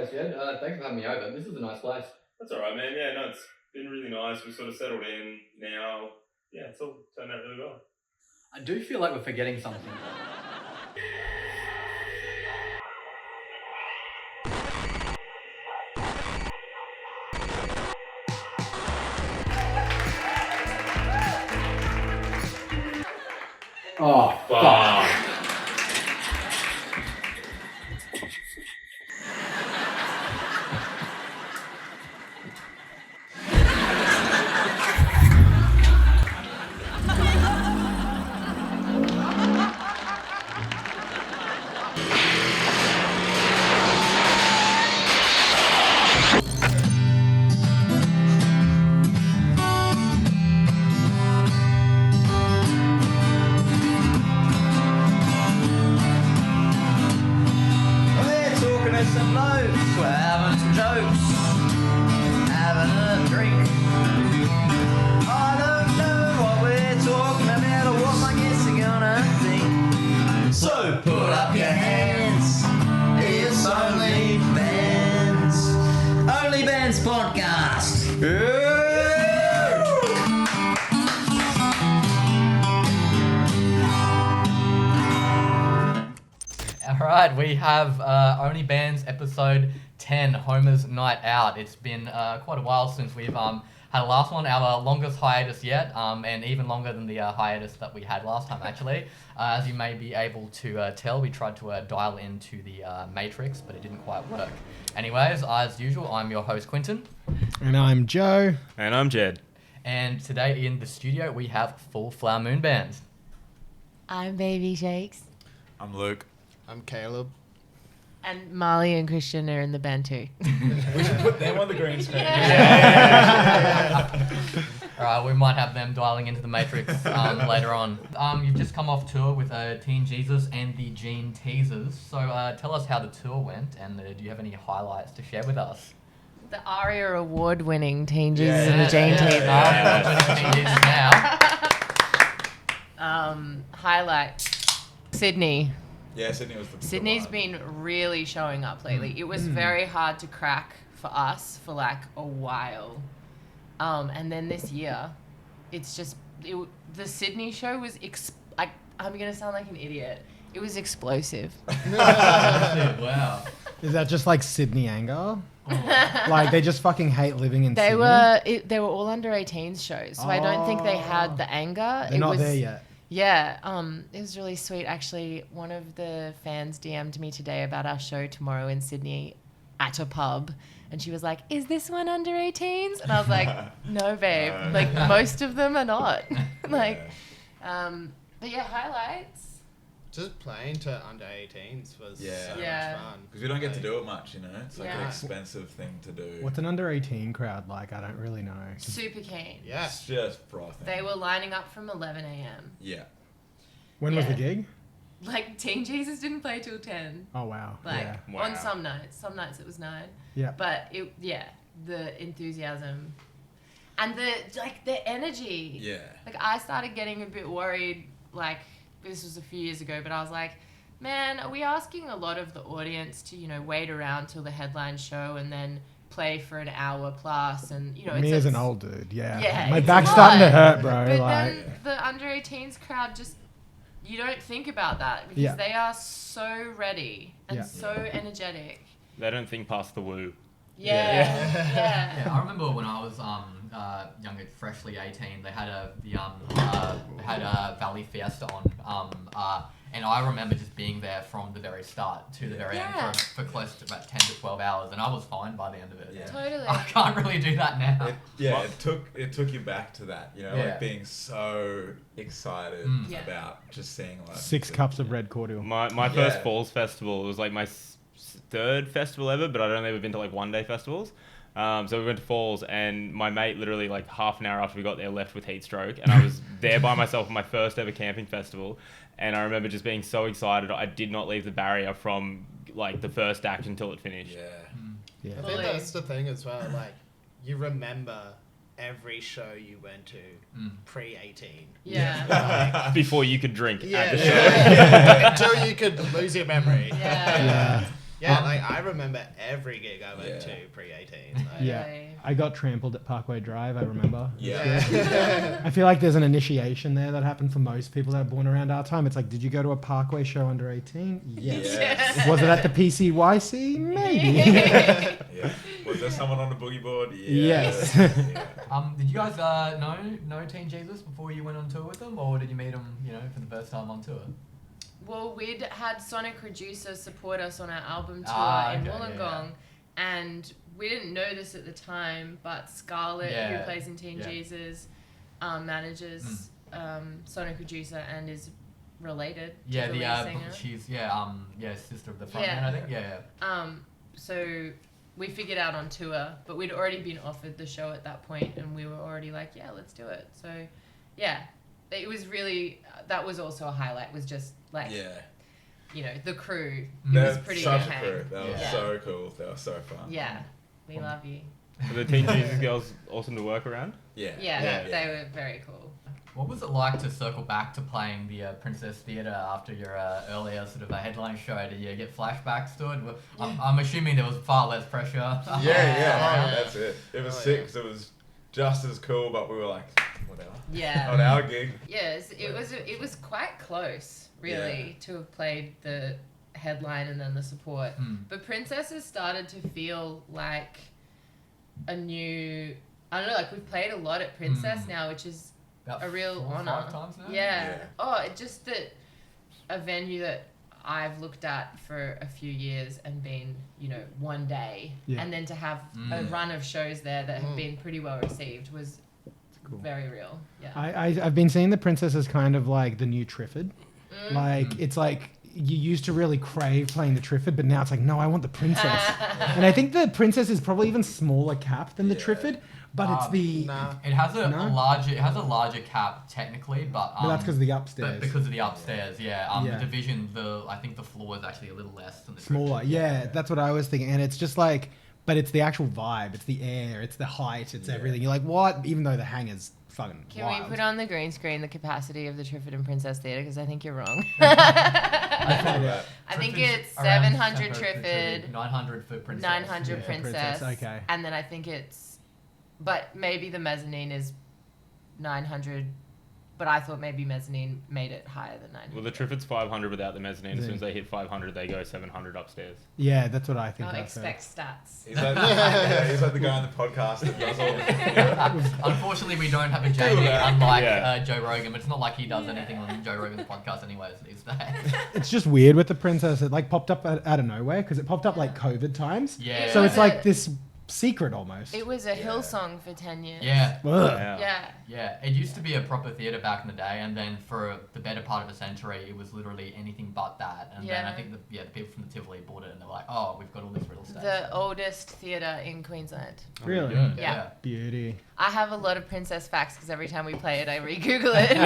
G'day, Jed. Thanks for having me over. This is a nice place. That's alright, man. Yeah, no, it's been really nice. We've sort of settled in now. Yeah, it's all turned out really well. I do feel like we're forgetting something. Oh, fuck. OnlyBands Podcast. Alright, we have OnlyBands episode 10, Homer's Night Out. It's been quite a while since we've had a last one, our longest hiatus yet, and even longer than the hiatus that we had last time, actually. As you may be able to tell, we tried to dial into the Matrix, but it didn't quite work. Anyways, as usual, I'm your host, Quintin. And I'm Joe. And I'm Jed. And today in the studio, we have Full Flower Moon Band. I'm Babyshakes. I'm Luke. I'm Caleb. And Marley and Christian are in the band too. We should put them on the green screen. Alright, we might have them dialing into the Matrix later on. You've just come off tour with Teen Jesus and the Gene Teasers. So tell us how the tour went, and do you have any highlights to share with us? The ARIA award-winning Teen Jesus and the Gene Teasers. Teen Jesus now. Highlight. Sydney. Yeah, Sydney was the Sydney's one. been really showing up lately. It was very hard to crack for us for like a while. And then this year, it's just, the Sydney show was, I'm going to sound like an idiot. It was explosive. Wow. Is that just like Sydney anger? Like they just fucking hate living in Sydney? They were all under 18s shows, so I don't think they had the anger. They're not there yet. Yeah, it was really sweet. Actually, one of the fans DM'd me today about our show tomorrow in Sydney at a pub, and she was like, "Is this one under 18s?" And I was like, "No, babe. Like most of them are not." But yeah, highlights. Just playing to under 18s was so much fun. Because we don't get to do it much, you know? It's like an Yeah. expensive thing to do. What's an under 18 crowd like? I don't really know. Super keen. Yeah. It's just frothing. They were lining up from 11 a.m. Yeah. When was the gig? Like Teen Jesus didn't play till 10. Oh, wow. Like yeah. on some nights it was 9. Yeah. But the enthusiasm and the energy. Yeah. Like I started getting a bit worried, like this was a few years ago, but I was like, man, are we asking a lot of the audience to, wait around till the headline show and then play for an hour plus? And, Me as an old dude, Yeah, my it's back's a starting to lot. hurt, bro. But like, then the under 18s crowd just, you don't think about that because they are so ready and so energetic. They don't think past the woo. Yeah. I remember when I was younger, freshly 18, they had a Valley Fiesta on, and I remember just being there from the very start to the very end for close to about 10 to 12 hours, and I I by the end of it. Yeah. Totally. I can't really do that now. It took you back to that, like being so excited about just seeing like 6 cups of red cordial. My first Falls festival, it was like my third festival ever, but I'd only ever been to like one-day festivals. So we went to Falls, and my mate literally like half an hour after we got there left with heat stroke, and I was there by myself for my first ever camping festival, and I remember just being so excited. I did not leave the barrier from like the first act until it finished. Yeah. I think that's the thing as well. Like, you remember every show you went to pre-18. Yeah. Before you could drink at the show. Until you could lose your memory. Yeah. Yeah, like I remember every gig I went to pre-18. Like, Yeah. I got trampled at Parkway Drive, I remember. Yeah. I feel like there's an initiation there that happened for most people that are born around our time. It's like, did you go to a Parkway show under 18? Yes. Was it at the PCYC? Maybe. Yeah. Was there someone on the boogie board? Yes. Yeah. Did you guys know Teen Jesus before you went on tour with them, or did you meet them, for the first time on tour? Well, we'd had Sonic Reducer support us on our album tour in Wollongong, and we didn't know this at the time, but Scarlett, who plays in Teen Jesus, manages Sonic Reducer and is related to the lead singer. She's sister of the frontman, I think. So we figured out on tour, but we'd already been offered the show at that point, and we were already like, yeah, let's do it. So, yeah, it was really, that was also a highlight, was just like, the crew. It was pretty such okay. a crew. That was so cool. That was so fun. Yeah, we love you. Are the Teen Jesus girls awesome to work around? Yeah, they were very cool. What was it like to circle back to playing the Princess Theatre after your earlier sort of a headline show? Did you get flashbacks to it? I'm assuming there was far less pressure. That's it. It was sick because it was just as cool, but we were like, whatever. Yeah. On our gig. Yes, it was quite close, really, to have played the headline and then the support. But Princesses started to feel like a new, I don't know, like we've played a lot at Princess now, which is about a real 4 or honor. 5 times now? Yeah. Oh, just that a venue that I've looked at for a few years and been, one day, and then to have a run of shows there that have been pretty well received was very real. Yeah. I've been seeing the Princess as kind of like the new Triffid. Like, it's like, you used to really crave playing the Triffid, but now it's like, no, I want the Princess. And I think the Princess is probably even smaller cap than the Triffid, but it's the... It has a larger cap technically, but that's because of the upstairs. But because of the upstairs, the division, I think the floor is actually a little less than the smaller. Triffid. That's what I was thinking, and it's just like, but it's the actual vibe, it's the air, it's the height, it's everything. You're like, what? Even though the hanger's fucking Can wild. we put on the green screen the capacity of the Triffid and Princess Theatre? Because I think you're wrong. I think it's 700 Triffid, 900 for Princess. 900 Princess. Okay. And then I think it's, but maybe the mezzanine is 900, but I thought maybe mezzanine made it higher than 900. Well, the Triffid's 500 without the mezzanine. As soon as they hit 500, they go 700 upstairs. Yeah, that's what I think. Oh, expect stats. He's like, he's like the guy on the podcast that does all the... Unfortunately, we don't have a JD, unlike Joe Rogan, but it's not like he does anything on Joe Rogan's podcast anyways these days. It's just weird with the Princess. It like popped up out of nowhere because it popped up like COVID times. Yeah. So it's like this secret almost. It was a Hillsong for 10 years. Yeah. Yeah. It used to be a proper theatre back in the day, and then for the better part of a century, it was literally anything but that. And then I think the people from the Tivoli bought it, and they were like, "Oh, we've got all this real estate." The oldest theatre in Queensland. Really? Yeah. Beauty. I have a lot of Princess facts because every time we play it, I re-Google it.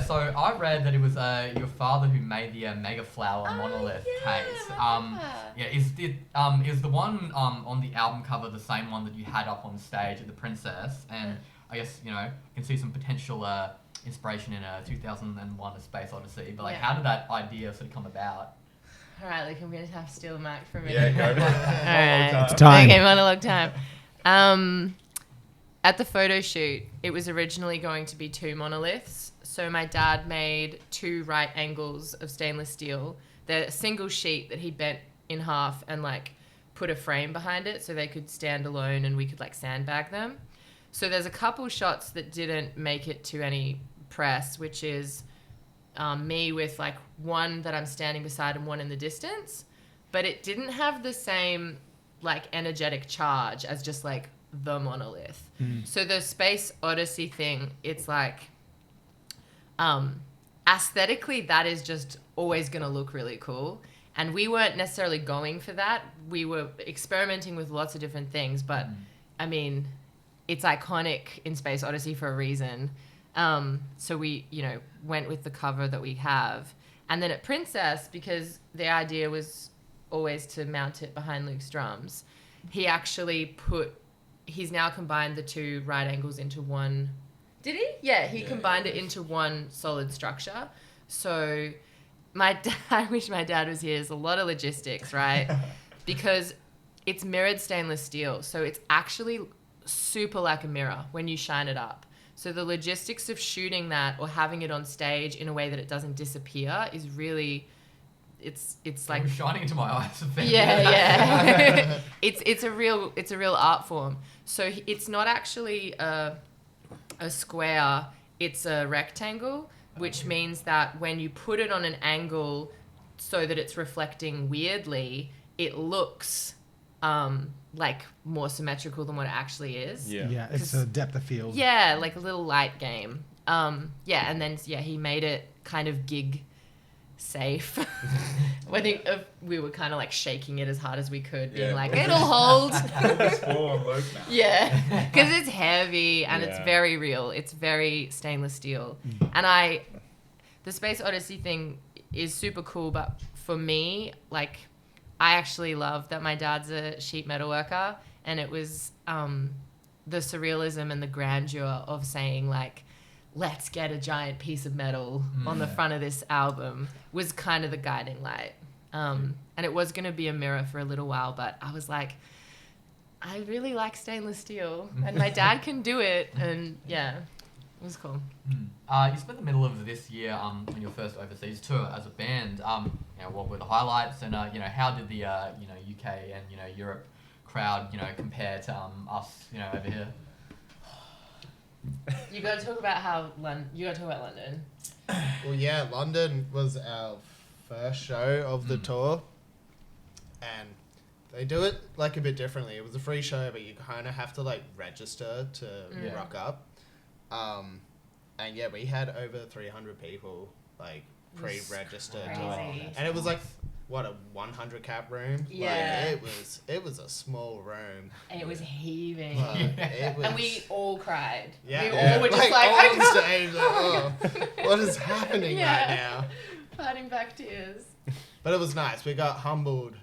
So I read that it was your father who made the Megaflower monolith case. Is the one on the album cover the same one that you had up on stage at the Princess? And I guess you can see some potential inspiration in 2001: A Space Odyssey. But how did that idea sort of come about? All right, like I'm gonna have to steal Mac for a Yeah, minute. go for it. All right. It's time. Okay, monologue time. At the photo shoot, it was originally going to be 2 monoliths. So my dad made 2 right angles of stainless steel. They're a single sheet that he bent in half and like put a frame behind it so they could stand alone and we could like sandbag them. So there's a couple shots that didn't make it to any press, which is me with like one that I'm standing beside and one in the distance. But it didn't have the same like energetic charge as just like the monolith. So the Space Odyssey thing, it's like aesthetically that is just always going to look really cool, and we weren't necessarily going for that. We were experimenting with lots of different things, but I mean it's iconic in Space Odyssey for a reason. So we went with the cover that we have, and then at Princess, because the idea was always to mount it behind Luke's drums, he's now combined the 2 right angles into one. Did he? Yeah, he combined it into one solid structure. So I wish my dad was here. There's a lot of logistics, right? Because it's mirrored stainless steel. So it's actually super like a mirror when you shine it up. So the logistics of shooting that or having it on stage in a way that it doesn't disappear is really, it's like It was shining into my eyes. yeah. it's a real art form. So it's not actually a square, it's a rectangle, which means that when you put it on an angle so that it's reflecting weirdly, it looks like more symmetrical than what it actually is. Yeah, it's a depth of field. Yeah, like a little light game. And then he made it kind of gig safe. We were kind of like shaking it as hard as we could, being like, it'll hold. Yeah, because it's heavy and it's very real. It's very stainless steel. And the Space Odyssey thing is super cool, but for me, like, I actually love that my dad's a sheet metal worker, and it was the surrealism and the grandeur of saying, like, let's get a giant piece of metal on the front of this album was kind of the guiding light. And it was going to be a mirror for a little while, but I was like, I really like stainless steel, and my dad can do it, and yeah, it was cool. You spent the middle of this year on your first overseas tour as a band. What were the highlights, and how did the UK and Europe crowd compare to us over here? You got to talk about London. Well, yeah, London was our first show of the tour, and they do it like a bit differently. It was a free show, but you kind of have to like register to rock up. And yeah, we had over 300 people like pre-registered, Crazy. and it was like what, a 100 cap room? Yeah. Like, it was a small room. And it was heaving. It was, And we all cried. yeah, We all were just like, on stage, like, oh, what is happening right now? Fighting back tears. But it was nice. We got humbled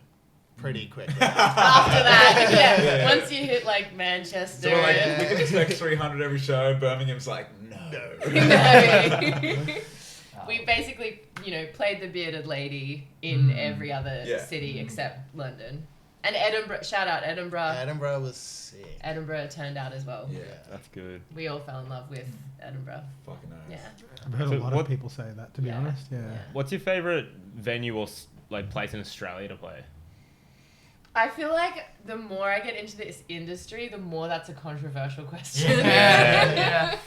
pretty quickly. After that, yeah. Once you hit like Manchester. So we're like, we can expect 300 every show. Birmingham's like, no. We basically, played the bearded lady in every other Yeah. city except London. And Edinburgh, shout out Edinburgh. Edinburgh was sick. Edinburgh turned out as well. Yeah. That's good. We all fell in love with Edinburgh. Fucking nice. Yeah. I've heard So a lot what- of people say that, to be Yeah. honest. Yeah. What's your favorite venue or like place in Australia to play? I feel like the more I get into this industry, the more that's a controversial question. Yeah.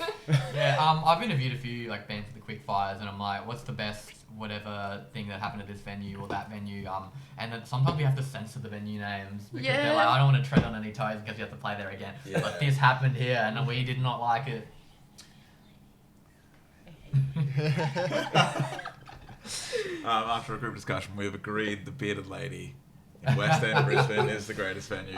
I've interviewed a few like bands for the Quickfires, and I'm like, what's the best whatever thing that happened at this venue or that venue? And then sometimes we have to censor the venue names because they're like, I don't want to tread on any toes because you have to play there again. Yeah. But this happened here, and we did not like it. After a group discussion, we've agreed the Bearded Lady in West End, Brisbane is the greatest venue.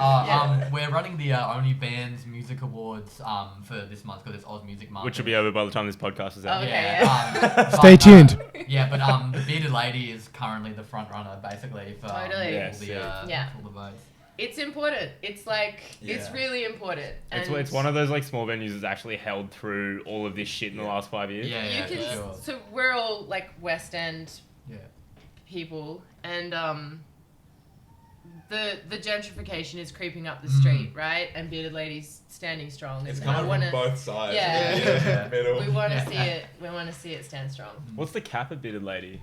We're running the OnlyBands Music Awards for this month because it's Oz Music Month. Which will be over by the time this podcast is out. Okay. Stay tuned. But the Bearded Lady is currently the front runner, basically, for Totally. all the votes. It's important. It's like, it's really important. It's one of those like small venues that's actually held through all of this shit in the last 5 years. Yeah, you can, for sure. So we're all like West End Yeah. people, and the gentrification is creeping up the street, right? And Bearded Lady's standing strong. It's and coming from both sides. Yeah. Middle. We want to see it. We want to see it stand strong. What's the cap at Bearded Lady?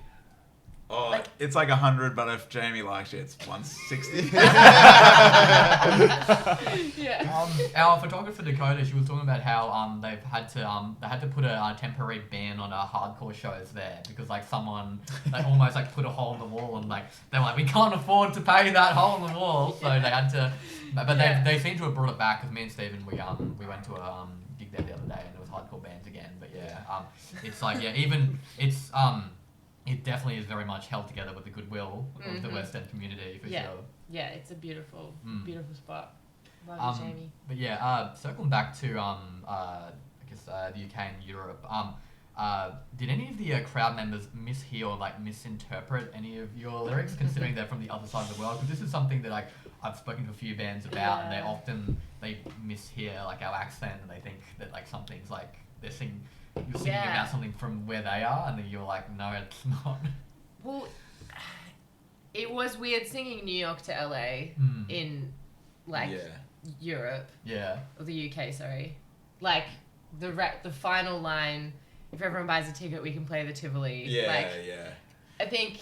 Oh, it's like 100, but if Jamie likes it, it's 160. Yeah. Our photographer Dakota, she was talking about how they had to put a temporary ban on hardcore shows there because like someone almost like put a hole in the wall, and like they were like, we can't afford to pay that hole in the wall, so they had to. But they seem to have brought it back because me and Stephen we went to a gig there the other day and it was hardcore bands again. But it's like it definitely is very much held together with the goodwill of the West End community for sure. Yeah, it's a beautiful, beautiful spot. Love you, Jamie. But circling back to the UK and Europe. Did any of the crowd members mishear or like misinterpret any of your lyrics, considering they're from the other side of the world? Because this is something that I've spoken to a few bands about, and they mishear like our accent, and they think that like something's like you're singing about something from where they are, and then you're like, no, it's not. Well, it was weird singing New York to LA in like Europe. Yeah. Or the UK, sorry. Like the final line, if everyone buys a ticket, we can play the Tivoli. Yeah, like, yeah. I think,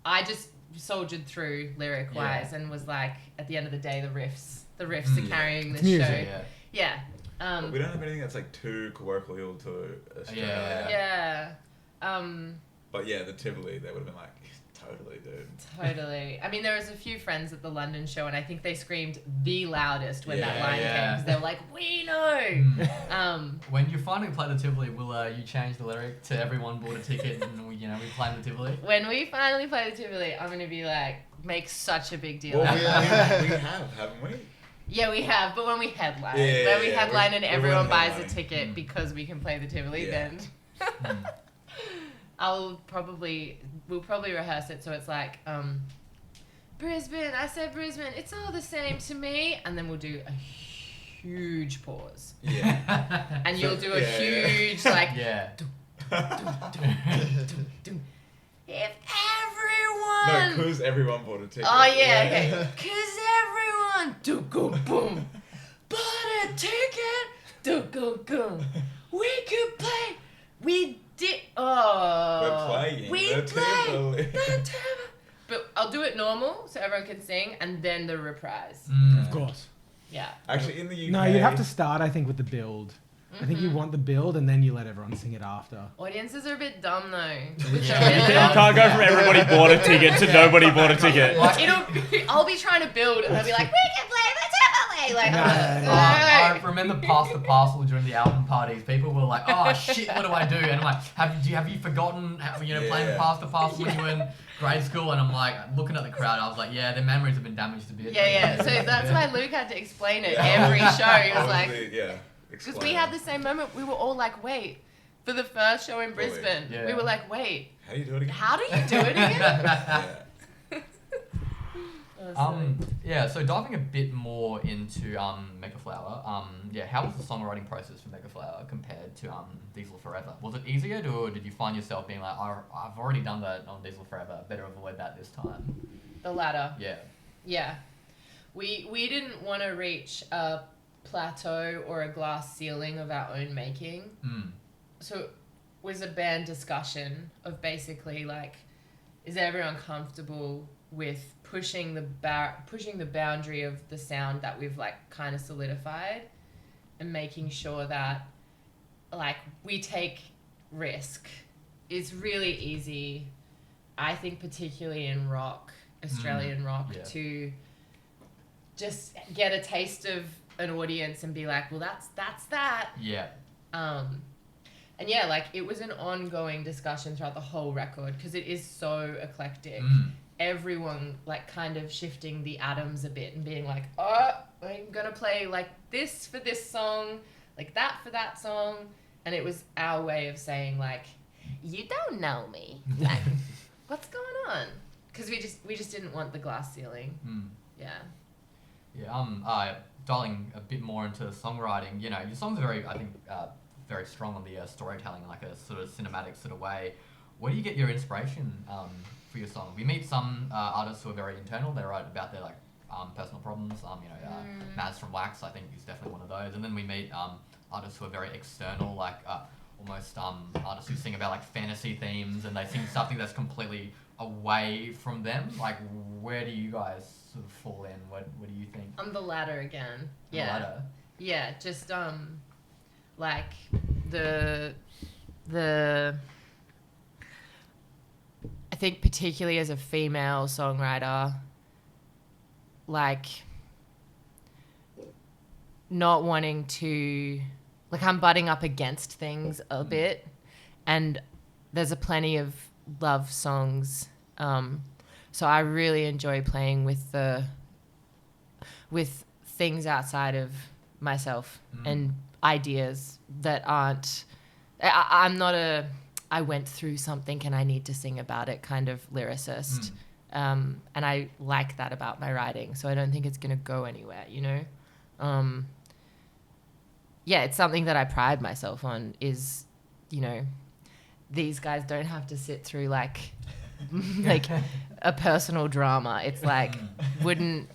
I just soldiered through lyric-wise and was like, at the end of the day, the riffs are carrying this music. show. Yeah. But we don't have anything that's like too colloquial to Australia. Yeah. But yeah, the Tivoli, they would have been like, totally, dude. Totally. I mean, there was a few friends at the London show, and I think they screamed the loudest when that line came, because they were like, "We know." When you finally play the Tivoli, will you change the lyric to "Everyone bought a ticket" and we play the Tivoli? When we finally play the Tivoli, I'm gonna be like, make such a big deal. Well, we have, haven't we? Yeah, we have, but when we headline, and everyone buys a ticket because we can play the Tivoli, then we'll probably rehearse it so it's like, Brisbane, I said Brisbane, it's all the same to me, and then we'll do a huge pause. Yeah. And you'll do a huge like if everyone. No, cause everyone bought a ticket. Oh yeah, okay. Cause everyone do go boom bought a ticket do go go. We could play. We did. Oh. We're playing. We the play. Tivoli. The Tivoli. But I'll do it normal so everyone can sing, and then the reprise. Of course. Yeah. Actually, in the UK. No, you'd have to start, I think, with the build. I think you want the build, and then you let everyone sing it after. Audiences are a bit dumb though. You can't go from everybody bought a ticket to nobody bought a ticket. I'll be trying to build, and they'll be like, "We can play the Tivoli." Like, I remember Pass the Parcel during the album parties. People were like, "Oh shit, what do I do?" And I'm like, "Have you forgotten? Playing Pass the Parcel when you were in grade school?" And I'm like, looking at the crowd, I was like, "Yeah, their memories have been damaged a bit." Yeah. So that's why Luke had to explain it every show. He was like, because we had the same moment. We were all like, "Wait." For the first show in Brisbane, we were like, "Wait, how do you do it again?" So diving a bit more into Megaflower, how was the songwriting process for Megaflower compared to Diesel Forever? Was it easier, or did you find yourself being like, I've already done that on Diesel Forever, better avoid that this time? The latter. Yeah. We didn't want to reach a plateau or a glass ceiling of our own making. So it was a band discussion of basically like, is everyone comfortable with pushing the boundary of the sound that we've like kind of solidified, and making sure that like we take risk. It's really easy, I think, particularly in rock, Australian rock, to just get a taste of an audience and be like, well, that's that. Yeah. And yeah, like it was an ongoing discussion throughout the whole record because it is so eclectic. Everyone like kind of shifting the atoms a bit and being like, oh, I'm gonna play like this for this song, like that for that song. And it was our way of saying like, you don't know me. Like, what's going on? Because we just didn't want the glass ceiling. Dialing a bit more into songwriting, your songs are very, I think, very strong on the storytelling, like a sort of cinematic sort of way. Where do you get your inspiration for your song? We meet some artists who are very internal. They write about their like personal problems. Maz from Wax, I think, is definitely one of those. And then we meet artists who are very external, like almost artists who sing about like fantasy themes, and they sing something that's completely away from them. Like, where do you guys sort of fall in? What do you think? I'm the latter again. The latter? Yeah, just like the I think particularly as a female songwriter, like not wanting to, like I'm butting up against things a bit, and there's a plenty of love songs, so I really enjoy playing with things outside of myself and ideas that aren't, I'm not a I went through something and I need to sing about it kind of lyricist. And I like that about my writing, so I don't think it's going to go anywhere, it's something that I pride myself on is, these guys don't have to sit through like a personal drama. It's like,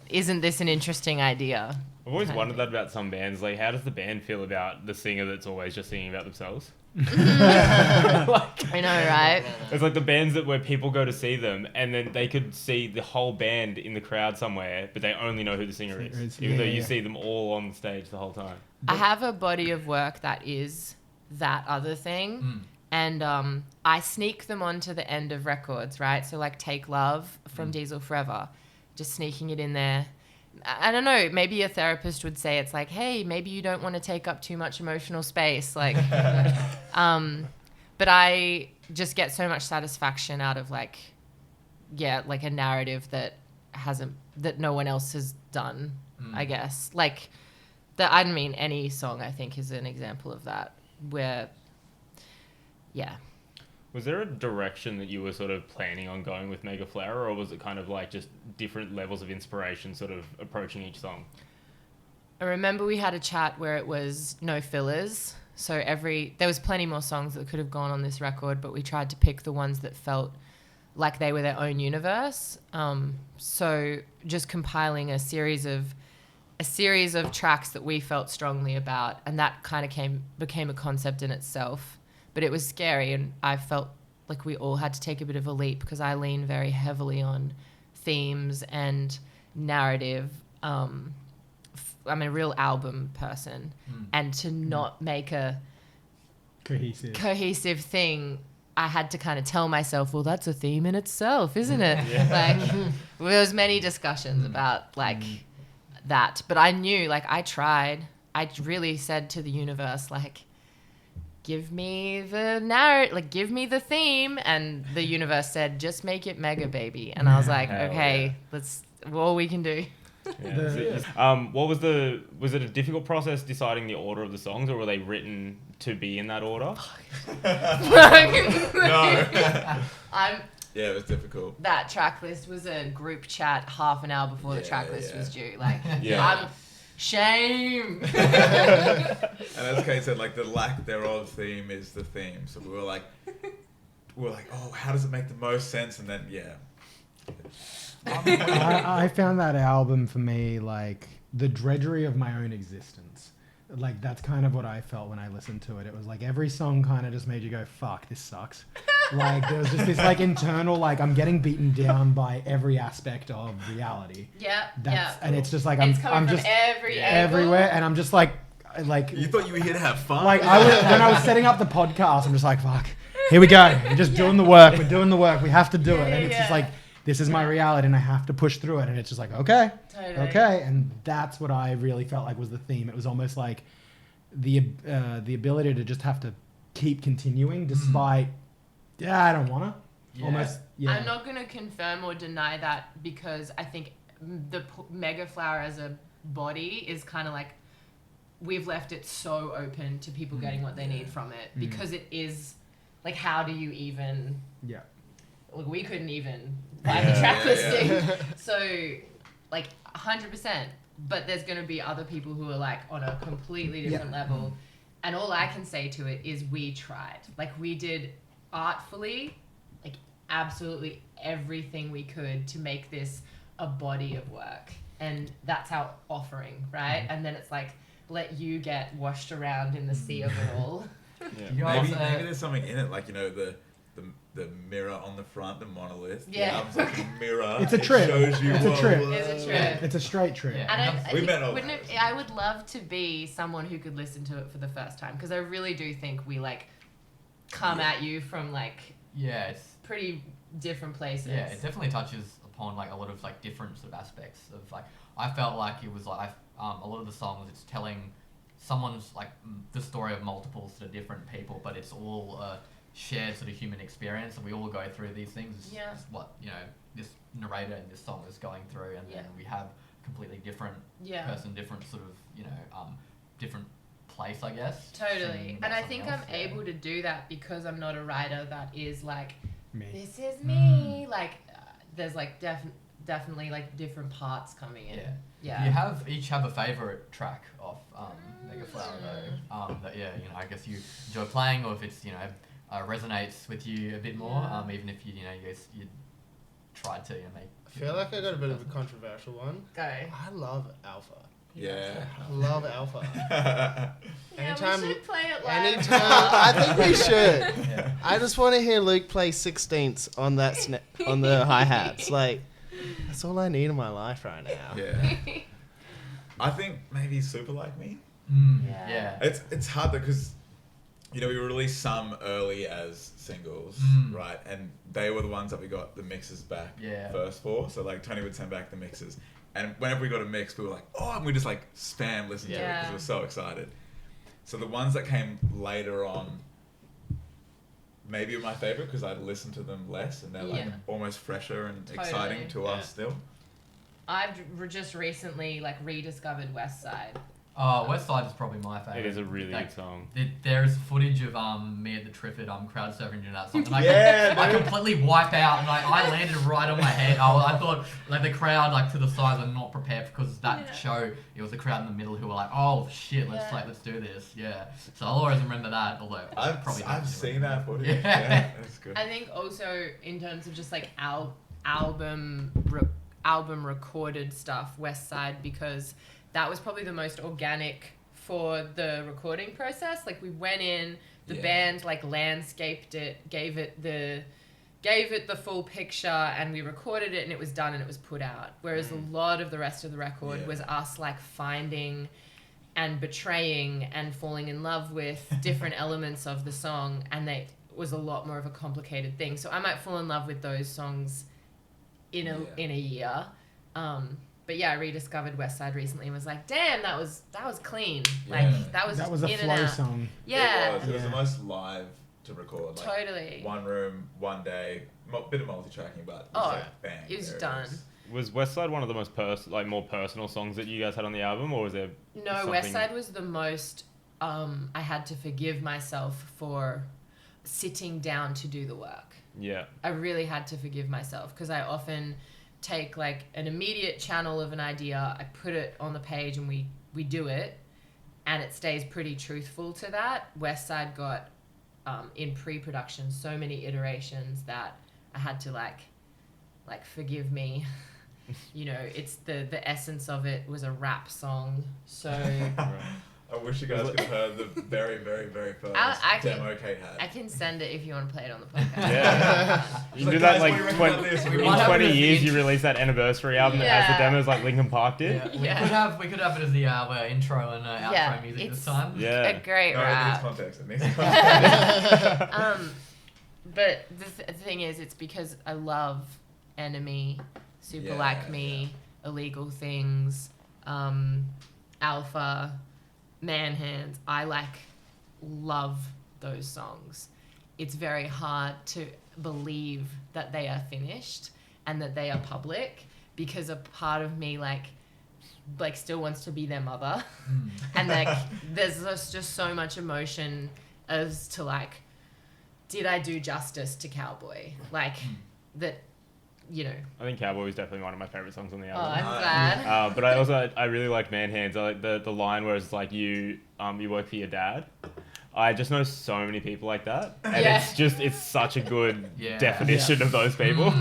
isn't this an interesting idea? I've always wondered that about some bands. Like, how does the band feel about the singer that's always just singing about themselves? I know, right? It's like the bands where people go to see them and then they could see the whole band in the crowd somewhere, but they only know who the singer is, even though you see them all on stage the whole time. I have a body of work that is that other thing. And I sneak them onto the end of records, right? So like Take Love from Diesel Forever, just sneaking it in there. I don't know, maybe a therapist would say it's like, hey, maybe you don't want to take up too much emotional space. Like, but I just get so much satisfaction out of like a narrative that no one else has done, I guess. Like, any song I think is an example of that where, yeah. Was there a direction that you were sort of planning on going with Megaflower, or was it kind of like just different levels of inspiration sort of approaching each song? I remember we had a chat where it was no fillers. So there was plenty more songs that could have gone on this record, but we tried to pick the ones that felt like they were their own universe. So just compiling a series of tracks that we felt strongly about, and that kind of became a concept in itself. But it was scary, and I felt like we all had to take a bit of a leap because I lean very heavily on themes and narrative. I'm a real album person, and to not make a cohesive thing, I had to kind of tell myself, well, that's a theme in itself, isn't it? Like, there was many discussions about like that, but I knew, like, I tried. I really said to the universe, like, give me the narrative, like, give me the theme. And the universe said, just make it Mega Baby. And I was like, okay, that's all we can do. Was it a difficult process deciding the order of the songs, or were they written to be in that order? No. Yeah, it was difficult. That track list was a group chat half an hour before the track list was due. Like, shame. And as Kate said, like, the lack thereof theme is the theme. So we were like, oh, how does it make the most sense? And then, I found that album for me like the drudgery of my own existence. Like, that's kind of what I felt when I listened to it. It was like every song kind of just made you go, fuck, this sucks. Like, there was just this like internal, like, I'm getting beaten down by every aspect of reality. And it's just like, I'm just everywhere, and I'm just like you thought you were here to have fun. Like, when I was setting up the podcast, I'm just like, fuck, here we go. We're just doing the work. We're doing the work. We have to do it. And it's just like, this is my reality, and I have to push through it. And it's just like, okay. Okay. And that's what I really felt like was the theme. It was almost like the ability to just have to keep continuing despite, I don't want to. Almost, I'm not going to confirm or deny that, because I think the Megaflower as a body is kind of like, we've left it so open to people getting what they need from it, because it is like, how do you even... Like, we couldn't even find the track listing. So, like, 100%. But there's going to be other people who are, like, on a completely different level. And all I can say to it is we tried. Like, we did artfully, like, absolutely everything we could to make this a body of work. And that's our offering, right? And then it's like, let you get washed around in the sea of it all. Maybe there's something in it, like, you know, the mirror on the front, the monolith. Yeah. It's like a mirror. It's a trip. Shows you It's a trip. It's a trip. It's a straight trip. And I would love to be someone who could listen to it for the first time, because I really do think we like come at you from like it's pretty different places. Yeah, it definitely touches upon like a lot of like different sort of aspects of like, I felt like it was like a lot of the songs, it's telling someone's like the story of multiple sort of different people, but it's all shared sort of human experience, and we all go through these things. It's what, you know, this narrator in this song is going through, and then we have completely different person, different sort of, you know, different place, I guess. Totally. And I think I'm able to do that because I'm not a writer that is like, me. This is me. Like, there's like definitely like different parts coming in. You each have a favorite track off Megaflower though, that you know, I guess you enjoy playing, or if it's, you know, resonates with you a bit more, even if you tried to make. I feel like I got a bit of a controversial one. Go. I love Alpha. Yeah. I love Alpha. Yeah, Anytime- we should play it live. Anytime, I think we should. Yeah. I just want to hear Luke play 16ths on that on the hi hats. Like, that's all I need in my life right now. Yeah. I think maybe Super Like Me. Yeah. It's hard though because, we released some early as singles, right? And they were the ones that we got the mixes back first for. So like Tony would send back the mixes. And whenever we got a mix, we were like, oh, and we just like spam listen to it because we were so excited. So the ones that came later on, maybe are my favorite because I'd listened to them less and they're like almost fresher and exciting to us still. I've just recently like rediscovered West Side. West Side is probably my favorite. It is a really good song. There's footage of me at the Triffid crowd surfing during that song. And I Yeah, completely wipe out and I landed right on my head. I thought like the crowd like to the sides are not prepared because that show it was the crowd in the middle who were like, oh shit, let's do this. Yeah. So I'll always remember that. Although I've seen that footage. Yeah. That's good. I think also in terms of just like album recorded stuff, West Side, because that was probably the most organic for the recording process. Like we went in, the band like landscaped it, gave it the full picture, and we recorded it and it was done and it was put out. Whereas a lot of the rest of the record was us like finding and betraying and falling in love with different elements of the song, and it was a lot more of a complicated thing. So I might fall in love with those songs in a year. But yeah, I rediscovered West Side recently and was like, damn, that was clean. Like that was a in flow and out. song. Yeah. It was the most live to record. Like, Totally. One room, one day, bit of multi-tracking, but it was like bang. It was there done. Was West Side one of the most more personal songs that you guys had on the album, or was there? No, West Side was the most. I had to forgive myself for sitting down to do the work. Yeah. I really had to forgive myself because I often take like an immediate channel of an idea, I put it on the page and we do it, and it stays pretty truthful to that. West Side got in pre-production so many iterations that I had to like forgive me. It's the essence of it was a rap song, so I wish you guys could have heard the very, very, very first demo Kate had. I can send it if you want to play it on the podcast. Yeah. You can do that like in 20 years. You release that anniversary album as the demos like Linkin Park did. Yeah. We could have it as the intro and outro music this time. Yeah. A great No, rap. it needs context. But the thing is, it's because I love Enemy, Super Like Me, Illegal Things, Alpha, Man Hands. I love those songs. It's very hard to believe that they are finished and that they are public, because a part of me like still wants to be their mother. And there's just so much emotion as to did I do justice to Cowboy? That, I think Cowboy was definitely one of my favorite songs on the Oh, album. I'm glad. But I really like Man Hands. I like the line where it's like you work for your dad. I just know so many people like that, and it's such a good definition of those people.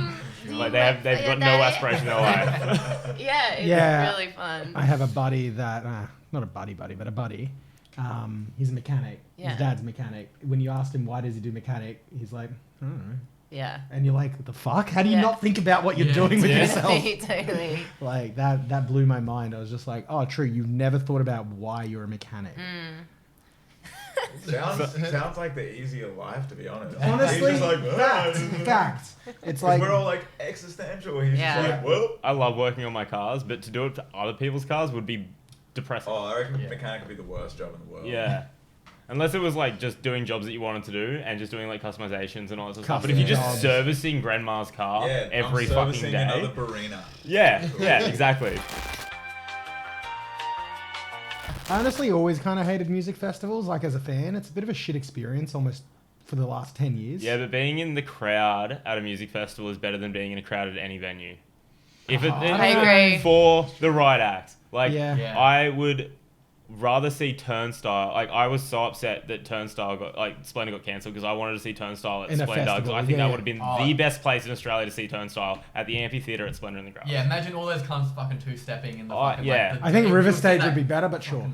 Like they've got no aspiration in their life. It's really fun. I have a buddy that, not a buddy, but a buddy. He's a mechanic. Yeah. His dad's a mechanic. When you asked him why does he do mechanic, he's like, I don't know. Yeah. And you're like, what the fuck? How do you not think about what you're doing with yourself? Totally. Like that blew my mind. I was just like, oh, true. You've never thought about why you're a mechanic. Sounds like the easier life, to be honest. Honestly, he's just like, fact. It's like we're all like existential. He's just like, well. I love working on my cars, but to do it to other people's cars would be depressing. Oh, I reckon mechanic would be the worst job in the world. Yeah. Unless it was like just doing jobs that you wanted to do and just doing like customizations and all that sort of stuff. But if you're just servicing grandma's car every fucking day. Another Barina. Yeah, exactly. I honestly always kind of hated music festivals. Like as a fan, it's a bit of a shit experience almost for the last 10 years. Yeah, but being in the crowd at a music festival is better than being in a crowd at any venue. If I agree. For the right act. Like, Yeah. I would rather see Turnstile. Like, I was so upset that Turnstile Splendor got cancelled because I wanted to see Turnstile at In a Splendor. Because festival, I think yeah. that would have been the best place in Australia to see Turnstile, at the amphitheatre at Splendor in the Grass. Yeah, imagine all those cunts fucking two-stepping in the fucking... yeah. Like, I think River Stage would that be better, but sure.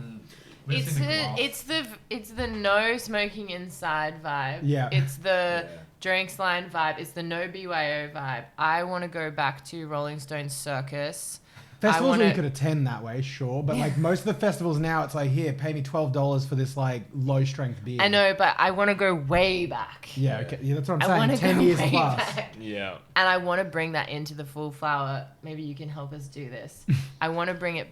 It's the no smoking inside vibe. Yeah. It's the drinks line vibe. It's the no BYO vibe. I want to go back to Rolling Stones Circus. Festivals where you could attend that way, sure, but like most of the festivals now, it's like, here, pay me $12 for this like low strength beer. I know, but I want to go way back. Yeah, okay. Yeah, that's what I'm I saying. want to 10 go years way plus. back. Yeah. And I want to bring that into the Full Flower. Maybe you can help us do this. I want to bring it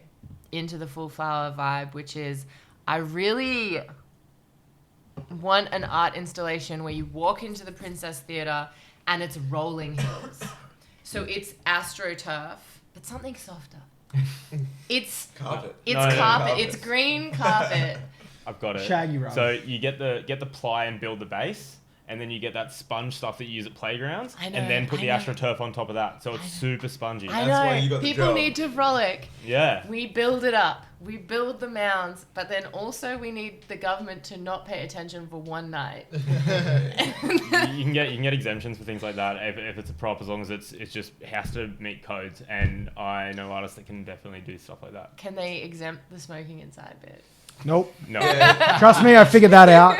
into the Full Flower vibe, which is I really want an art installation where you walk into the Princess Theatre and it's rolling hills. So it's AstroTurf, but something softer. It's Carpet. It's No, no, carpet. carpet. It's green carpet. I've got it. Shaggy rug. So you get the ply and build the base, and then you get that sponge stuff that you use at playgrounds, I know, and then put I the know. AstroTurf on top of that, so it's super spongy. I That's why know. you got the People job. need to frolic. Yeah. We build it up. We build the mounds, but then also we need the government to not pay attention for one night. you can get exemptions for things like that if it's a prop, as long as it just has to meet codes. And I know artists that can definitely do stuff like that. Can they exempt the smoking inside bit? Nope. No. Trust me, I figured that out.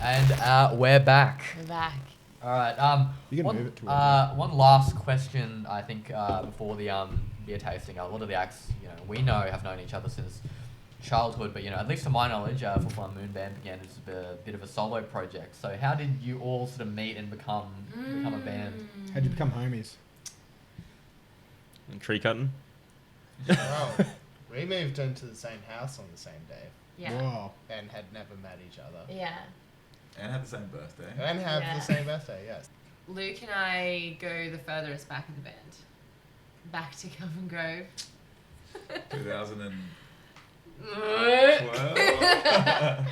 And we're back. We're back. All right. You can one, move it to one last question, I think, before the beer tasting. A lot of the acts, we know have known each other since childhood, but at least to my knowledge, Full Fun Moon Band began as a bit of a solo project. So how did you all sort of meet and become a band? How'd you become homies? And tree cutting. Well, we moved into the same house on the same day Yeah. Wow. and had never met each other. Yeah. And had the same birthday. And have Yeah. the same birthday, yes. Luke and I go the furthest back of the band. Back to Covent Grove. 2012.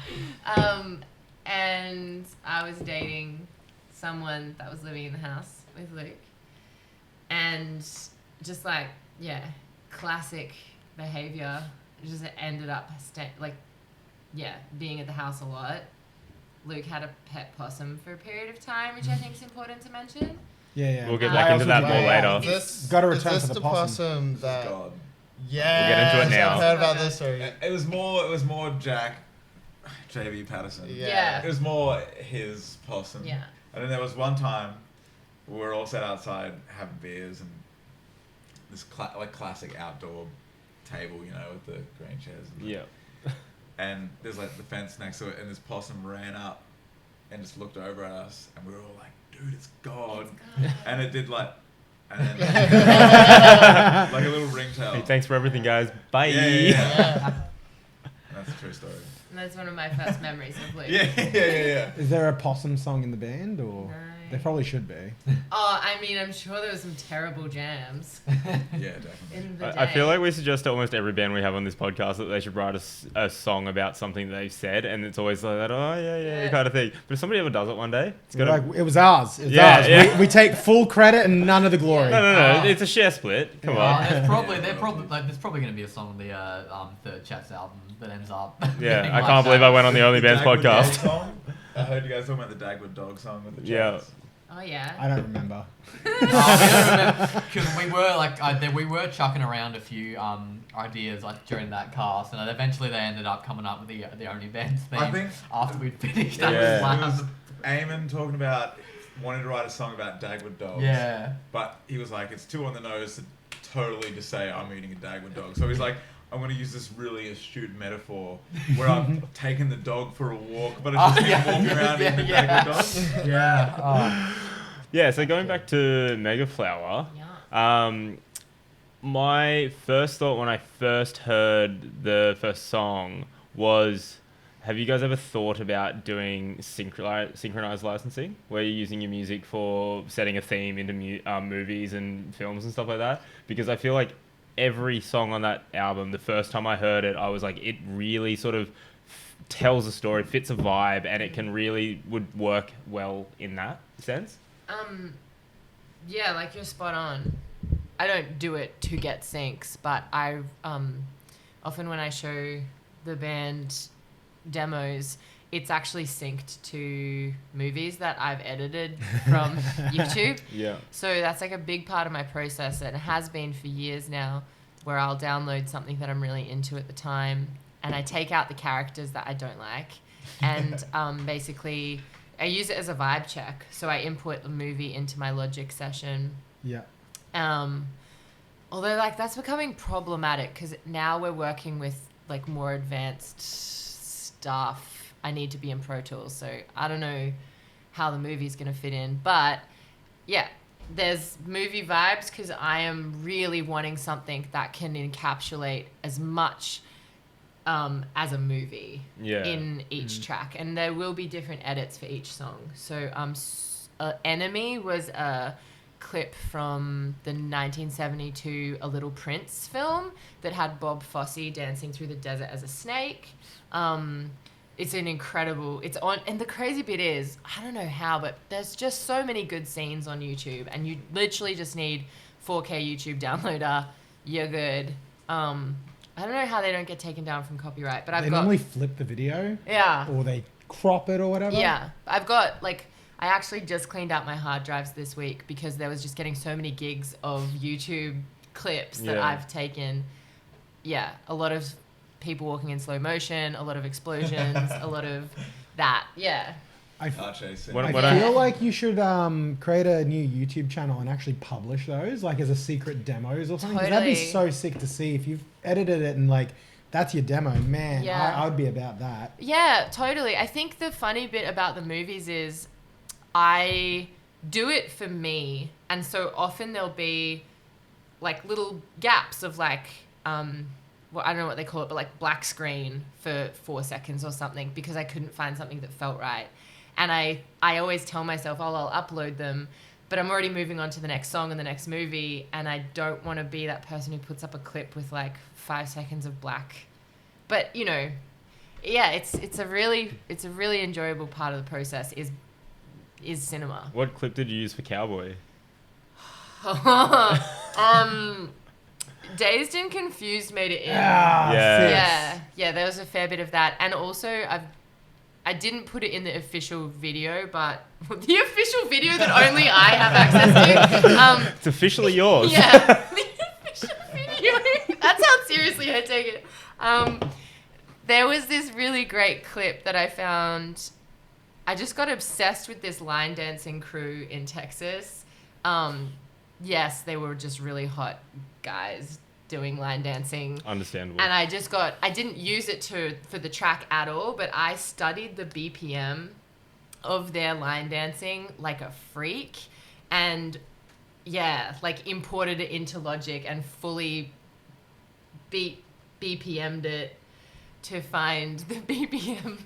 And I was dating someone that was living in the house with Luke. And just classic behavior. Just ended up being at the house a lot. Luke had a pet possum for a period of time, which I think is important to mention. Yeah. We'll get Why back into else that would more you- later. Gotta return is to this the the possum. that... God. Yeah. We'll get into it now. I've heard about this story. It was more Jack, JV Patterson. Yeah. It was more his possum. Yeah. And then there was one time we were all sat outside having beers and this classic outdoor table, with the green chairs. Yeah. And there's the fence next to it, and this possum ran up and just looked over at us, and we were all like, "Dude, it's God!" And it did and then like a little ringtail. Hey, thanks for everything, guys. Bye. Yeah. That's a true story. And that's one of my first memories of Luke. Yeah. Is there a possum song in the band, or No. there probably should be? Oh, I mean, I'm sure there was some terrible jams Yeah, definitely. in the day. I feel like we suggest to almost every band we have on this podcast that they should write a song about something they've said, and it's always like that, oh yeah, kind of thing. But if somebody ever does it one day, it's gonna. It was ours. It was Yeah, ours. yeah. We take full credit and none of the glory. No, it's a share split. Come on. There's probably going to be a song on the third Chats album that ends up. Yeah, being I like can't believe I that. went on the OnlyBands Dagwood Dog podcast. song? I heard you guys talking about the Dagwood Dog song with the Yeah. jazz. Oh, yeah. I don't remember. Because we were chucking around a few ideas during that cast, and eventually they ended up coming up with the OnlyBands theme. I think after we'd finished Yeah. that It was was Eamon talking about wanting to write a song about Dagwood dogs. Yeah. But he was like, it's too on the nose to totally just say I'm eating a Dagwood dog. So he's like, I'm going to use this really astute metaphor where I'm taking the dog for a walk, but it's just him walking around eating a Dagwood dog. Yeah. Yeah, so going back to Megaflower, my first thought when I first heard the first song was, have you guys ever thought about doing synchronized licensing, where you're using your music for setting a theme into movies and films and stuff like that? Because I feel like every song on that album, the first time I heard it, I was like, it really sort of tells a story, fits a vibe, and it would work well in that sense. Yeah, you're spot on. don't do it to get syncs, but I often when I show the band demos, it's actually synced to movies that I've edited from YouTube. Yeah. So that's like a big part of my process, and it has been for years now, where I'll download something that I'm really into at the time, and I take out the characters that I don't like, and basically I use it as a vibe check. So I input the movie into my Logic session. Yeah. Although like that's becoming problematic because now we're working with like more advanced stuff. I need to be in Pro Tools, so I don't know how the movie's going to fit in. But yeah, there's movie vibes because I am really wanting something that can encapsulate as much as a movie in each track. And there will be different edits for each song. So Enemy was a clip from the 1972 A Little Prince film that had Bob Fosse dancing through the desert as a snake. It's an incredible, it's on, and the crazy bit is, I don't know how, but there's just so many good scenes on YouTube, and you literally just need 4K YouTube downloader, you're good. I don't know how they don't get taken down from copyright, but They normally flip the video. Yeah. Or they crop it or whatever. Yeah. I've got, like, I actually just cleaned out my hard drives this week because there was just getting so many gigs of YouTube clips that I've taken. Yeah, a lot of people walking in slow motion, a lot of explosions, a lot of that. Yeah. I chasing. feel like you should create a new YouTube channel and actually publish those, like as a secret demos or something. 'Cause that'd be so sick to see if you've edited it and like that's your demo, man. Yeah. I would be about that. Yeah, totally. I think the funny bit about the movies is I do it for me, and so often there'll be like little gaps of like well, I don't know what they call it, but like black screen for 4 seconds or something because I couldn't find something that felt right. And I always tell myself, oh, I'll upload them, but I'm already moving on to the next song and the next movie, and I don't want to be that person who puts up a clip with like 5 seconds of black. But you know, yeah, it's a really enjoyable part of the process is cinema. What clip did you use for Cowboy? Dazed and Confused made it in. Yeah, there was a fair bit of that, and also I didn't put it in the official video, but the official video that only I have access to. It's officially yours. Yeah, the official video. That's how seriously I take it. There was this really great clip that I found. I just got obsessed with this line dancing crew in Texas. Yes, they were just really hot guys doing line dancing. Understandable. And I didn't use it for the track at all, but I studied the BPM of their line dancing like a freak, and like imported it into Logic and fully BPM'd it to find the BPM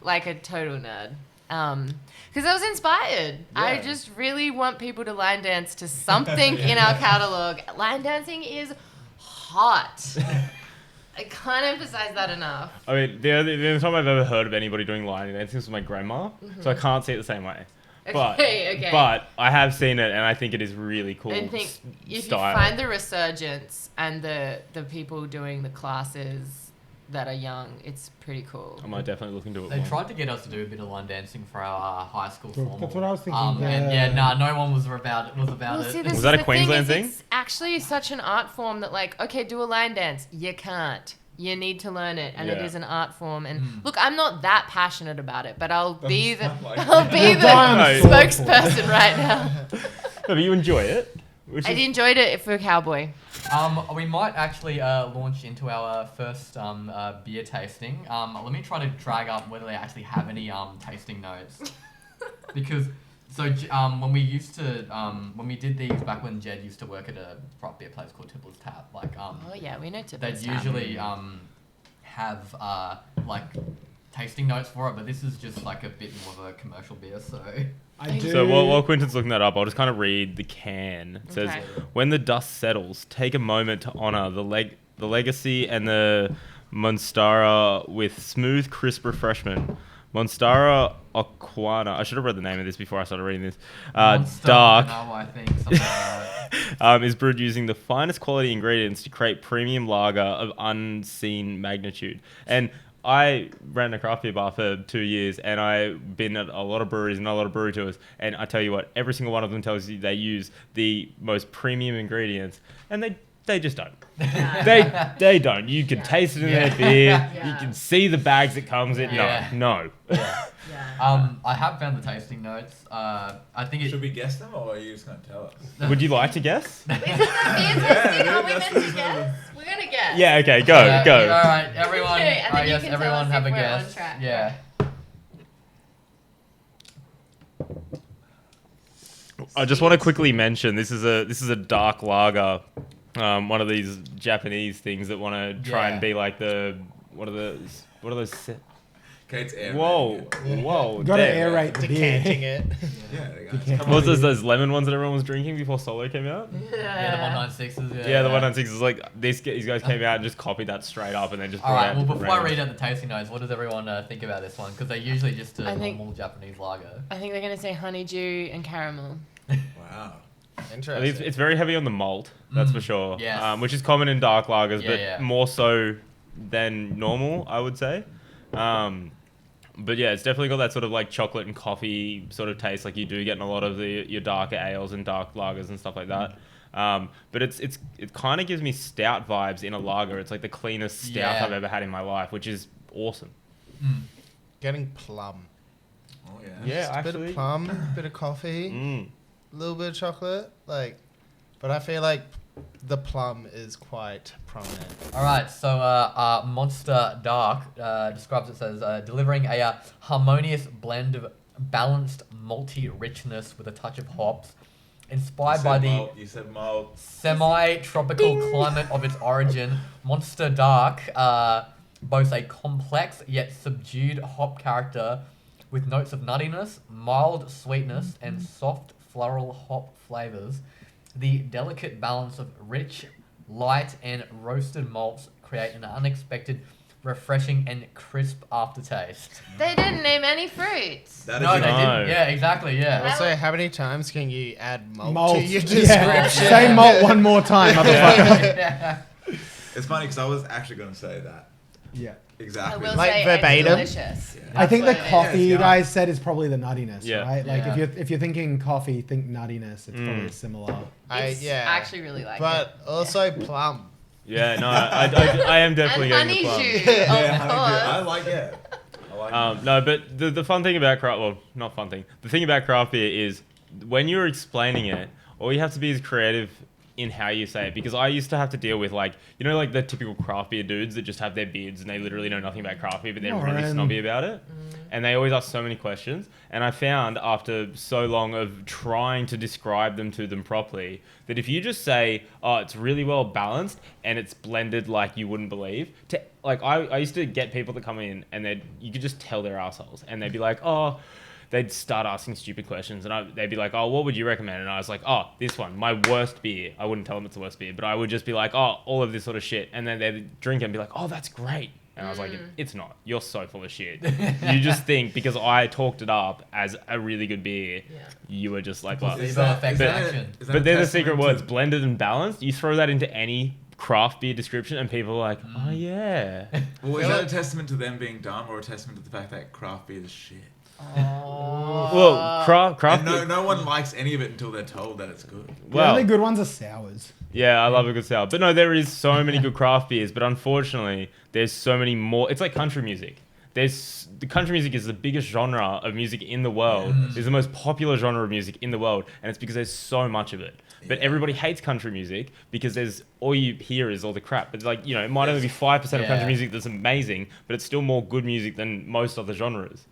like a total nerd. Because I was inspired. Yeah. I just really want people to line dance to something in our catalog. Line dancing is hot. I can't emphasize that enough. I mean, the only time I've ever heard of anybody doing line dancing was my grandma, so I can't see it the same way. Okay. But I have seen it, and I think it is really cool. I think if style. you find the resurgence and the people doing the classes that are young, it's pretty cool. I might definitely look into it. They tried to get us to do a bit of line dancing for our high school formal. That's what I was thinking. And no one was about it. See, Was that a Queensland thing? It's actually such an art form that like, okay, do a line dance. You can't. You need to learn it, and it is an art form. And look, I'm not that passionate about it, but I'll be the spokesperson right now. No, but you enjoy it. I enjoyed it for Cowboy. We might actually launch into our first beer tasting. Let me try to drag up whether they actually have any tasting notes. Because when we did these back when Jed used to work at a prop beer place called Tipple's Tap, like oh yeah, we know Tipple's they'd Tap. usually have like tasting notes for it, but this is just like a bit more of a commercial beer, so. I do. So while Quintin's looking that up, I'll just kind of read the can. It says, when the dust settles, take a moment to honor the legacy and the Monstera with smooth, crisp refreshment. Monstera Aquana. I should have read the name of this before I started reading this. Monster Dark. Canal, I think, something like that. Is brewed using the finest quality ingredients to create premium lager of unseen magnitude. And I ran a craft beer bar for 2 years, and I've been at a lot of breweries and a lot of brewery tours. And I tell you what, every single one of them tells you they use the most premium ingredients, and they just don't. They don't. You can taste it in their beer. You can see the bags it comes in. No. I have found the tasting notes. I think Should we guess them, or are you just going to tell us? Would you like to guess? Isn't that beer tasting? Are we meant to guess? We're going to guess. Yeah, okay, go. All right, everyone. Okay, and then I you guess can everyone tell us have if a we're on guess. track. Yeah. I just want to quickly mention this is a dark lager, one of these Japanese things that want to try and be like what are those? Okay, it's air. Whoa! Got to damn. airrate the Decanting beer. it. Yeah, guys. Come What on. was those lemon ones that everyone was drinking before Solo came out? Yeah, the 196s. Yeah, the 196 is like these guys came out and just copied that straight up and then just. All right. Well, brought before I random- read out the tasting notes, what does everyone think about this one? Because they're usually just a I think- normal Japanese lager. I think they're going to say honeydew and caramel. Wow. Interesting. It's very heavy on the malt, that's for sure. Yes. Which is common in dark lagers, but Yeah. more so than normal, I would say. But yeah, it's definitely got that sort of like chocolate and coffee sort of taste, like you do get in a lot of your darker ales and dark lagers and stuff like that. But it kind of gives me stout vibes in a lager. It's like the cleanest stout Yeah. I've ever had in my life, which is awesome. Getting plum. Oh, yeah. Yeah, Just a bit actually. of plum, bit of coffee, a little bit of chocolate. But I feel like the plum is quite prominent. All right, so Monster Dark describes it as delivering a harmonious blend of balanced malty richness with a touch of hops, inspired by the You said malt. semi-tropical climate of its origin. Monster Dark boasts a complex yet subdued hop character with notes of nuttiness, mild sweetness, and soft floral hop flavors. The delicate balance of rich, light, and roasted malts create an unexpected, refreshing, and crisp aftertaste. They didn't name any fruits. That is No, a- they didn't. Yeah, exactly. Yeah. Also, how many times can you add malt, Malt. to your Yeah. description? Say malt one more time, motherfucker. Yeah. It's funny because I was actually going to say that. Yeah. I Exactly. will Like say verbatim? it's delicious. I think the That's what it coffee is. you Yeah. guys said is probably the nuttiness, Yeah. right? Like Yeah. if you're thinking coffee, think nuttiness. It's probably similar. It's actually really like But it. also plum. Yeah, no, I am definitely And getting the plum. honeydew, Yeah, of course. I like it. I like it. No, but the fun thing about craft, well, not fun thing. The thing about craft beer is when you're explaining it, all you have to be is creative in how you say it. Because I used to have to deal with like the typical craft beer dudes that just have their beards and they literally know nothing about craft beer, but they're really Lauren. snobby about it. And they always ask so many questions. And I found after so long of trying to describe them to them properly, that if you just say, oh, it's really well balanced and it's blended like you wouldn't believe. I used to get people that come in and you could just tell they're assholes. And they'd be like, oh, they'd start asking stupid questions. And they'd be like, oh, what would you recommend? And I was like, oh, this one, my worst beer. I wouldn't tell them it's the worst beer, but I would just be like, oh, all of this sort of shit. And then they'd drink it and be like, oh, that's great. And I was like, it's not. You're so full of shit. You just think because I talked it up as a really good beer, you were just like, well. Placebo effect in action. is that But a they're the testament secret to- words, blended and balanced. You throw that into any craft beer description and people are like, oh, yeah. Well, is that a testament to them being dumb or a testament to the fact that craft beer is shit? Well, craft And beer. no one likes any of it until they're told that it's good. The Well, only good ones are sours. yeah, I love a good sour. But no, there is so many good craft beers, but unfortunately, there's so many more. It's like country music. The country music is the biggest genre of music in the world. It's the most popular genre of music in the world, and it's because there's so much of it. But everybody hates country music because there's all you hear is all the crap. It's like, it might only be 5% of country music that's amazing, but it's still more good music than most other genres.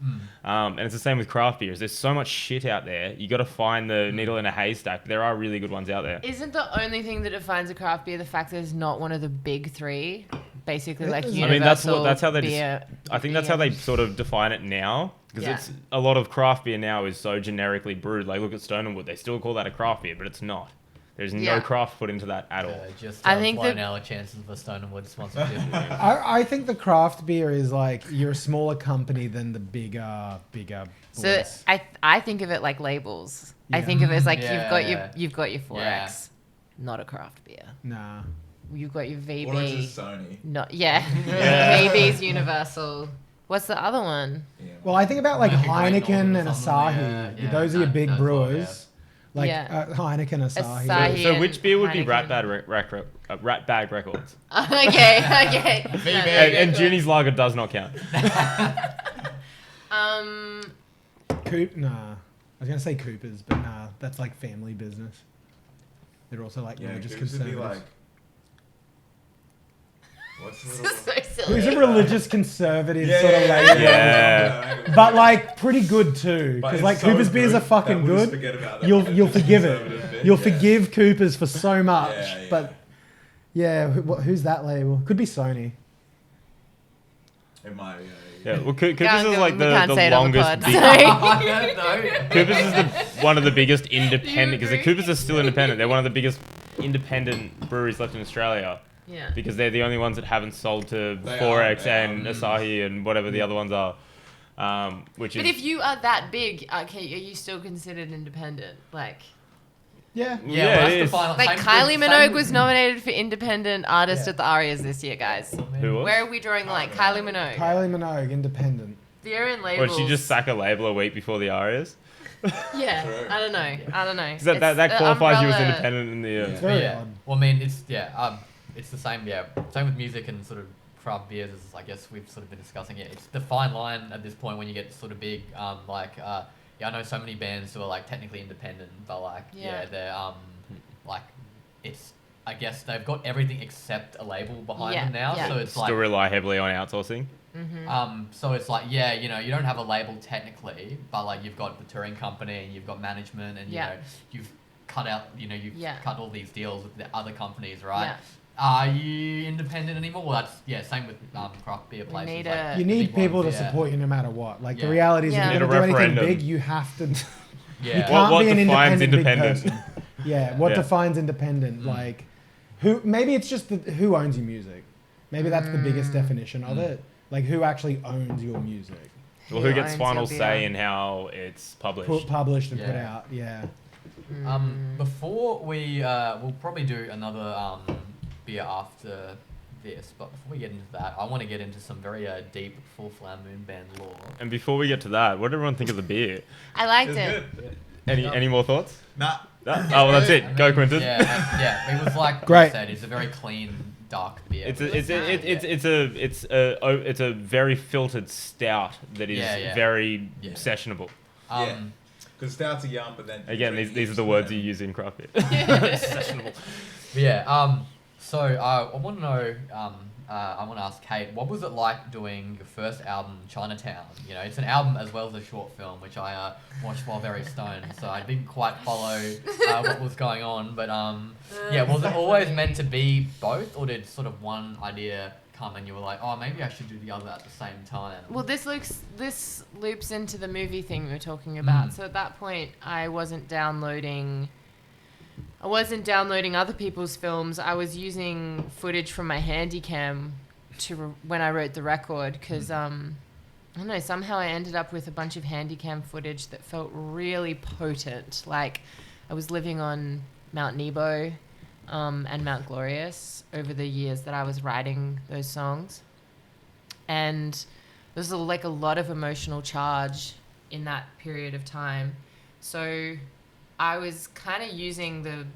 And it's the same with craft beers. There's so much shit out there. You got to find the needle in a haystack. There are really good ones out there. Isn't the only thing that defines a craft beer the fact that it's not one of the big three? Basically, like I mean, universal that's how they beer. I think that's how they sort of define it now, because Yeah. it's a lot of craft beer now is so generically brewed. Like look at Stone and Wood, they still call that a craft beer, but it's not. There's no craft put into that at all. Just I think blown our chances of a Stone and Wood sponsorship. I think the craft beer is like you're a smaller company than the bigger So boys. I think of it like labels. I think of it as like you've got your 4X, Yeah. not a craft beer. Nah. You've got your VB. Or is it Sony? Not VB's Universal. What's the other one? Yeah. Well, I think about like Like a Great Heineken Northern and or something, Asahi. yeah. Those are your Yeah, big those are, brewers. Like Yeah. Heineken, Asahi. Asahi. So which beer would be Heineken. Rat Bag Records? Okay. And Junie's Lager does not count. Nah. I was gonna say Coopers, but nah, that's like family business. They're also like religious Coopers would be conservatives. like. What's the This is little... so silly. Who's a religious conservative sort of lady? Yeah. But like pretty good too, But because it's like so Cooper's beers are good fucking that we'll just good. forget about that. You'll forgive Conservative it. bit, You'll yeah. forgive Coopers for so much. Yeah. But yeah, who's that label? Could be Sony. It might. Yeah, well, Coopers Can't is go- like we can't say the it on the longest. pod, sorry. Coopers is one of the biggest independent, because the agree? Coopers are still independent. They're one of the biggest independent breweries left in Australia Yeah. because they're the only ones that haven't sold to They 4X are. and Asahi and whatever the other ones are. Which But is if you are that big, okay, are you still considered independent? Like Yeah. Yeah, Yeah, well, it that's is. the final. Like same Kylie with- Minogue same was with- nominated for Independent Artist Yeah. at the ARIAs this year, guys. Who was? Where are we drawing the line? Kylie Minogue. Kylie Minogue, independent. They're in Or labels. did she just sack a label a week before the ARIAs? Yeah, True. I don't know. 'Cause that qualifies you as independent in the It's very yeah. odd. Well, I mean, it's it's the same. Yeah, same with music and sort of craft beers. As I guess we've sort of been discussing it. It's the fine line at this point when you get sort of big. I know so many bands who are like technically independent, but like they're like it's. I guess they've got everything except a label behind them now. Yeah. So it's Still like rely heavily on outsourcing. so it's like, you don't have a label technically, but like you've got the touring company and you've got management and, you've cut out, cut all these deals with the other companies, right? Yeah. Are you independent anymore? Well, that's, same with craft beer places. need like a- the You need big people ones, to support you no matter what. Like the Yeah. reality is, Yeah. if Need you're a gonna do anything referendum. big, you have to. Yeah. You can't What be an defines independent big independent? person. Yeah. What Yeah. defines independent? Like, who? Maybe it's just who owns your music. Maybe that's the biggest definition of it. Like, who actually owns your music? Well, who gets owns final your say beer? in how it's published? Published and put Yeah. out. Yeah. Before we, we'll probably do another beer after this, but before we get into that, I want to get into some very deep Full Flam Moon Band lore. And before we get to that, what did everyone think of the beer? I liked It's it. good. Any more thoughts? Nah. Oh, well, that's it. Go, Quintin. Yeah, it was like Great. you said, it's a very clean, dark beer. It's a very filtered stout that is very Yeah. sessionable. Because stouts are yum, but then... Again, these are the words you use in craft beer. Sessionable. But yeah, so I want to know, I want to ask Kate, what was it like doing your first album, Chinatown? You know, it's an album as well as a short film, which I watched while very stoned, so I didn't quite follow what was going on. But was it always meant to be both, or did sort of one idea come and you were like, oh, maybe I should do the other at the same time? Well, this loops into the movie thing we were talking about. So at that point, I wasn't downloading other people's films. I was using footage from my Handycam when I wrote the record because I don't know, somehow I ended up with a bunch of Handycam footage that felt really potent. Like I was living on Mount Nebo and Mount Glorious over the years that I was writing those songs. And there's like a lot of emotional charge in that period of time. So I was kind of using the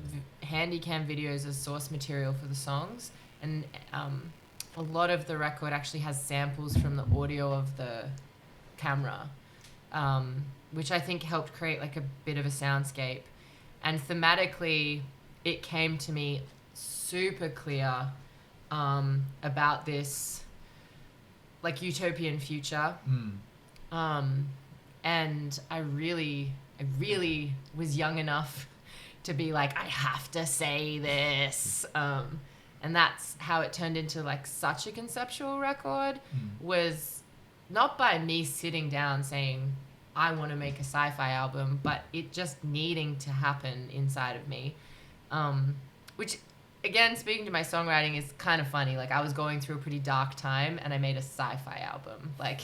Handycam videos as source material for the songs, and a lot of the record actually has samples from the audio of the camera, which I think helped create like a bit of a soundscape. And thematically, it came to me super clear about this like utopian future. And I really was young enough to be like, I have to say this. And that's how it turned into like such a conceptual record, was not by me sitting down saying, I want to make a sci-fi album, but it just needing to happen inside of me. Which, again, speaking to my songwriting, is kind of funny. Like, I was going through a pretty dark time, and I made a sci-fi album. Like,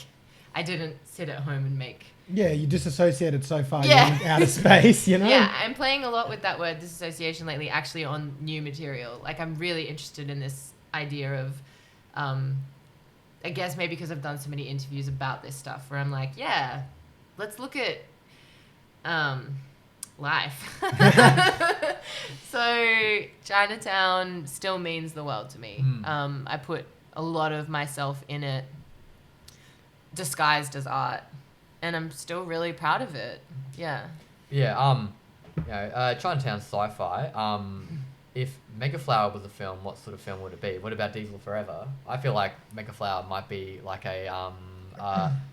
I didn't sit at home and make... Yeah, you disassociated so far. Yeah. You're in outer space, you know? Yeah, I'm playing a lot with that word disassociation lately, actually on new material. Like, I'm really interested in this idea of, I guess maybe because I've done so many interviews about this stuff, where I'm like, yeah, let's look at life. So Chinatown still means the world to me. I put a lot of myself in it, disguised as art, and I'm still really proud of it. Yeah. Yeah. Chinatown's sci-fi. If Megaflower was a film, what sort of film would it be? What about Diesel Forever? I feel like Megaflower might be like a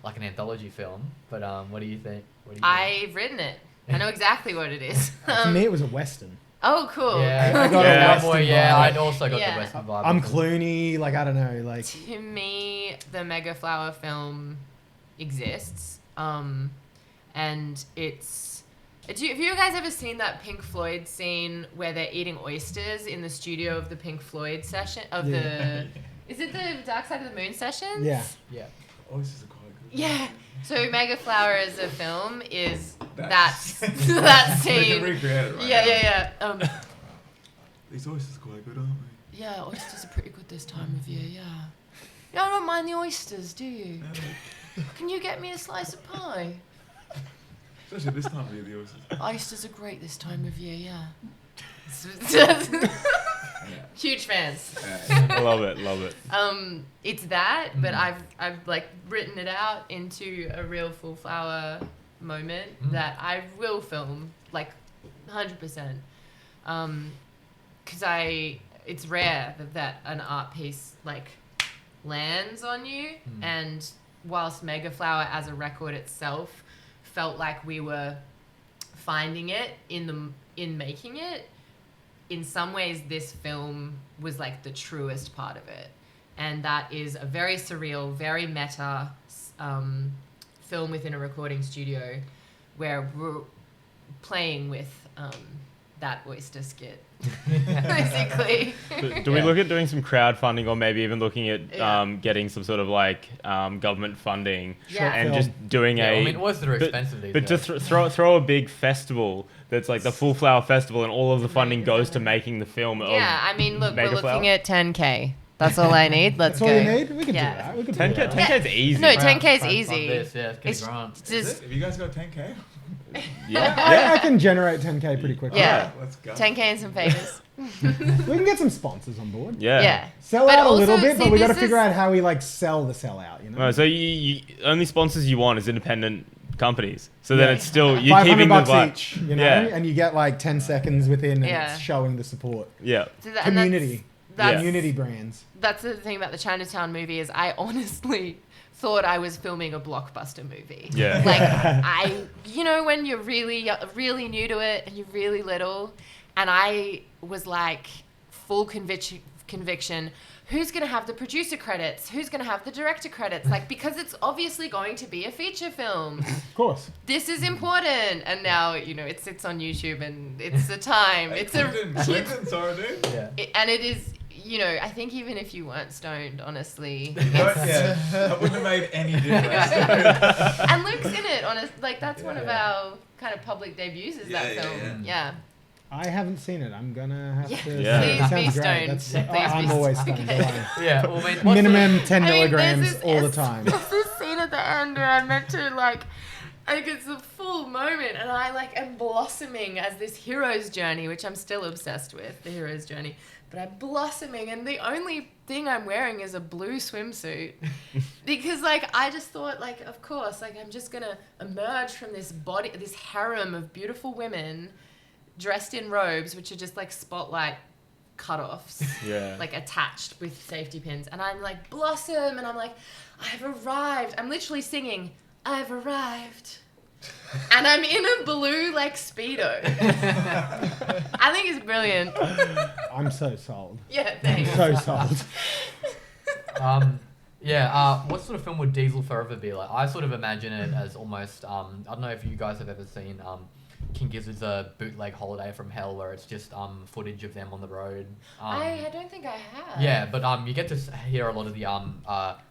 like an anthology film. But what do you think? I've written it. I know exactly what it is. To me, it was a Western. Oh, cool. Yeah, I got a Western vibe. I'd also got Yeah. the Western vibe. I'm Clooney, like, I don't know, like... To me, the Megaflower film exists. And it's... Have you guys ever seen that Pink Floyd scene where they're eating oysters in the studio of the Pink Floyd session? Is it the Dark Side of the Moon sessions? Yeah. Yeah. Oysters are quite good. Yeah. So Megaflower as a film is That's- that We can scene. recreate it right Yeah. These oysters are quite good, aren't they? Yeah, oysters are pretty good this time of year, yeah. You don't mind the oysters, do you? Can you get me a slice of pie? Especially this time of year, the oysters. Oysters are great this time of year, yeah. Huge fans. I love it. It's that, but I've like written it out into a real full flower moment that I will film like 100%. Because it's rare that an art piece like lands on you, and whilst Megaflower as a record itself felt like we were finding it in making it, in some ways this film was like the truest part of it, and that is a very surreal, very meta film within a recording studio where we're playing with that oyster skit, basically. Do we look at doing some crowdfunding, or maybe even looking at getting some sort of like government funding, Yeah. and just doing I mean, oysters are expensive these but days. just throw a big festival that's like the Full Flower Festival, and all of the funding goes to making the film. Yeah, I mean, look, we're Megaflower. looking at 10K. That's all I need. Let's That's go. all you need? We can Yeah. do that. We can do 10K, that. 10K is easy. No, 10K is Crowdfund easy. this, yeah, it's It's getting grant. Is just it? Have you guys got 10k? Yeah. I can generate 10K pretty quickly. Yeah. Let's go. 10K and some favors. We can get some sponsors on board. Yeah. Yeah. Sell But out a little also, bit, but see, we got to this figure is- out how we like sell the sellout, you know? No, so you only sponsors you want is independent companies. So then Yeah. it's still you're 500 keeping the bucks vibe. each, you know? Yeah. And you get like 10 seconds within and Yeah. it's showing the support. Yeah. So that- and Community. That's, Community brands. that's the thing about the Chinatown movie is I honestly thought I was filming a blockbuster movie. Yeah. Like, when you're really new to it and you're really little, and I was like full conviction, who's going to have the producer credits? Who's going to have the director credits? Like, because it's obviously going to be a feature film. Of course. This is important. And now, it sits on YouTube and it's the time. It's Quintin, sorry, dude. Yeah. and it is, I think even if you weren't stoned, honestly. Yeah, that wouldn't have made any difference. And Luke's in it, that's one of our kind of public debuts is that Yeah, film. yeah. Yeah. I haven't seen it. I'm gonna have Yeah. to. Yeah. It Please sounds be great. stoned. That's, Please I'm be always stoned. stoned. don't worry. Yeah, well, I mean, what's Minimum 10 I mean, milligrams there's this- all the time. There's this scene at the end where I'm meant to it's a full moment and I am blossoming as this hero's journey, which I'm still obsessed with, the hero's journey. But I'm blossoming and the only thing I'm wearing is a blue swimsuit. Because I just thought of course, I'm just gonna emerge from this harem of beautiful women dressed in robes, which are just spotlight cutoffs. Yeah. Attached with safety pins, and I'm blossom, and I'm I've arrived. I'm literally singing, I've arrived, and I'm in a blue Speedo. I think it's brilliant. I'm so sold. Yeah, thanks. So sold. What sort of film would Diesel Forever be like? I sort of imagine it as almost, I don't know if you guys have ever seen King Gizzard's a bootleg Holiday from Hell, where it's just footage of them on the road. I don't think I have. Yeah, but you get to hear a lot of the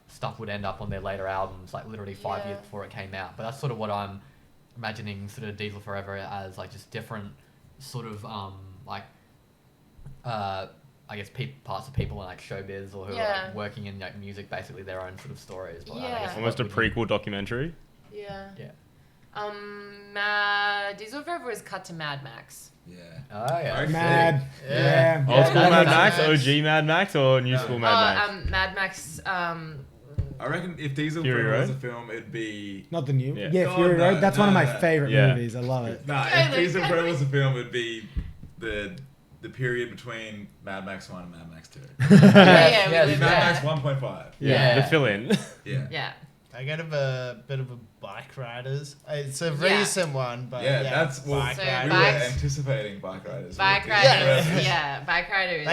stuff would end up on their later albums, like literally 5 years before it came out. But that's sort of what I'm imagining sort of Diesel Forever as, like just different sort of I guess parts of people in like showbiz or who are like, working in like music, basically their own sort of stories. But I guess almost a prequel documentary. Yeah. Yeah. Diesel Forever was cut to Mad Max. Yeah. Oh yeah. Mad. Yeah. Old school Mad Max, OG Mad Max, or new school Mad Max? Mad Max. I reckon if Diesel Forever was a film, it'd be... Not the new? Yeah, Fury Road. That's one of my favourite movies. I love it. No, if Diesel Forever was a film, it'd be the period between Mad Max 1 and Mad Max 2. Mad Max 1.5. The fill-in. Yeah. I get a bit of a bike riders. It's a recent one, but that's what bike we were anticipating. Bike riders. Bike riders. Bike riders.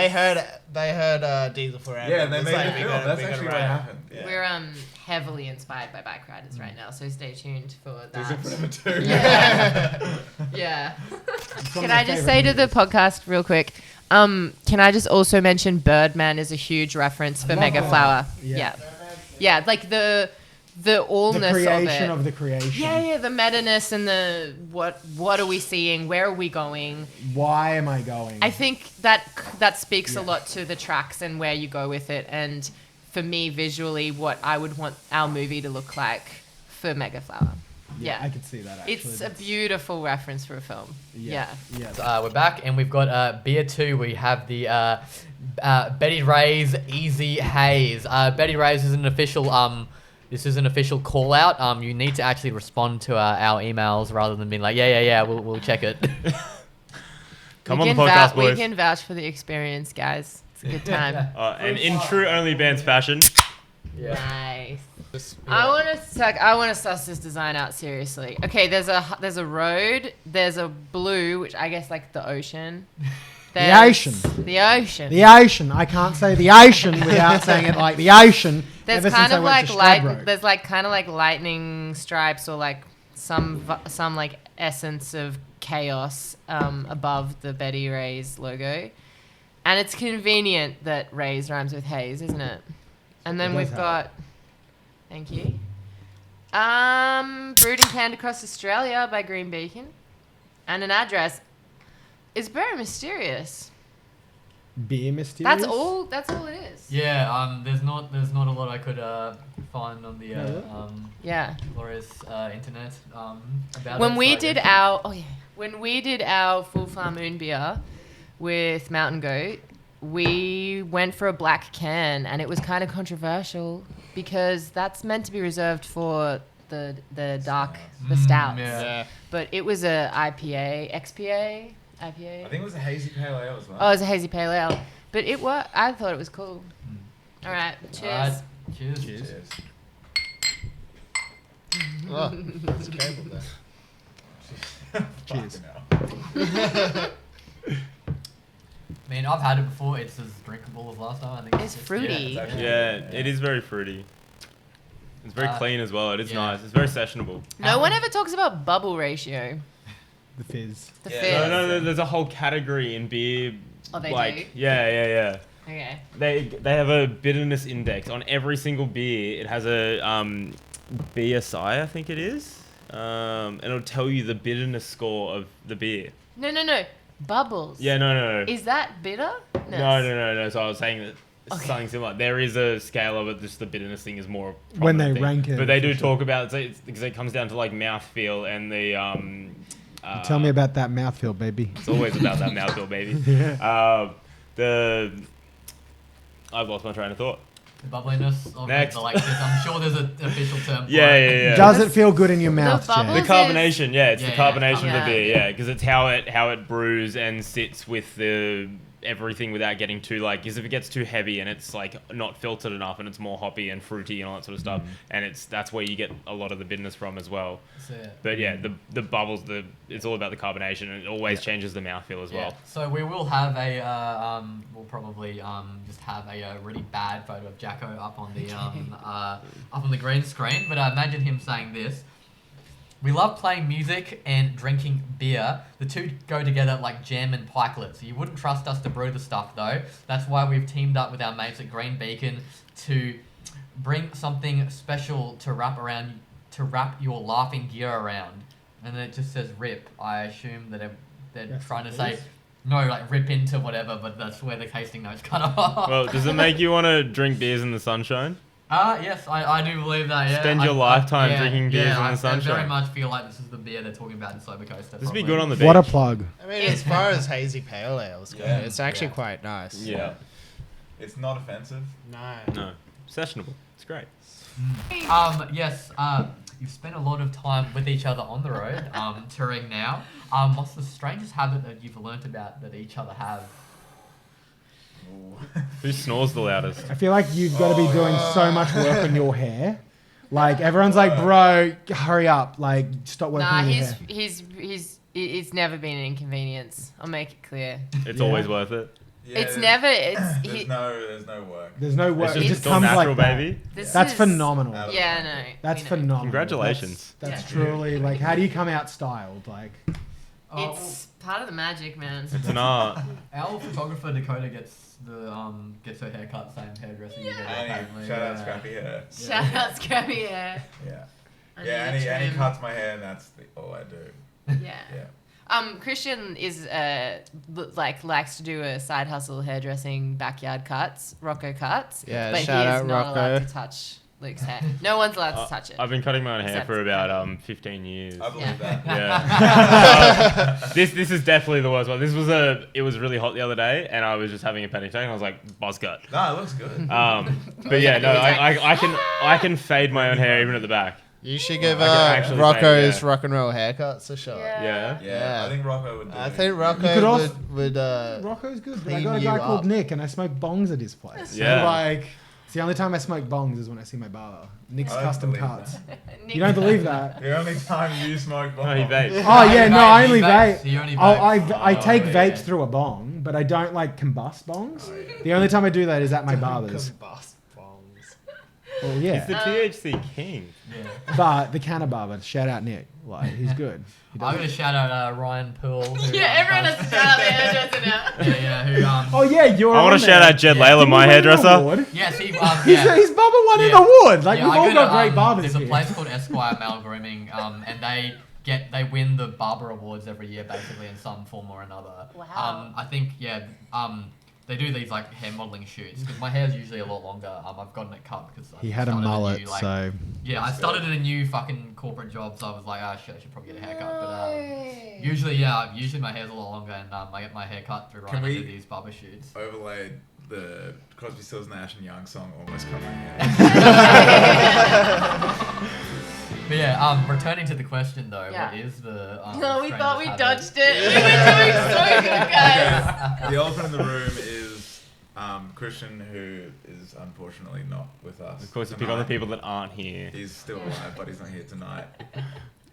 They heard Diesel Forever. Yeah, they made the film. That's actually what happened. Yeah. We're heavily inspired by bike riders right now, so stay tuned for that. Diesel Forever 2. Yeah. Can I just say to the podcast real quick? Can I just also mention Birdman is a huge reference for Megaflower. Yeah, like the allness creation of it. Of the creation. Yeah, the meta-ness and the what are we seeing? Where are we going? Why am I going? I think that speaks a lot to the tracks and where you go with it, and for me, visually, what I would want our movie to look like for Megaflower. Yeah, I could see that. Actually, it's a beautiful reference for a film. Yeah. So, we're back, and we've got Beer 2. We have the Betty Ray's Easy Haze. Betty Ray's is an official. This is an official call out. You need to actually respond to our emails rather than being like, we'll check it. Come on the podcast, boys. We can vouch for the experience, guys. It's a good time. And in true OnlyBands fashion. Nice. I want to suss this design out seriously. Okay, there's a road. There's a blue, which I guess like the ocean. The ocean. The ocean. The ocean. I can't say the ocean without saying it like the ocean. There's kind of like there's like kind of like lightning stripes or like some like essence of chaos above the Betty Ray's logo, and it's convenient that Ray's rhymes with haze, isn't it? And then we've got, thank you, brewed and canned across Australia by Green Beacon, and an address. It's very mysterious. Beer mysterious. That's all it is. Yeah. There's not a lot I could find on the glorious internet about when it. We did our Full Flower Moon beer with Mountain Goat, we went for a black can, and it was kind of controversial because that's meant to be reserved for the stouts. Yeah. But it was a IPA. I think it was a hazy pale ale as well. Oh, it was a hazy pale ale. But I thought it was cool. All right. Cheers. Cheers. Oh, there's a cable there. Cheers. I mean, I've had it before. It's as drinkable as last time. I think it's fruity. It is very fruity. It's very clean as well. It is nice. It's very sessionable. No one ever talks about bubble ratio. The fizz. The fizz. No, there's a whole category in beer. Oh, they do? Yeah. Okay. They have a bitterness index on every single beer. It has a BSI, I think it is. And it'll tell you the bitterness score of the beer. No. Bubbles. Yeah, no. Is that bitter? No. So I was saying that it's something similar. There is a scale of it. Just the bitterness thing is more when they thing. rank it. But they do talk about it because it comes down to like mouthfeel and the. Tell me about that mouthfeel, baby. It's always about that mouthfeel, baby. I've lost my train of thought. The bubbliness of Next. it. Like, I'm sure there's an official term for it. Yeah. Does it feel good in your mouth, Jen? The carbonation, it's the carbonation of the beer, yeah. because it's how it brews and sits with the everything without getting too because if it gets too heavy and it's like not filtered enough and it's more hoppy and fruity and all that sort of stuff, and that's where you get a lot of the bitterness from as well. But the bubbles, it's all about the carbonation, and it always changes the mouthfeel as well. So we will have we'll probably just have a really bad photo of Jacko up on the green screen. But imagine him saying this: We love playing music and drinking beer. The two go together like jam and pikelets. You wouldn't trust us to brew the stuff though. That's why we've teamed up with our mates at Green Beacon to bring something special to wrap your laughing gear around. And then it just says rip. I assume that they're trying to say, no, like rip into whatever, but that's where the tasting notes kind of are. Well, does it make you want to drink beers in the sunshine? Yes, I do believe that, yeah. Spend your lifetime drinking beers in the sunshine. I very much feel like this is the beer they're talking about in Sober Coast. This would be good on the beach. What a plug. I mean, as far as hazy pale ales go, it's actually quite nice. Yeah. It's not offensive. No. Sessionable. It's great. Yes, you've spent a lot of time with each other on the road, touring now. What's the strangest habit that you've learnt about that each other have? Who snores the loudest? I feel like you've got to be doing so much work on your hair. Like, everyone's like, bro, hurry up. Like, stop working on your hair. It's never been an inconvenience. I'll make it clear. It's always worth it. Yeah, It's never. There's no work. There's no work. It's It just just comes natural, like that. baby. That's phenomenal. Yeah, no. That's we know. phenomenal. Congratulations. That's truly, like, how do you come out styled? Like, It's part of the magic, man. It's an art. Our photographer Dakota gets her haircut same hairdresser you get. apparently. Shout out Scrappy Hair. Shout out Scrappy Hair. Yeah. I Yeah, need to and he trim. cuts my hair, and that's all I do. Yeah. Yeah. Christian is likes to do a side hustle hairdressing backyard cuts, Rocco cuts. Yeah, but shout he out is not Rocco. allowed to touch Luke's hair. No one's allowed to touch it. I've been cutting my own hair Except for about 15 years. I believe that. Yeah. This is definitely the worst one. It was really hot the other day, and I was just having a panic attack, and I was like, buzz cut. No, it looks good. But yeah, no, I can fade my own hair even at the back. You should give I can actually Rocco's say, rock and roll haircuts a shot. Yeah. Yeah, I think Rocco would do I it. think You could Rocco also- would Rocco's good, but I clean got a you guy called up. Nick, and I smoke bongs at his place. Yeah. So, like, it's the only time I smoke bongs is when I see my barber. Nick's I don't custom believe cuts. that. You don't believe that? The only time you smoke bomb. No, he vapes. Oh yeah, no, I only vape. He only I vapes. take Oh, vapes yeah. through a bong, but I don't like combust bongs. The only time I do that is at my barber's. Combust bongs. Well, He's yeah, the THC king. Yeah. but the canna barber. Shout out Nick. Like, he's good. He does I'm gonna shout out Ryan Poole. Who, Yeah, everyone has to shout out their hairdresser now. Yeah, who Oh yeah, you're. I want on to shout there. out Jed Yeah. Layla, Didn't my he win an hairdresser. award? Yes, he. He's Yeah. bubba won an Yeah. award. Like, Yeah, we've I all go got to, great barbers There's a here. place called Esquire Male Grooming, and they win the barber awards every year, basically in some form or another. Wow. I think they do these like hair modeling shoots because my hair's usually a lot longer. I've gotten it cut because He had a mullet, so yeah, I started at a new fucking corporate job, so I was like, shit, I should probably get a haircut. But usually my hair's a lot longer, and I get my hair cut through Can we- these barber shoots. Overlaid the Crosby, Stills, Nash and Young song Almost Cut My Hair. But yeah, returning to the question though, Yeah. what is the No, we thought we strangest habit? dodged it. We were doing so good, guys. The elephant in the room is Christian, who is unfortunately not with us. Of course, you pick on the people that aren't here. He's still alive, but he's not here tonight.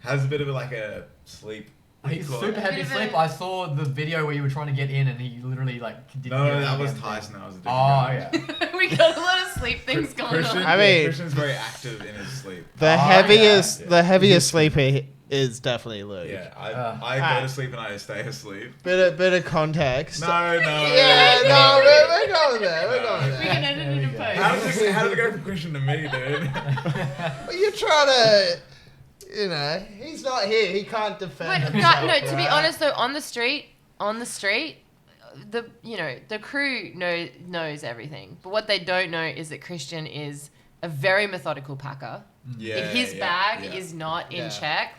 Has a bit of a sleep. He's super heavy sleep. I saw the video where you were trying to get in, and he literally didn't. No, get that in was again. Tyson. That was a different Oh guy. yeah. We got a lot of sleep things going Christian, on. I mean- Christian's very active in his sleep. The yeah. the heaviest sleeper is definitely Luke. Yeah, I go to sleep and I stay asleep. Bit of context. No. Yeah, no, we're going there. We're going We there. can edit it in post. How did it go from Christian to me, dude? Well, you're trying to, he's not here. He can't defend But himself. no, to be right? honest though, on the street, the crew knows everything. But what they don't know is that Christian is a very methodical packer. Yeah, If his bag yeah. is not in Yeah. check,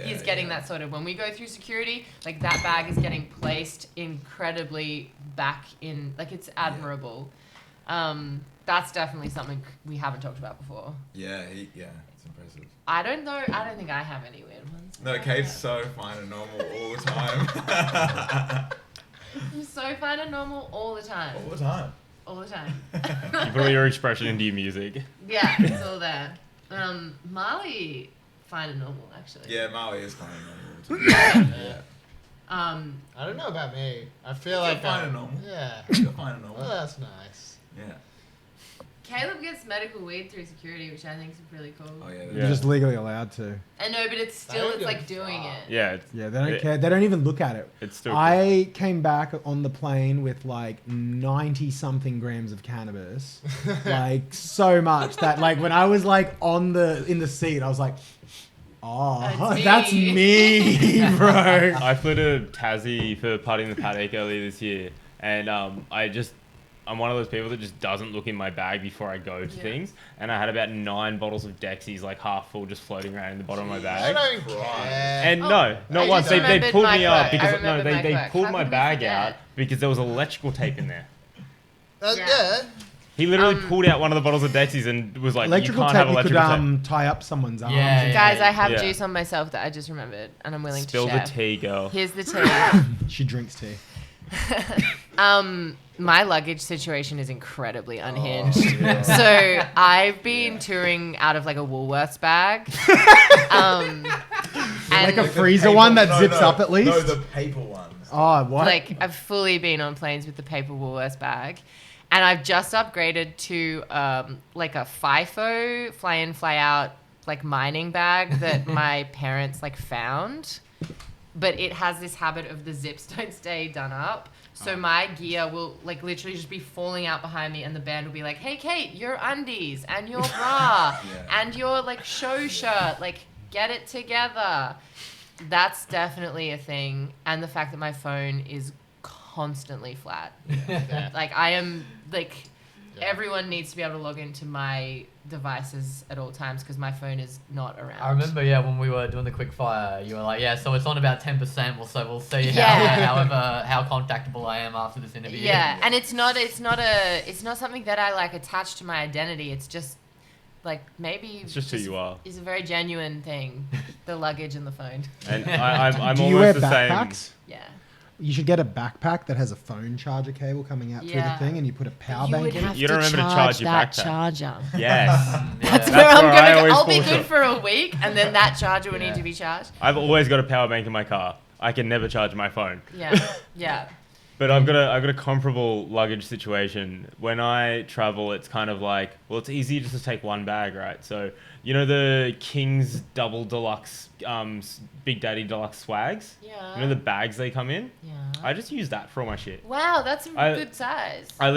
he's getting that sort of, when we go through security, that bag is getting placed incredibly back in, it's admirable. That's definitely something we haven't talked about before. Yeah, it's impressive. I don't think I have any weird ones. No, Kate's so fine and normal all the time. I'm so fine and normal all the time. all the time. All the time. You put all your expression into your music. Yeah, it's all there. Marley, fine and normal, actually. Yeah, Marley is fine and normal. Yeah. I don't know about me. I feel You're like fine and normal. Yeah. You're fine and normal. Well, that's nice. Yeah. Caleb gets medical weed through security, which I think is really cool. Oh yeah. You're just legally allowed to. I know, but it's still, it's like doing it. Yeah. Yeah, they don't care. They don't even look at it. It's still. I came back on the plane with like 90 something grams of cannabis, like so much that like when I was like in the seat, I was like, oh, that's me, bro. I flew to Tassie for partying in the paddock earlier this year, and I'm one of those people that just doesn't look in my bag before I go to things. And I had about 9 bottles of Dexies, like half full, just floating around in the bottom of my bag. I don't care. And not once. They pulled me up because they pulled my bag out because there was electrical tape in there. Yeah. He literally pulled out one of the bottles of Dexies and was like, Electrical "You can't have tape electrical tape." could tie up someone's arms. Yeah. Guys, I have juice on myself that I just remembered, and I'm willing Spill to share. the tea, girl. Here's the tea. She drinks tea. My luggage situation is incredibly unhinged. So I've been touring out of like a Woolworths bag. Like a freezer one that zips up at least? No, the paper ones. Oh, what? Like I've fully been on planes with the paper Woolworths bag. And I've just upgraded to like a FIFO, fly in, fly out, like mining bag that my parents like found. But it has this habit of the zips don't stay done up. So my gear will like literally just be falling out behind me, and the band will be like, "Hey Kate, your undies and your bra and your like show shirt, like get it together." That's definitely a thing. And the fact that my phone is constantly flat. Like I am like everyone needs to be able to log into my devices at all times because my phone is not around. I remember, when we were doing the quickfire, you were like, so it's on about 10%. So we'll see how contactable I am after this interview. Yeah, and it's not something that I like attach to my identity. It's just like maybe It's just who you are. Is a very genuine thing, the luggage and the phone. And I'm Do almost you wear the same. backpacks? Yeah. You should get a backpack that has a phone charger cable coming out through the thing, and you put a power bank in it. You don't remember to charge your that backpack. charger. Yes. That's where I'll be good for a week, and then that charger will need to be charged. I've always got a power bank in my car. I can never charge my phone. Yeah. But I've got a comparable luggage situation. When I travel, it's kind of like, well, it's easy just to take one bag, right? So, you know the King's Double Deluxe, Big Daddy Deluxe swags? Yeah. You know the bags they come in? Yeah. I just use that for all my shit. Wow, that's a good size. I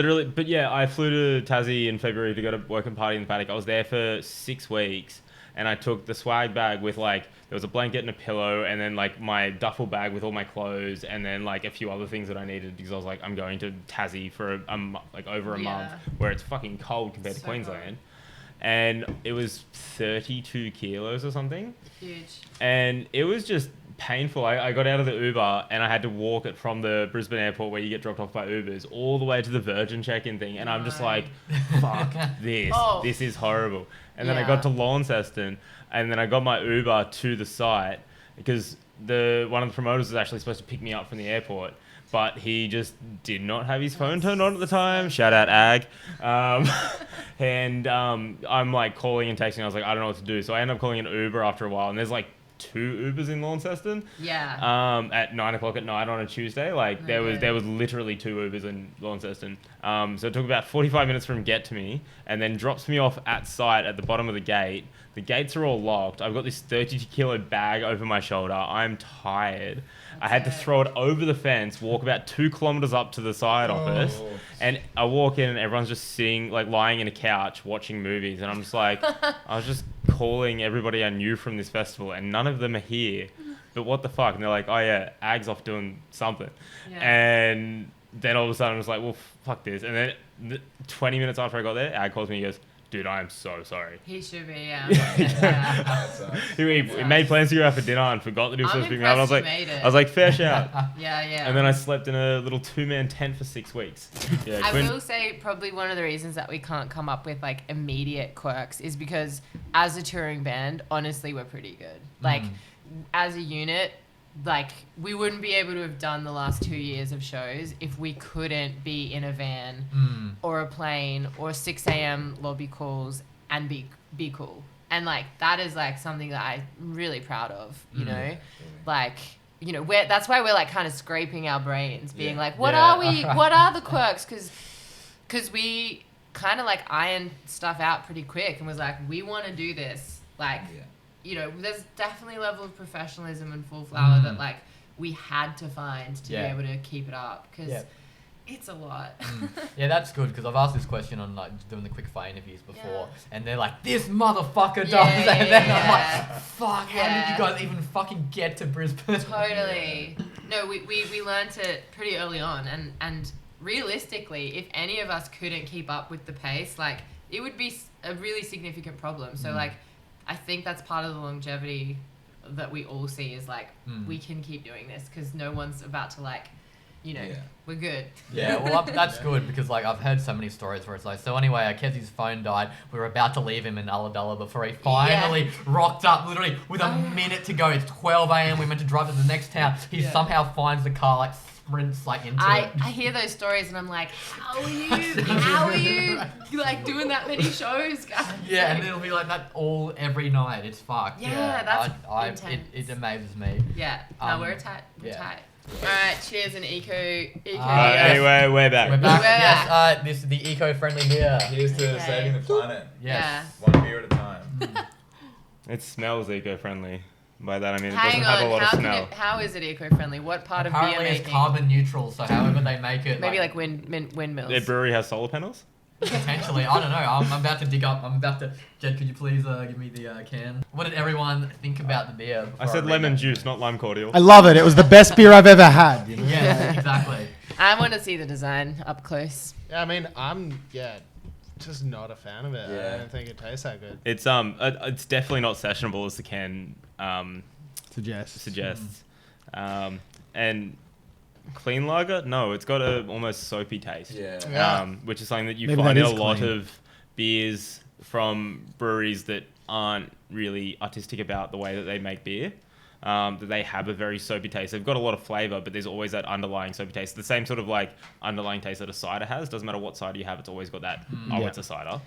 flew to Tassie in February to go to work and party in the paddock. I was there for 6 weeks. And I took the swag bag with there was a blanket and a pillow, and then my duffel bag with all my clothes, and then a few other things that I needed because I was I'm going to Tassie for over a month where it's fucking cold compared to Queensland. And it was 32 kilos or something. Huge. And it was just painful. I got out of the Uber and I had to walk it from the Brisbane airport where you get dropped off by Ubers all the way to the Virgin check-in thing. And I'm just like, fuck this. This is horrible. And then I got to Launceston and then I got my Uber to the site because one of the promoters was actually supposed to pick me up from the airport. But he just did not have his phone turned on at the time. Shout out Ag. And I'm calling and texting. I was like, I don't know what to do. So I ended up calling an Uber after a while. And there's 2 Ubers in Launceston. Yeah. At 9 o'clock at night on a Tuesday. There was literally 2 Ubers in Launceston. So it took about 45 minutes for him to get to me and then drops me off at site at the bottom of the gate. The gates are all locked. I've got this 32-kilo bag over my shoulder. I'm tired. I had to throw it over the fence, walk about 2 kilometers up to the side office, and I walk in and everyone's just sitting, lying in a couch watching movies. And I'm just I was just calling everybody I knew from this festival and none of them are here. But what the fuck? And they're like, oh yeah, Ag's off doing something. Yeah. And then all of a sudden I was like, well, fuck this. And then 20 minutes after I got there, Ag calls me and he goes, dude, I am so sorry. He should be, He made plans to go out for dinner and forgot that he was supposed to pick me up. I was like, fair shout. Yeah. And then I slept in a little 2-man tent for 6 weeks. Yeah, I will say probably one of the reasons that we can't come up with immediate quirks is because as a touring band, honestly, we're pretty good. As a unit, we wouldn't be able to have done the last 2 years of shows if we couldn't be in a van or a plane or 6 a.m. lobby calls and be cool. And that is something that I'm really proud of, you know? That's why we're kind of scraping our brains, being what are we, what are the quirks? Because we kind of like ironed stuff out pretty quick and was like, we want to do this. Like, you know, there's definitely a level of professionalism in Full Flower that like we had to find to be able to keep it up because it's a lot. Yeah, that's good because I've asked this question on like doing the quick fire interviews before, and they're like, "This motherfucker does," and then I'm like, "Fuck! How did you guys even fucking get to Brisbane?" Totally. No, we learnt it pretty early on, and realistically, if any of us couldn't keep up with the pace, like it would be a really significant problem. So like, I think that's part of the longevity that we all see is like we can keep doing this because no one's about to like. You know, we're good. Yeah, well, that's good because, like, I've heard so many stories where it's like, so anyway, Kezi's phone died. We were about to leave him in Ulladulla before he finally rocked up, literally, with a minute to go. It's 12 a.m. We're meant to drive to the next town. He somehow finds the car, like, sprints, like, into it. I hear those stories and I'm like, how are you, like, doing that many shows, guys? Yeah, and it'll be like that every night. It's fucked. Yeah, that's intense. It amazes me. Yeah, no, we're tight. We're tight. Alright, cheers and eco. Anyway, we're back. We're back. Yes, this is the eco-friendly beer. Here's to saving the planet. Yes. One beer at a time. It smells eco-friendly. By that I mean it Hang doesn't on, have a lot of smell. how is it eco-friendly? What part Apparently of beer making? it's carbon neutral, so however they make it. Maybe like windmills. Their brewery has solar panels? Potentially, I don't know. I'm about to dig up. Jed, could you please give me the can? What did everyone think about the beer? I said lemon juice, not lime cordial. I love it. It was the best beer I've ever had. You know? Yeah, exactly. I want to see the design up close. Yeah, I mean, I'm just not a fan of it. Yeah. I don't think it tastes that good. It's definitely not sessionable as the can Suggests. And clean lager? No, it's got a almost soapy taste. Yeah. Which is something that you Maybe find that in a is lot clean. of beers from breweries that aren't really artistic about the way that they make beer. That they have a very soapy taste. They've got a lot of flavour, but there's always that underlying soapy taste. The same sort of like underlying taste that a cider has. Doesn't matter what cider you have, it's always got that, it's a cider.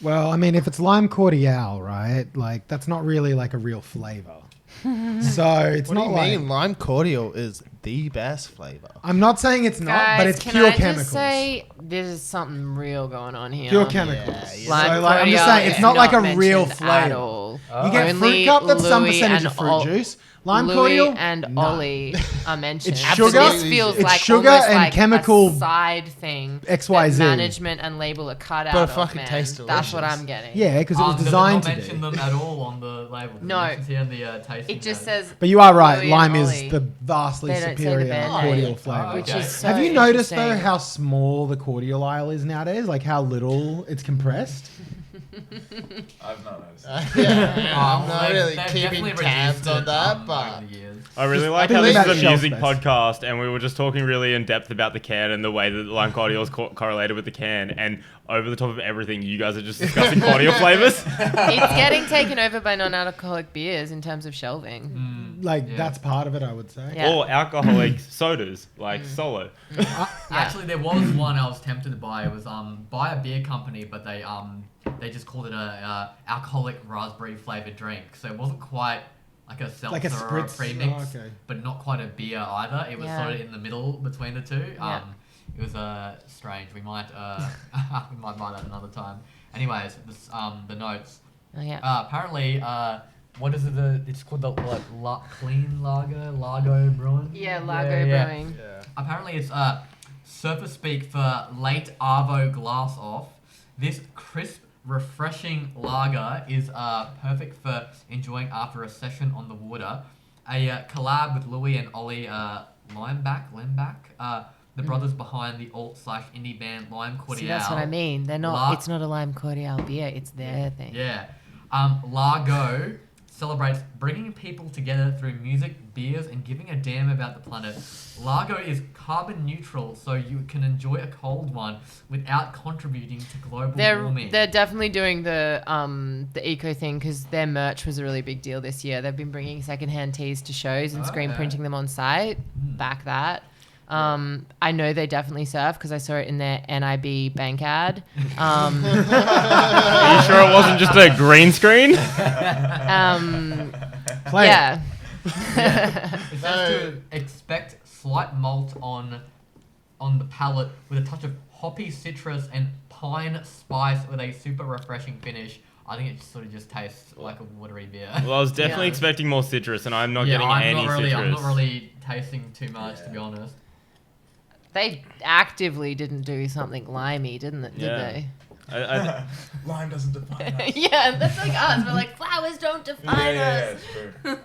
Well, I mean, if it's lime cordial, right? Like, that's not really like a real flavor. So it's What not do you like mean? Lime cordial is the best flavor. I'm not saying it's not, but it's can pure I chemicals. just say there's something real going on here. Pure chemicals. Yeah. Lime So like, I'm just cordial saying it's is not like a mentioned real at flavor. all. You get Only fruit cup, that's some Louis percentage and of fruit juice. Lime Louis cordial and no. Ollie are mentioned. It's sugar. This feels It's like sugar almost and like chemical a side thing. XYZ. that management and label are cut out. But of, fucking man. tastes That's what delicious. I'm getting. Yeah, because it was designed to Does it not be. mention them at all on the label? No. It's here in the tasting It just notes. says. But you are right. Louis Lime and is Ollie. the vastly They don't say the superior band cordial name, flavor. which Okay. is so Have you noticed though interesting. how small the cordial aisle is nowadays? Like how little it's compressed? I've not noticed. I'm not really They've keeping definitely tabs reduced on it, that, but over the years. I really like think how this about is a shelf music space. podcast, and we were just talking really in depth about the can and the way that lime cordial is correlated with the can, and over the top of everything, you guys are just discussing cordial flavors. It's getting taken over by non-alcoholic beers in terms of shelving. That's part of it, I would say. Yeah. Or alcoholic sodas, like Solo. Actually, there was one I was tempted to buy. It was by a beer company, but they just called it a alcoholic raspberry flavored drink. So it wasn't quite like a seltzer Like a or a spritz? premix, Oh, okay. but not quite a beer either. It was Yeah. sort of in the middle between the two. Yeah. It was strange. We might we might buy that another time. Anyways, this, the notes. Oh, yeah. Apparently, what is it? It's called the clean lager brewing. Yeah, lager brewing. Apparently, it's surfer speak for late Arvo glass off. This crisp, refreshing lager is perfect for enjoying after a session on the water. A collab with Louis and Ollie Lemback, the brothers behind the alt/indie band Lime Cordial. See, that's what I mean. They're not. It's not a lime cordial beer. It's their thing. Yeah. Largo celebrates bringing people together through music, beers, and giving a damn about the planet. Largo is carbon neutral, so you can enjoy a cold one without contributing to global warming. They're definitely doing the eco thing because their merch was a really big deal this year. They've been bringing secondhand tees to shows and screen printing them on site. Back that. I know they definitely surf because I saw it in their NIB bank ad. Are you sure it wasn't just a green screen? Play Yeah. It says to expect slight malt on the palate with a touch of hoppy citrus and pine spice with a super refreshing finish. I think it sort of just tastes like a watery beer. Well, I was definitely expecting more citrus, and I'm not getting any citrus. I'm not really tasting too much, to be honest. They actively didn't do something limey, did they? Lime doesn't define us. Yeah, that's like us. We're like, flowers don't define us. Yeah, true.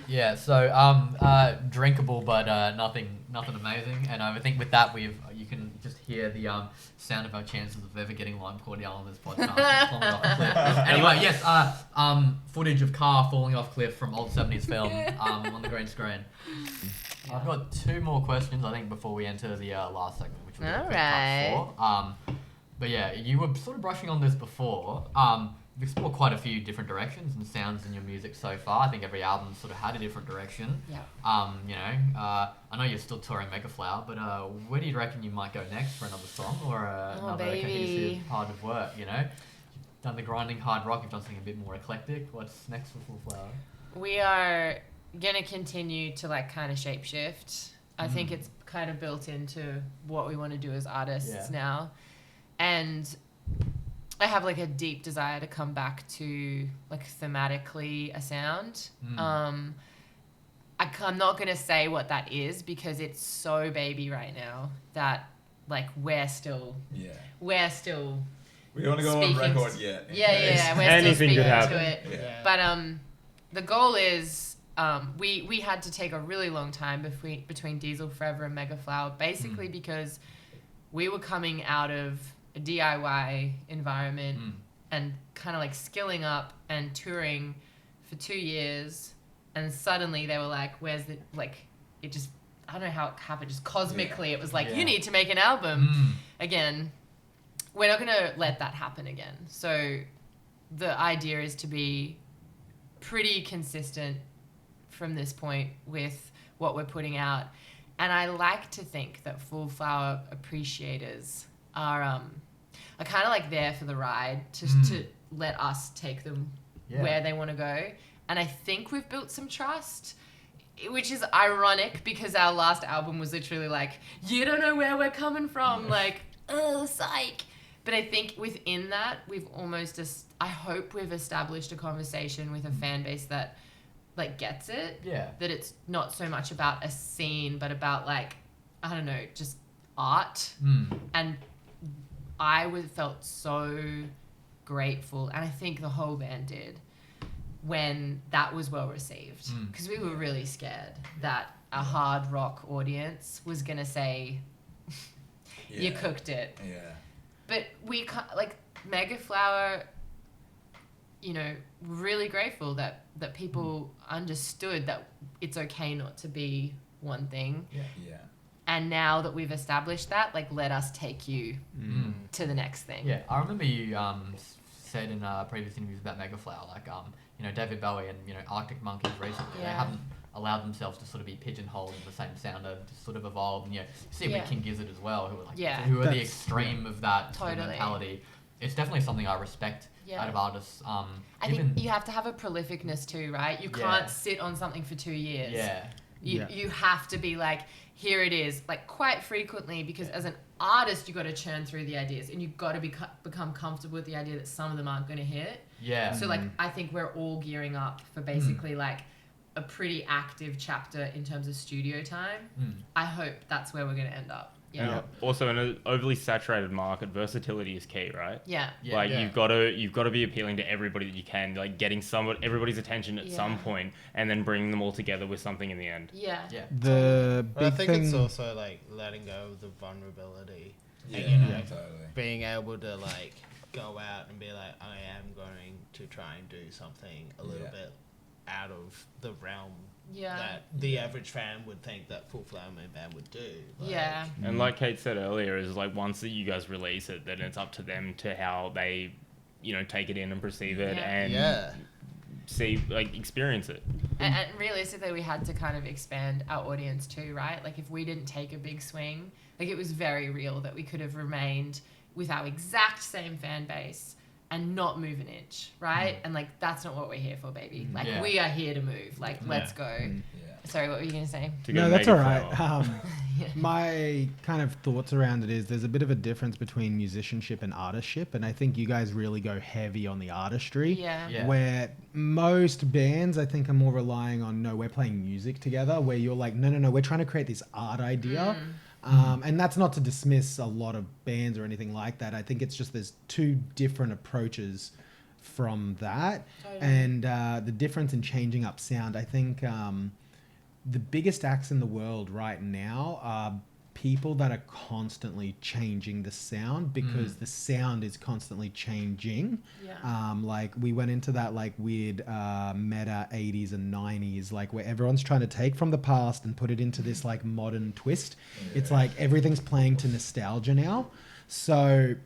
Yeah, so drinkable, but nothing amazing. And I think with that, you can just hear the sound of our chances of ever getting lime cordial on this podcast. Falling off a cliff. Anyway, yes, footage of car falling off cliff from old 70s film on the green screen. Yeah. I've got 2 more questions, I think, before we enter the last segment, which will be part 4. But yeah, you were sort of brushing on this before. You've explored quite a few different directions and sounds in your music so far. I think every album sort of had a different direction. Yeah. I know you're still touring Megaflower, but where do you reckon you might go next for another song or another cohesive part of work? You know, you've done the grinding hard rock. You've done something a bit more eclectic. What's next for Full Flower? We are gonna continue to like kind of shapeshift. I think it's kind of built into what we want to do as artists now, and I have like a deep desire to come back to like thematically a sound. I'm not gonna say what that is because it's so baby right now that like we're still we don't want to go on record yet. Yeah, we're Anything still speaking could happen. to it. Yeah. But the goal is we had to take a really long time between Diesel Forever and Megaflower, basically because we were coming out of a DIY environment and kind of like skilling up and touring for 2 years, and suddenly they were like, where's the, like, it just, I don't know how it happened, just cosmically it was like, you need to make an album again. We're not gonna let that happen again. So the idea is to be pretty consistent from this point with what we're putting out, and I like to think that Full Flower appreciators are kind of like there for the ride to let us take them where they want to go. And I think we've built some trust, which is ironic because our last album was literally like, you don't know where we're coming from, like, oh, psych. But I think within that, we've almost I hope we've established a conversation with a fan base that like gets it. Yeah. That it's not so much about a scene, but about like, I don't know, just art. And I felt so grateful, and I think the whole band did, when that was well received, because we were really scared that a hard rock audience was gonna say, "You cooked it." Yeah. But we like Megaflower. You know, really grateful that people understood that it's okay not to be one thing. Yeah. And now that we've established that, like, let us take you to the next thing. Yeah, I remember you said in previous interviews about Megaflower, like, David Bowie and, Arctic Monkeys recently, they haven't allowed themselves to sort of be pigeonholed in the same sound, to sort of evolve. And, you see it with King Gizzard as well, who are, like, who are the extreme of that sort of mentality. It's definitely something I respect out of artists. I think you have to have a prolificness too, right? You can't sit on something for 2 years. You have to be like, here it is, like, quite frequently, because as an artist, you got to churn through the ideas, and you've got to become comfortable with the idea that some of them aren't going to hit. Yeah. So, like, I think we're all gearing up for basically, like, a pretty active chapter in terms of studio time. I hope that's where we're going to end up. Yeah. Also, in an overly saturated market, versatility is key, right? Yeah. Like you've got to be appealing to everybody that you can, like getting everybody's attention at some point, and then bringing them all together with something in the end. Yeah. The big I think it's also like letting go of the vulnerability. And, totally. Being able to like go out and be like, I am going to try and do something a little bit out of the realm. That the average fan would think that Full Flower Moon Band would do. Like, and like Kate said earlier, is like once that you guys release it, then it's up to them to how they, take it in and perceive it and see, like, experience it. And realistically, we had to kind of expand our audience too, right? Like, if we didn't take a big swing, like, it was very real that we could have remained with our exact same fan base and not move an inch, right? And, like, that's not what we're here for, baby. Like, we are here to move. Like, let's go. Sorry, what were you going to say? No, that's all right. Yeah. My kind of thoughts around it is there's a bit of a difference between musicianship and artistship, and I think you guys really go heavy on the artistry. Yeah. Where most bands, I think, are more relying on, no, we're playing music together, where you're like, no, we're trying to create this art idea. And that's not to dismiss a lot of bands or anything like that. I think it's just there's two different approaches from that. Totally. And the difference in changing up sound, I think the biggest acts in the world right now are people that are constantly changing the sound because the sound is constantly changing. Yeah. Like we went into that like weird meta 80s and 90s, like where everyone's trying to take from the past and put it into this like modern twist. It's like everything's playing to nostalgia now. So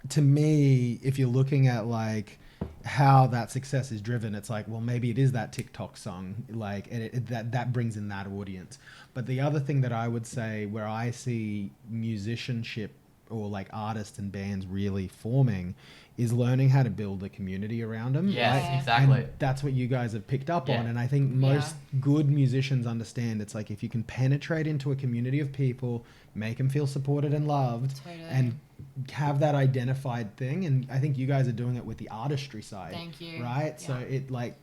to me, if you're looking at like how that success is driven, it's like, well, maybe it is that TikTok song, like that brings in that audience. But the other thing that I would say where I see musicianship or like artists and bands really forming is learning how to build a community around them. Yes, right? exactly. And that's what you guys have picked up on. And I think most good musicians understand it's like if you can penetrate into a community of people, make them feel supported and loved, and have that identified thing. And I think you guys are doing it with the artistry side. Thank you. Right? Yeah. So it like,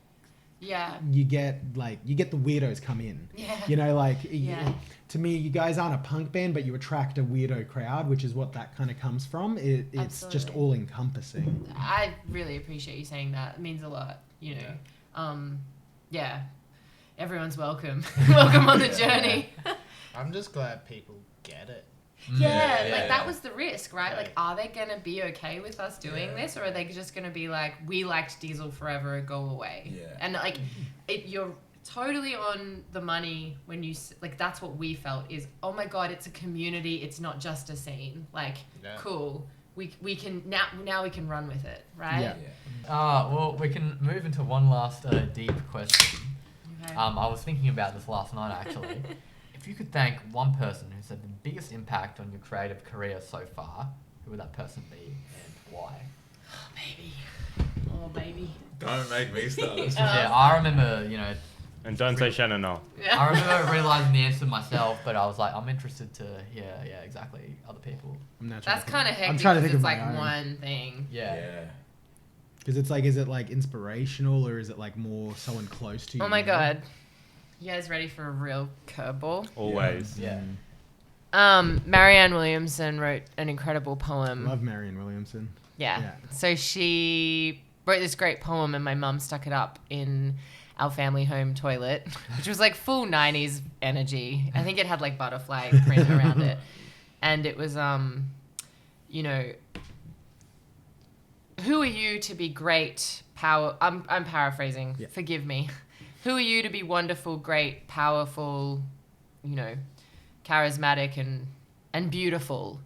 Yeah. you get the weirdos come in. Yeah. You know, like Yeah. to me, you guys aren't a punk band, but you attract a weirdo crowd, which is what that kind of comes from. It's Absolutely. just all encompassing. I really appreciate you saying that. It means a lot, you know. Yeah. Everyone's welcome. Welcome on the journey. I'm just glad people get it. Like that was the risk, right? Like, are they gonna be okay with us doing this, or are they just gonna be like, we liked Diesel forever, go away? And like, you're totally on the money when you like. That's what we felt is, oh my god, it's a community. It's not just a scene. Like, cool. We can now we can run with it, right? Well, we can move into one last deep question. Okay. I was thinking about this last night actually. If you could thank one person who's had the biggest impact on your creative career so far, who would that person be and why? Oh baby. Don't make me start this. Yeah, I remember, And don't say Shannon, no. I remember realizing the answer myself, but I was like, I'm interested to hear, exactly, other people. That's kind of hectic. I'm trying to think it's of like my own. one thing. Yeah. Because it's like, is it like inspirational or is it like more someone close to you? Oh my god. You guys ready for a real curveball? Always. Yeah. Marianne Williamson wrote an incredible poem. Love Marianne Williamson. Yeah. So she wrote this great poem and my mum stuck it up in our family home toilet, which was like full 90s energy. I think it had like butterfly print around it. And it was, who are you to be great, power... I'm paraphrasing. Yeah. Forgive me. Who are you to be wonderful, great, powerful, charismatic and beautiful?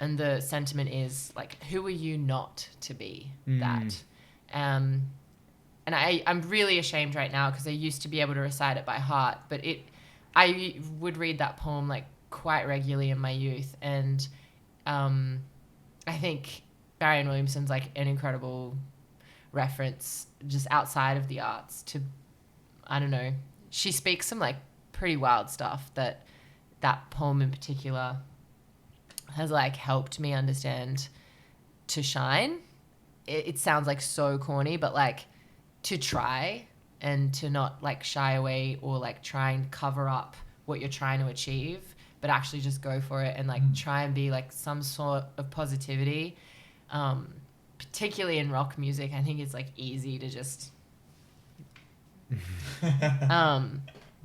And the sentiment is like, who are you not to be that? And I'm really ashamed right now because I used to be able to recite it by heart, but I would read that poem like quite regularly in my youth. And I think Marianne Williamson's like an incredible reference just outside of the arts to, I don't know, she speaks some like pretty wild stuff that poem in particular has like helped me understand to shine. It sounds like so corny, but like to try and to not like shy away or like try and cover up what you're trying to achieve, but actually just go for it and like try and be like some sort of positivity. Particularly in rock music, I think it's like easy to just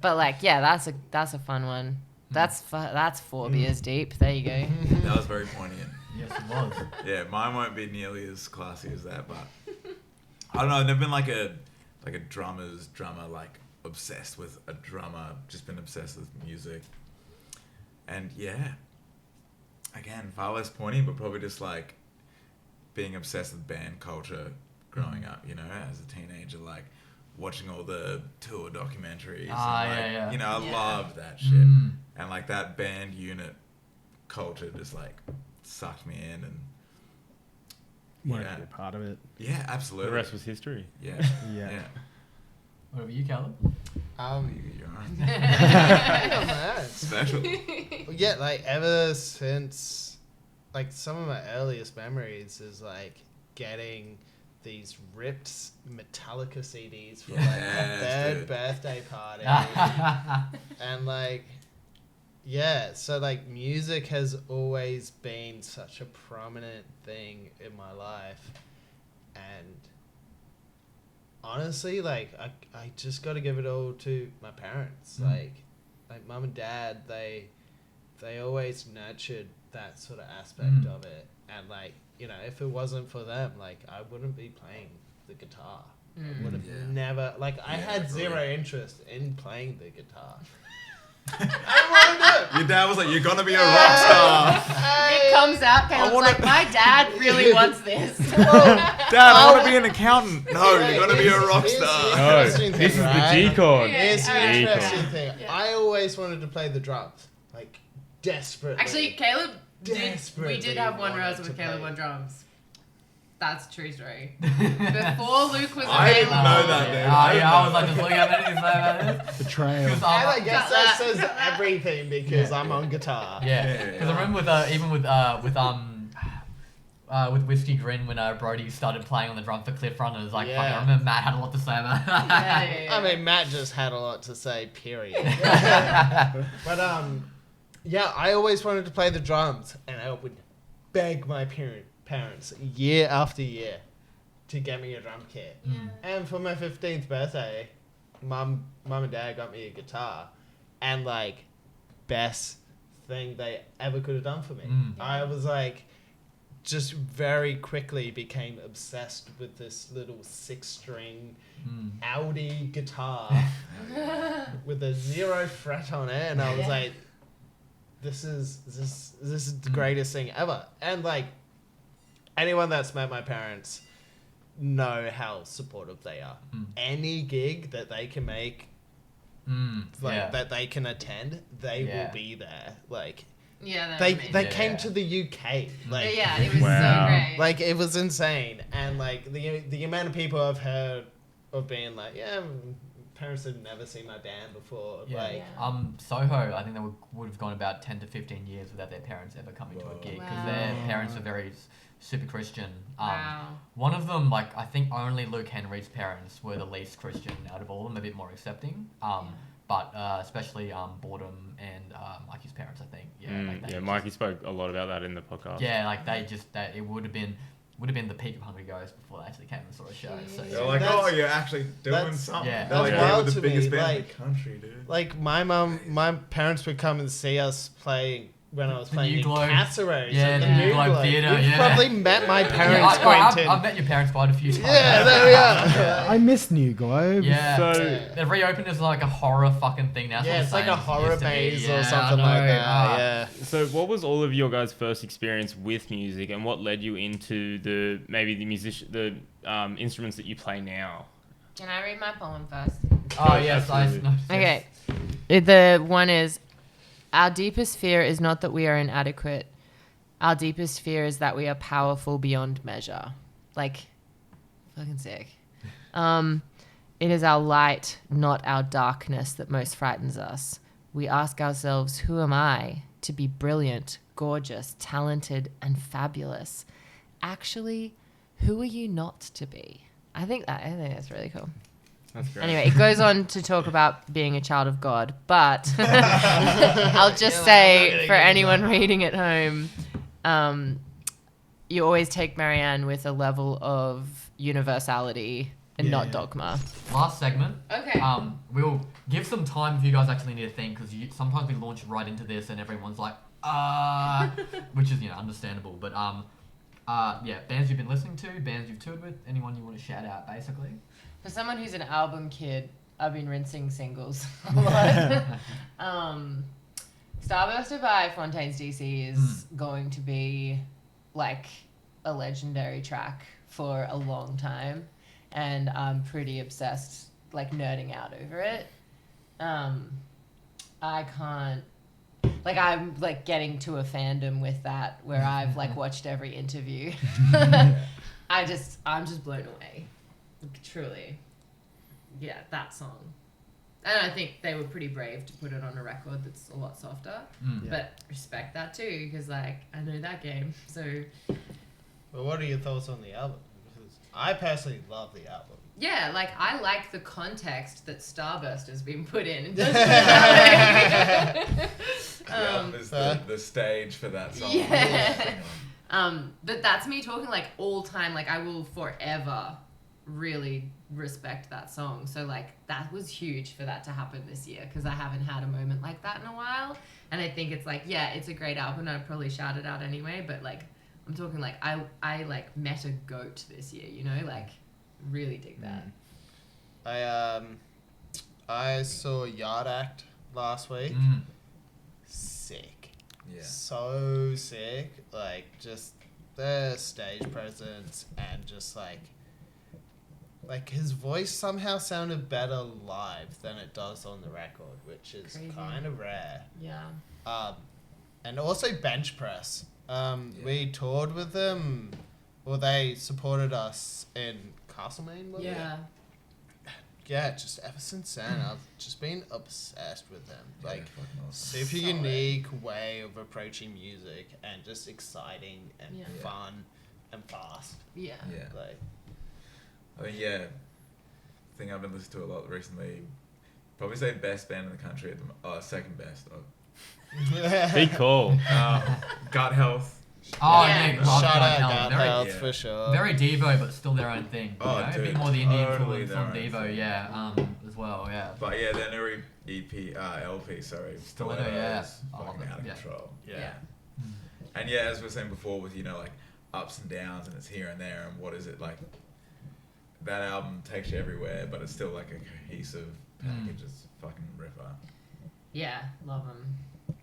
but like that's a fun one. That's 4 beers deep. There you go. That was very poignant. Yes, it was. Yeah, mine won't be nearly as classy as that, but I don't know. I've never been like a drummer, like obsessed with a drummer. Just been obsessed with music, and yeah, again, far less poignant, but probably just like being obsessed with band culture growing up. As a teenager, like watching all the tour documentaries. I loved that shit. And like that band unit culture just like sucked me in and wanted to be a part of it. Yeah, absolutely. The rest was history. Yeah. Yeah. What about you, Callum? Special. Yeah, like ever since, like some of my earliest memories is like getting these ripped Metallica CDs for like my third birthday party, and like, yeah, so like music has always been such a prominent thing in my life, and honestly, like I just got to give it all to my parents, like mum and dad, they always nurtured that sort of aspect of it, and like, you know, if it wasn't for them, like I wouldn't be playing the guitar. I would have never, like, I had zero interest in playing the guitar. I don't want to do it. Your dad was like, "You're gonna be a rock star." It comes out, Caleb's like, my dad really wants this. Dad, I want to be an accountant. No, you're gonna be a rock star. No, this is the G chord. Here's the G interesting chord. thing. I always wanted to play the drums, like desperately. Actually, Caleb we Desperately did have one wanted rehearsal to with Caleb play. on drums. That's a true story. Before Luke was I didn't available. know that, dude. I was like just looking at it and saying about this. Betrayal. And I guess that says everything because I'm on guitar. Yeah, because I remember with Whiskey Grin when Brody started playing on the drums for Cliff Run, and it was like, fuck, I remember Matt had a lot to say about that. I mean, Matt just had a lot to say, period. But yeah, I always wanted to play the drums, and I would beg my parents year after year to get me a drum kit. And for my 15th birthday, mum and dad got me a guitar, and like, best thing they ever could have done for me. I was like, just very quickly became obsessed with this little 6-string Audi guitar with a 0 fret on it, and I was like, this is the greatest thing ever. And like, anyone that's met my parents know how supportive they are. Any gig that they can make, that they can attend, they will be there. Like, they came to the UK. Like, it was so great. Like, it was insane. And like the amount of people I've heard of being like, parents had never seen my band before. Soho, I think they would have gone about 10 to 15 years without their parents ever coming to a gig, because their parents are very super Christian. One of them, like, I think only Luke Henry's parents were the least Christian out of all of them, a bit more accepting. But especially Boredom and Mikey's parents, I think. Mikey spoke a lot about that in the podcast. Yeah, like it would have been the peak of Hungry Ghost before they actually came and saw a show. So They're like, oh, you're actually doing something. Yeah. They're like, That's wild we're the to biggest me, band in like- the country, dude. Like, my parents would come and see us play when I was playing New in Globe. Casseroes. Yeah, at the the New New Globe Globe. Theatre, You've probably met my parents, Quintin. I've met your parents quite a few times. Yeah, there we are. I miss New Globe. Yeah. So They've reopened as like a horror fucking thing now. Yeah, it's like a horror maze or I something know. like that. Yeah. So what was all of your guys' first experience with music, and what led you into the instruments that you play now? Can I read my poem first? Oh yes, Absolutely. Okay. The one is, our deepest fear is not that we are inadequate. Our deepest fear is that we are powerful beyond measure. Like, fucking sick. It is our light, not our darkness, that most frightens us. We ask ourselves, who am I to be brilliant, gorgeous, talented, and fabulous? Actually, who are you not to be? I think that's really cool. That's great. Anyway, it goes on to talk about being a child of God, but I'll just say for anyone reading at home, you always take Marianne with a level of universality and not dogma. Last segment. Okay. We'll give some time if you guys actually need to think, because sometimes we launch right into this and everyone's like, which is understandable. But bands you've been listening to, bands you've toured with, anyone you want to shout out, basically. For someone who's an album kid, I've been rinsing singles a lot. Starburster by Fontaines DC is going to be like a legendary track for a long time, and I'm pretty obsessed, like nerding out over it. I can't, like, I'm like getting to a fandom with that where I've like watched every interview. I'm just blown away. Truly. Yeah, that song. And I think they were pretty brave to put it on a record that's a lot softer. Yeah. But respect that too, because like I know that game. So. Well, what are your thoughts on the album? Because I personally love the album. Yeah, like I like the context that Starburst has been put in. The album is the stage for that song. Yeah. But that's me talking like all time. Like I will forever really respect that song. So like that was huge for that to happen this year because I haven't had a moment like that in a while. And I think it's like, yeah, it's a great album. I'd probably shout it out anyway. But like I'm talking like I like met a goat this year. You know, like really dig that. I saw Yard Act last week. Sick. Yeah. So sick. Like just the stage presence and just like his voice somehow sounded better live than it does on the record, which is kind of rare. Yeah. And also Bench Press. We toured with them, or they supported us in Castlemaine. Yeah, just ever since then, I've just been obsessed with them. Like, super unique way of approaching music and just exciting and fun and fast. Yeah. Like, I mean, thing I've been listening to a lot recently. Probably say best band in the country at the second best. Big call. Gut Health. Oh, Yeah. yeah. Love shout Gut out Health. God Very, Health for sure. very Devo, but still their own thing. Oh, you know? dude, A bit more the indie totally influence their on own Devo, thing. as well, yeah. But yeah, their new EP, LP, sorry. Stiletto, yeah. is I love fucking it, out of yeah. control. Yeah. And yeah, as we were saying before with, like ups and downs and it's here and there and what is it like, that album takes you everywhere, but it's still like a cohesive package. It's fucking ripper. Yeah, love them.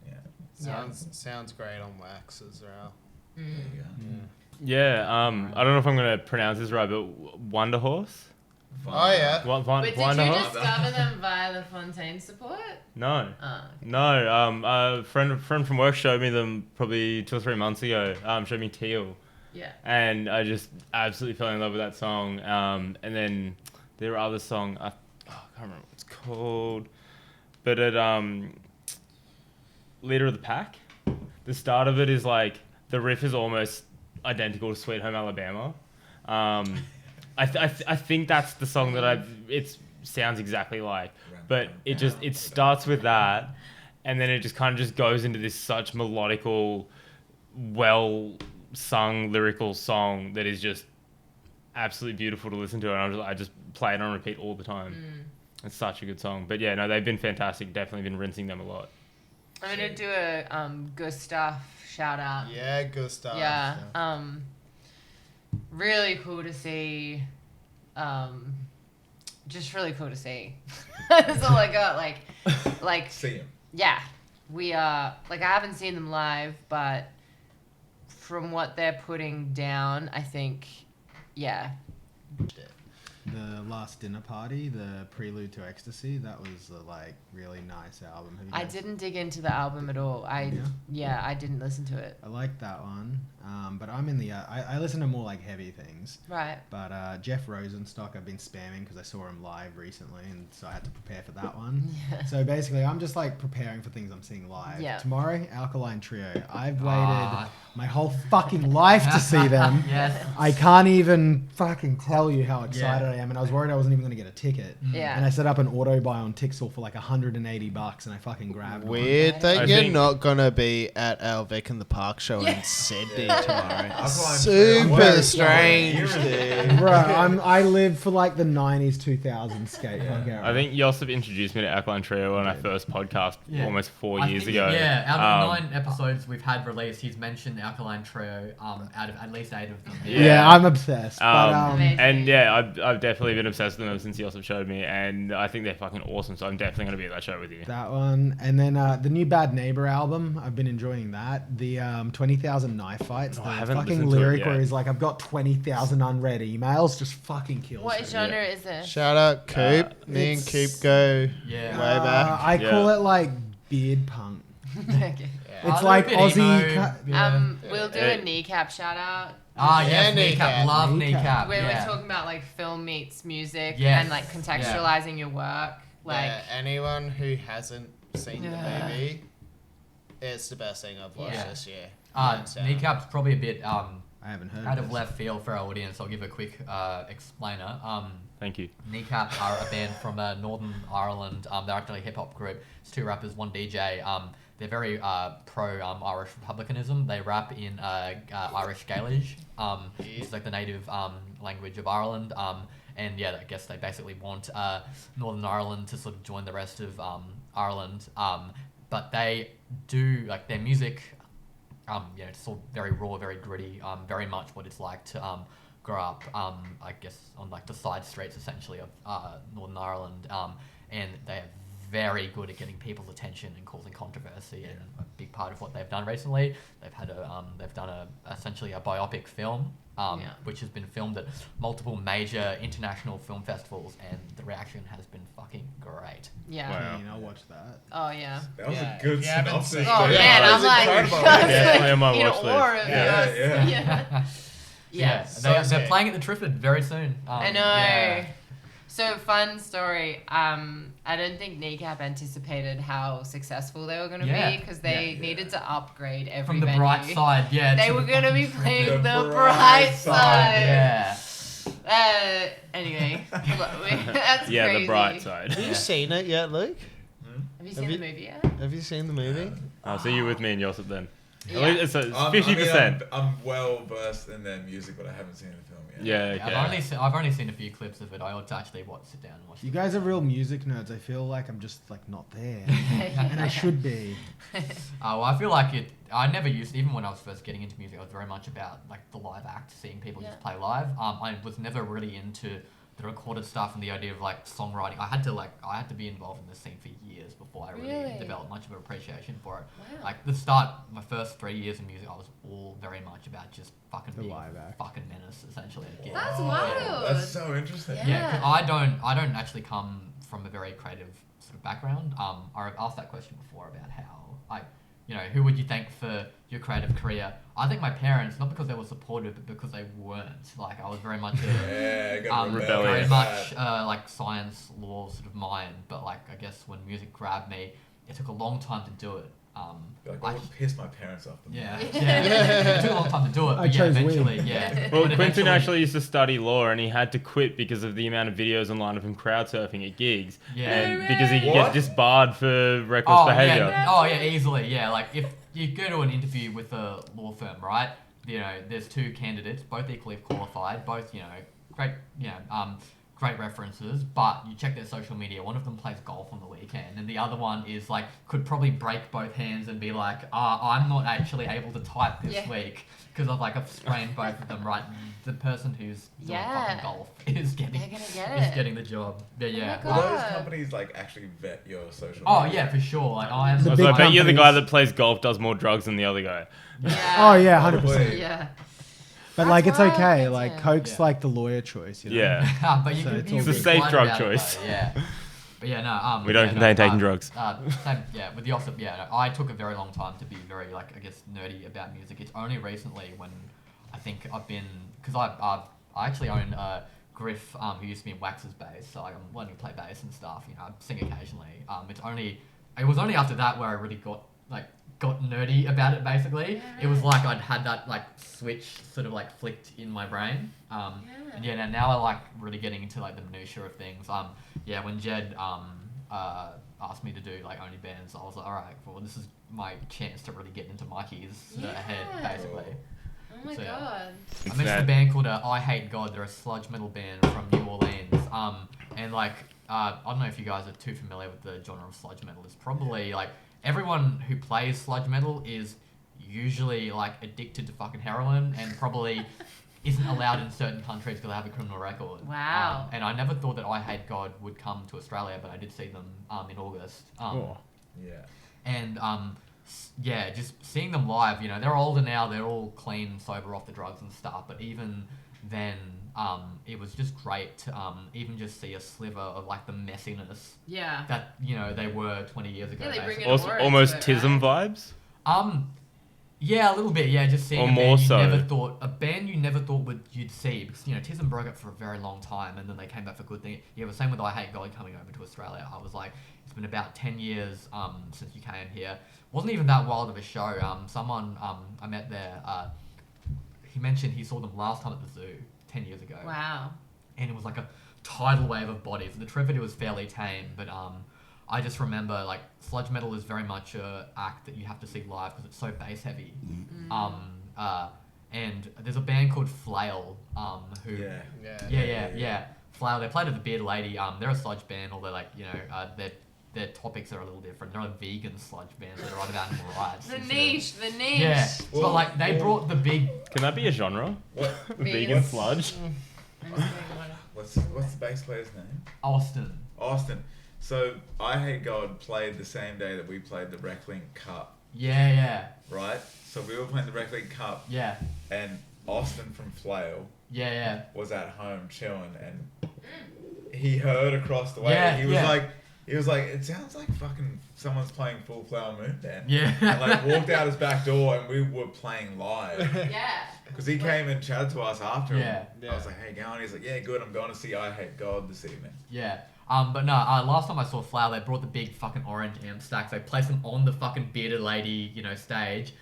Yeah. Sounds great on Wax as well. There you go. Yeah, I don't know if I'm going to pronounce this right, but Wonder Horse? Oh yeah. Wait, did you Wonder Horse? discover them via the Fontaine support? No. Oh. No, a friend from work showed me them probably 2 or 3 months ago. Showed me Teal. Yeah. And I just absolutely fell in love with that song. And then their other song, I can't remember what it's called, but Leader of the Pack. The start of it is like, the riff is almost identical to Sweet Home Alabama. I think that's the song that it sounds exactly like, but it starts with that, and then it just kind of just goes into this such melodical, well sung lyrical song that is just absolutely beautiful to listen to, and I just play it on repeat all the time. It's such a good song. But yeah, no, they've been fantastic. Definitely been rinsing them a lot. I'm gonna do a Gustav shout out. Yeah, Gustav. Yeah. Really cool to see. Just really cool to see. That's all I got. Like. See him. Yeah, we are. Like I haven't seen them live, but from what they're putting down, I think, yeah. The Last Dinner Party, the Prelude to Ecstasy, that was a really nice album. Have you I guys- didn't dig into the album at all. I didn't listen to it. I like that one, but I'm in the. I listen to more heavy things. Right. But Jeff Rosenstock, I've been spamming because I saw him live recently, and so I had to prepare for that one. Yeah. So basically, I'm just preparing for things I'm seeing live. Yeah. Tomorrow, Alkaline Trio. I've waited my whole fucking life to see them. Yes. I can't even fucking tell you how excited I am, and I was worried I wasn't even going to get a ticket. Yeah. And I set up an auto buy on Tixel for $180, and I fucking grabbed one. Weird that I you're think- not gonna be at our Vic in the Park show in Sydney tomorrow. Alkaline Super Trio. strange, dude. Bro, I live for the 90s, 2000s skate punk era. I think Josip introduced me to Alkaline Trio on our first podcast almost 4 I years think, ago. Yeah, out of the 9 episodes we've had released, he's mentioned Alkaline Trio out of at least 8 of them. Yeah, I'm obsessed. Amazing. And yeah, I've definitely been obsessed with them since Josip showed me, and I think they're fucking awesome. So I'm definitely gonna be at that show with you. that one, and then the new Bad Neighbor album, I've been enjoying that. The 20,000 Knife Fights, I the haven't fucking listened to it lyric yet. where he's like, I've got 20,000 unread emails, just fucking kills What me. genre is this? Shout out Coop. Me and Coop go Yeah. way back. I call Yeah. it beard punk. Okay. It's A like little bit Aussie. emo, We'll do a kneecap shout out. yes, Yeah, kneecap. Love Kneecap. kneecap. Where yeah. we're talking about film meets music Yes. and contextualizing your work. Like anyone who hasn't seen the movie, it's the best thing I've watched this year. Kneecap's probably a bit I haven't heard out of left field for our audience. I'll give a quick explainer. Thank you. Kneecap are a band from Northern Ireland. They're actually a hip hop group. It's 2 rappers, 1 DJ. They're very pro Irish republicanism. They rap in Irish Gaelic, which is like the native language of Ireland. And yeah, I guess they basically want Northern Ireland to sort of join the rest of Ireland. But they do, like, their music, it's all very raw, very gritty, very much what it's like to grow up, I guess, on like the side streets essentially of Northern Ireland. And they are very good at getting people's attention and causing controversy. And a big part of what they've done recently, they've done essentially a biopic film, which has been filmed at multiple major international film festivals, and the reaction has been fucking great. Yeah. Wow. I'll watch that. Oh yeah. That was a good synopsis. Oh man, I'm like, Definitely on my in watch awe list. of yours. Yes. So They're playing at the Triffid very soon. I know. Yeah. So fun story. I don't think Kneecap anticipated how successful they were going to be because they needed to upgrade every From the venue. bright side, They were going to be playing the bright side. Yeah. Anyway, that's Yeah, crazy. the bright side. Have you seen it yet, Luke? Have you seen the movie yet? Have you seen the movie? I'll see you with me and Josip then. Yeah. It's 50%. I'm well versed in their music, but I haven't seen the film yet. Yeah, okay. I've only seen a few clips of it. I ought to actually sit down and watch it. You guys are real music nerds. I feel like I'm just like not there, and I should be. Well, I feel like it. I never used, even when I was first getting into music, I was very much about like the live act, seeing people just play live. I was never really into the recorded stuff and the idea of like songwriting. I had to be involved in the scene for years before I really developed much of an appreciation for it. Wow. Like my first 3 years of music, I was all very much about just fucking being live act. fucking menace essentially. At gigs. That's wild. That's so interesting. Yeah, 'cause I don't actually come from a very creative sort of background. I've asked that question before about how who would you thank for your creative career? I think my parents, not because they were supportive, but because they weren't. Like I was very much very much like science, law sort of mind. But like I guess when music grabbed me, it took a long time to do it. I would piss my parents off. It took a long time to do it. But eventually. Well, But Quintin actually used to study law, and he had to quit because of the amount of videos online of him crowd surfing at gigs, and because he could get disbarred for reckless behavior. Easily. Yeah, like if you go to an interview with a law firm, right? There's 2 candidates, both equally qualified, both great references, but you check their social media, one of them plays golf on the weekend, and the other one is like, could probably break both hands and be like, I'm not actually able to type this week because I've sprained both of them, right? The person who's doing fucking golf is getting the job. Yeah. Will those companies like actually vet your social media? Oh yeah, for sure. Like I am. So I bet you're the guy that plays golf does more drugs than the other guy. Yeah. Oh yeah, 100%. Yeah. But like it's okay. Like Coke's like the lawyer choice. You know? Yeah. But it's a safe drug choice. But yeah, no. We don't contain taking drugs. Same, with Josip, I took a very long time to be very, like, I guess, nerdy about music. It's only recently when I think I've been, because I actually own Griff, who used to be in Wax's bass, so like, I'm learning to play bass and stuff. I sing occasionally. It was only after that where I really got nerdy about it. Basically, it was like I'd had that like switch sort of like flicked in my brain. And now I like really getting into like the minutiae of things. When Jed asked me to do like OnlyBands, I was like, all right, well, this is my chance to really get into Mikey's head, basically. Oh my god. I mentioned a band called I Hate God. They're a sludge metal band from New Orleans. And like I don't know if you guys are too familiar with the genre of sludge metal. It's probably like everyone who plays sludge metal is usually like addicted to fucking heroin and probably isn't allowed in certain countries because they have a criminal record. Wow. And I never thought that I Hate God would come to Australia, but I did see them in August. And just seeing them live, they're older now, they're all clean, sober, off the drugs and stuff, but even then it was just great to even just see a sliver of like the messiness that they were 20 years ago. They bring almost Tism vibes. Yeah, a little bit. Yeah, just seeing a band you never thought would you'd see, because, Tism broke up for a very long time, and then they came back for good thing. Yeah, the same with I Hate God coming over to Australia. I was like, it's been about 10 years since you came here. Wasn't even that wild of a show. Someone I met there, he mentioned he saw them last time at the zoo 10 years ago. Wow. And it was like a tidal wave of bodies. The Trifid was fairly tame, but I just remember, like, sludge metal is very much a act that you have to see live because it's so bass heavy. And there's a band called Flail, who... Yeah. Flail, they played at the Bearded Lady. They're a sludge band, although, like, their topics are a little different. They're a vegan sludge band, so they're on about animal rights. The niche. Yeah, but, like, they brought the big... Can that be a genre? What? Vegan sludge? What's the bass player's name? Austin. So, I Hate God played the same day that we played the Recklink Cup. Yeah. Right? So, we were playing the Recklink Cup. Yeah. And Austin from Flail was at home chilling, and he heard across the way. Yeah, he was like, it sounds like fucking someone's playing Full Flower Moon Band. Yeah. And like walked out his back door, and we were playing live. Yeah. Because he came and chatted to us after. Yeah. I was like, hey, going? He's like, yeah, good. I'm going to see I Hate God this evening. Yeah. But no, last time I saw Flower, they brought the big fucking orange amp stacks. They placed them on the fucking Bearded Lady, stage.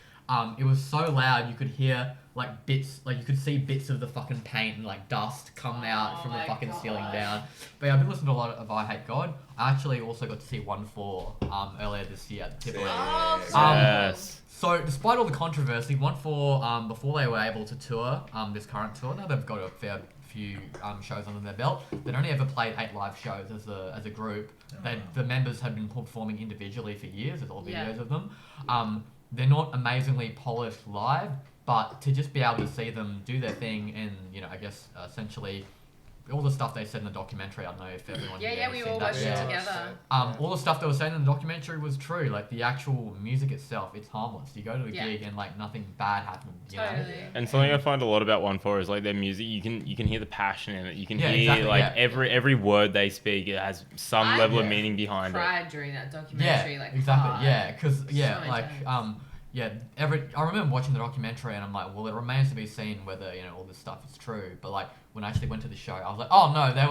It was so loud you could hear like bits, like you could see bits of the fucking paint and like dust come out from the fucking ceiling down. But yeah, I've been listening to a lot of I Hate God. I actually also got to see 1-4 earlier this year at the Tivoli. Yes. So despite all the controversy, 1-4 before they were able to tour this current tour, now they've got a fair few shows under their belt. They'd only ever played 8 live shows as a group. The members had been performing individually for years. There's all videos of them. They're not amazingly polished live, but to just be able to see them do their thing and, I guess essentially all the stuff they said in the documentary, I don't know if everyone we all watched it together. All the stuff they were saying in the documentary was true. Like the actual music itself, it's harmless. You go to a gig and like nothing bad happens. You know? And something I find a lot about 1-4 is like their music. You can hear the passion in it. You can hear every word they speak. It has some level of meaning behind it. I cried during that documentary. I remember watching the documentary and I'm like, well, it remains to be seen whether all this stuff is true. But like when I actually went to the show, I was like, oh no, they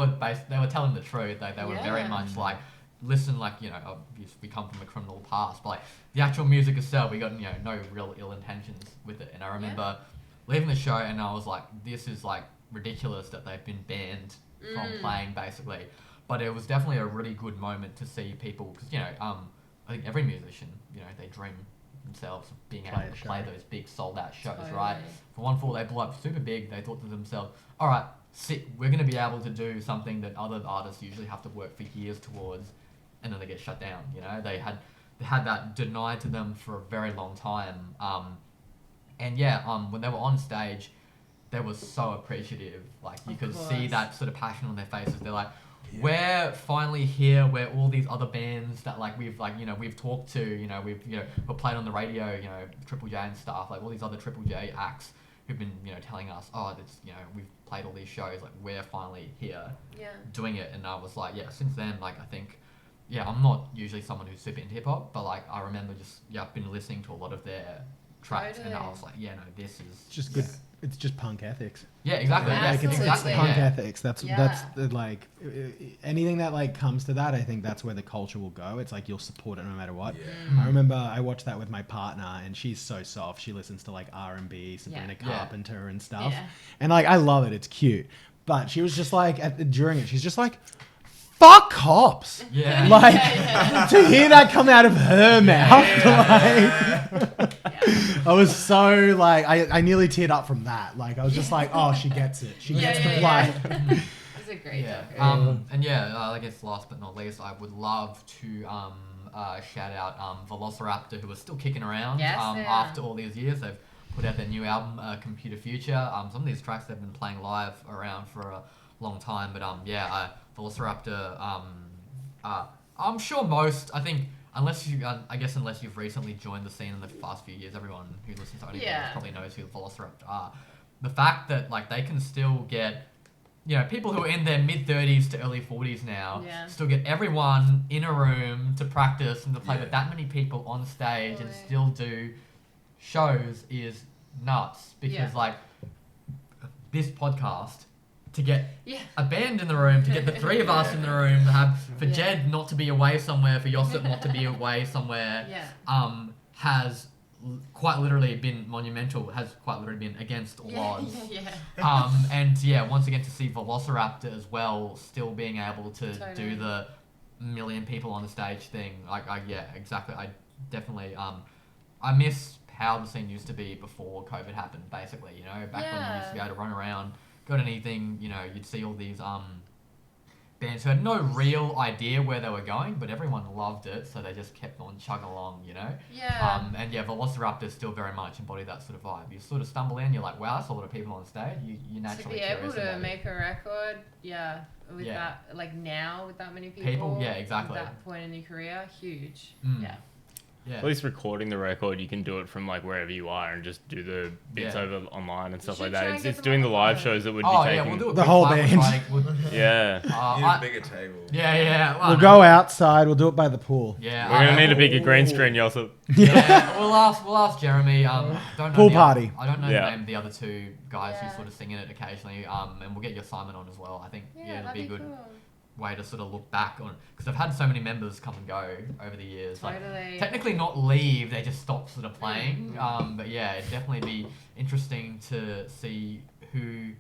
were telling the truth. They were very much like, listen, like we come from a criminal past, but like the actual music itself, we got no real ill intentions with it. And I remember leaving the show and I was like, this is like ridiculous that they've been banned from playing basically. But it was definitely a really good moment to see people because I think every musician they dream themselves of being able to play those big sold out shows, right? For 1-4 they blew up super big. They thought to themselves, all right, sick, we're going to be able to do something that other artists usually have to work for years towards, and then they get shut down. They had that denied to them for a very long time. When they were on stage, they were so appreciative. Like you could see that sort of passion on their faces. They're like, we're finally here where all these other bands that we've talked to, we've played on the radio, Triple J and stuff, like all these other Triple J acts who've been, telling us, we've played all these shows, like we're finally here doing it. And I was like, since then, like I think, I'm not usually someone who's super into hip hop, but like I remember I've been listening to a lot of their tracks and I was like, this is just good. It's just punk ethics. Yeah, exactly. Like it's exactly punk ethics. That's like anything that like comes to that. I think that's where the culture will go. It's like you'll support it no matter what. Yeah. I remember I watched that with my partner, and she's so soft. She listens to like R&B, Sabrina Carpenter and stuff, and like I love it. It's cute, but she was just like during it, she's just like, fuck cops. Yeah. Like to hear that come out of her mouth. I was so like, I nearly teared up from that. Like I was just like, oh, she gets it. She gets the play. It's a great documentary. I guess last but not least, I would love to shout out Velociraptor, who are still kicking around. After all these years, they've put out their new album, Computer Future. Some of these tracks they've been playing live around for a long time, but Velociraptor, I'm sure I think unless you've recently joined the scene in the past few years, everyone who listens to OnlyBands probably knows who the Velociraptor are. The fact that like they can still get people who are in their mid-30s to early 40s now still get everyone in a room to practice and to play with that many people on stage and still do shows is nuts because like this podcast to get a band in the room, to get the three of us in the room, for Jed not to be away somewhere, for Josip not to be away somewhere, has quite literally been monumental, has quite literally been against all odds. And once again to see Velociraptor as well, still being able to do the million people on the stage thing. Exactly. I definitely, I miss how the scene used to be before COVID happened, basically, you know, back when you used to be able to run around, go to anything, you know, you'd see all these, bands who had no real idea where they were going, but everyone loved it, so they just kept on chugging along, you know? Velociraptor still very much embody that sort of vibe. You sort of stumble in, you're like, wow, that's a lot of people on stage. You naturally to be able to make a record, with that, like now, with that many people. Exactly. At that point in your career, huge. Yeah. At least recording the record, you can do it from like wherever you are and just do the bits over online and stuff like that. It's doing the live shows that would be taking we'll do it the whole band. You need a bigger table. Well, we'll go outside. We'll do it by the pool. We're gonna need a bigger green screen, Josip. We'll ask Jeremy. Pool party. I don't know the name of the other two guys who sort of sing in it occasionally. And we'll get your Simon on as well. I think it'll be a good way to sort of look back on, because I've had so many members come and go over the years. Totally. Like, technically not leave, they just stop sort of playing. But it'd definitely be interesting to see who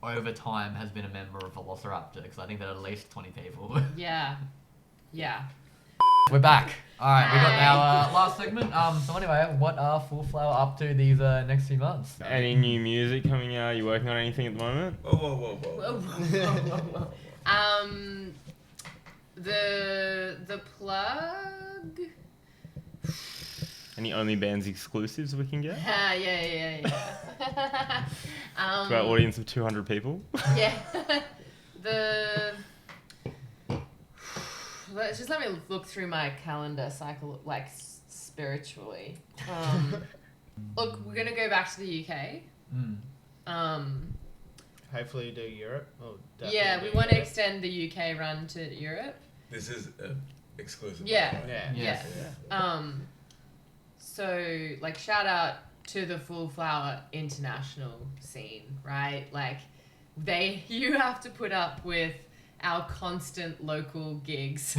over time has been a member of Velociraptor, because I think there are at least 20 people. Yeah. We're back. All right, we got our last segment. So anyway, what are Full Flower up to these next few months? Any new music coming out? Are you working on anything at the moment? Whoa. The plug. Any OnlyBands exclusives we can get? Yeah. To our audience of 200 people. Let me look through my calendar cycle, like spiritually. Look, we're gonna go back to the UK. Hopefully do Europe. We want to extend the UK run to Europe. This is exclusive. Yeah. So, like, shout out to the Full Flower international scene, right? Like, you have to put up with our constant local gigs.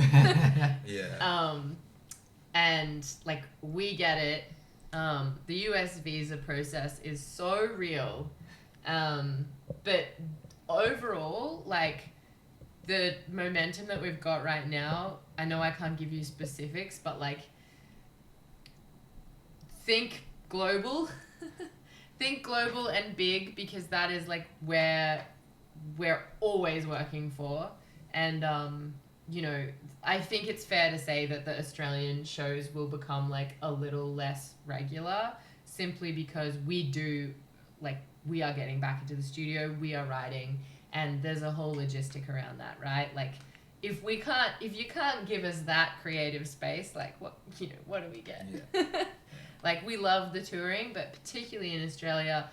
And, like, we get it. The US visa process is so real. But overall, like, the momentum that we've got right now, I know I can't give you specifics, but, like, think global. Think global and big, because that is, like, where we're always working for. And, you know, I think it's fair to say that the Australian shows will become, like, a little less regular, simply because we are getting back into the studio, we are writing, and there's a whole logistic around that, right? Like, if you can't give us that creative space, like, what do we get? Like, we love the touring, but particularly in Australia,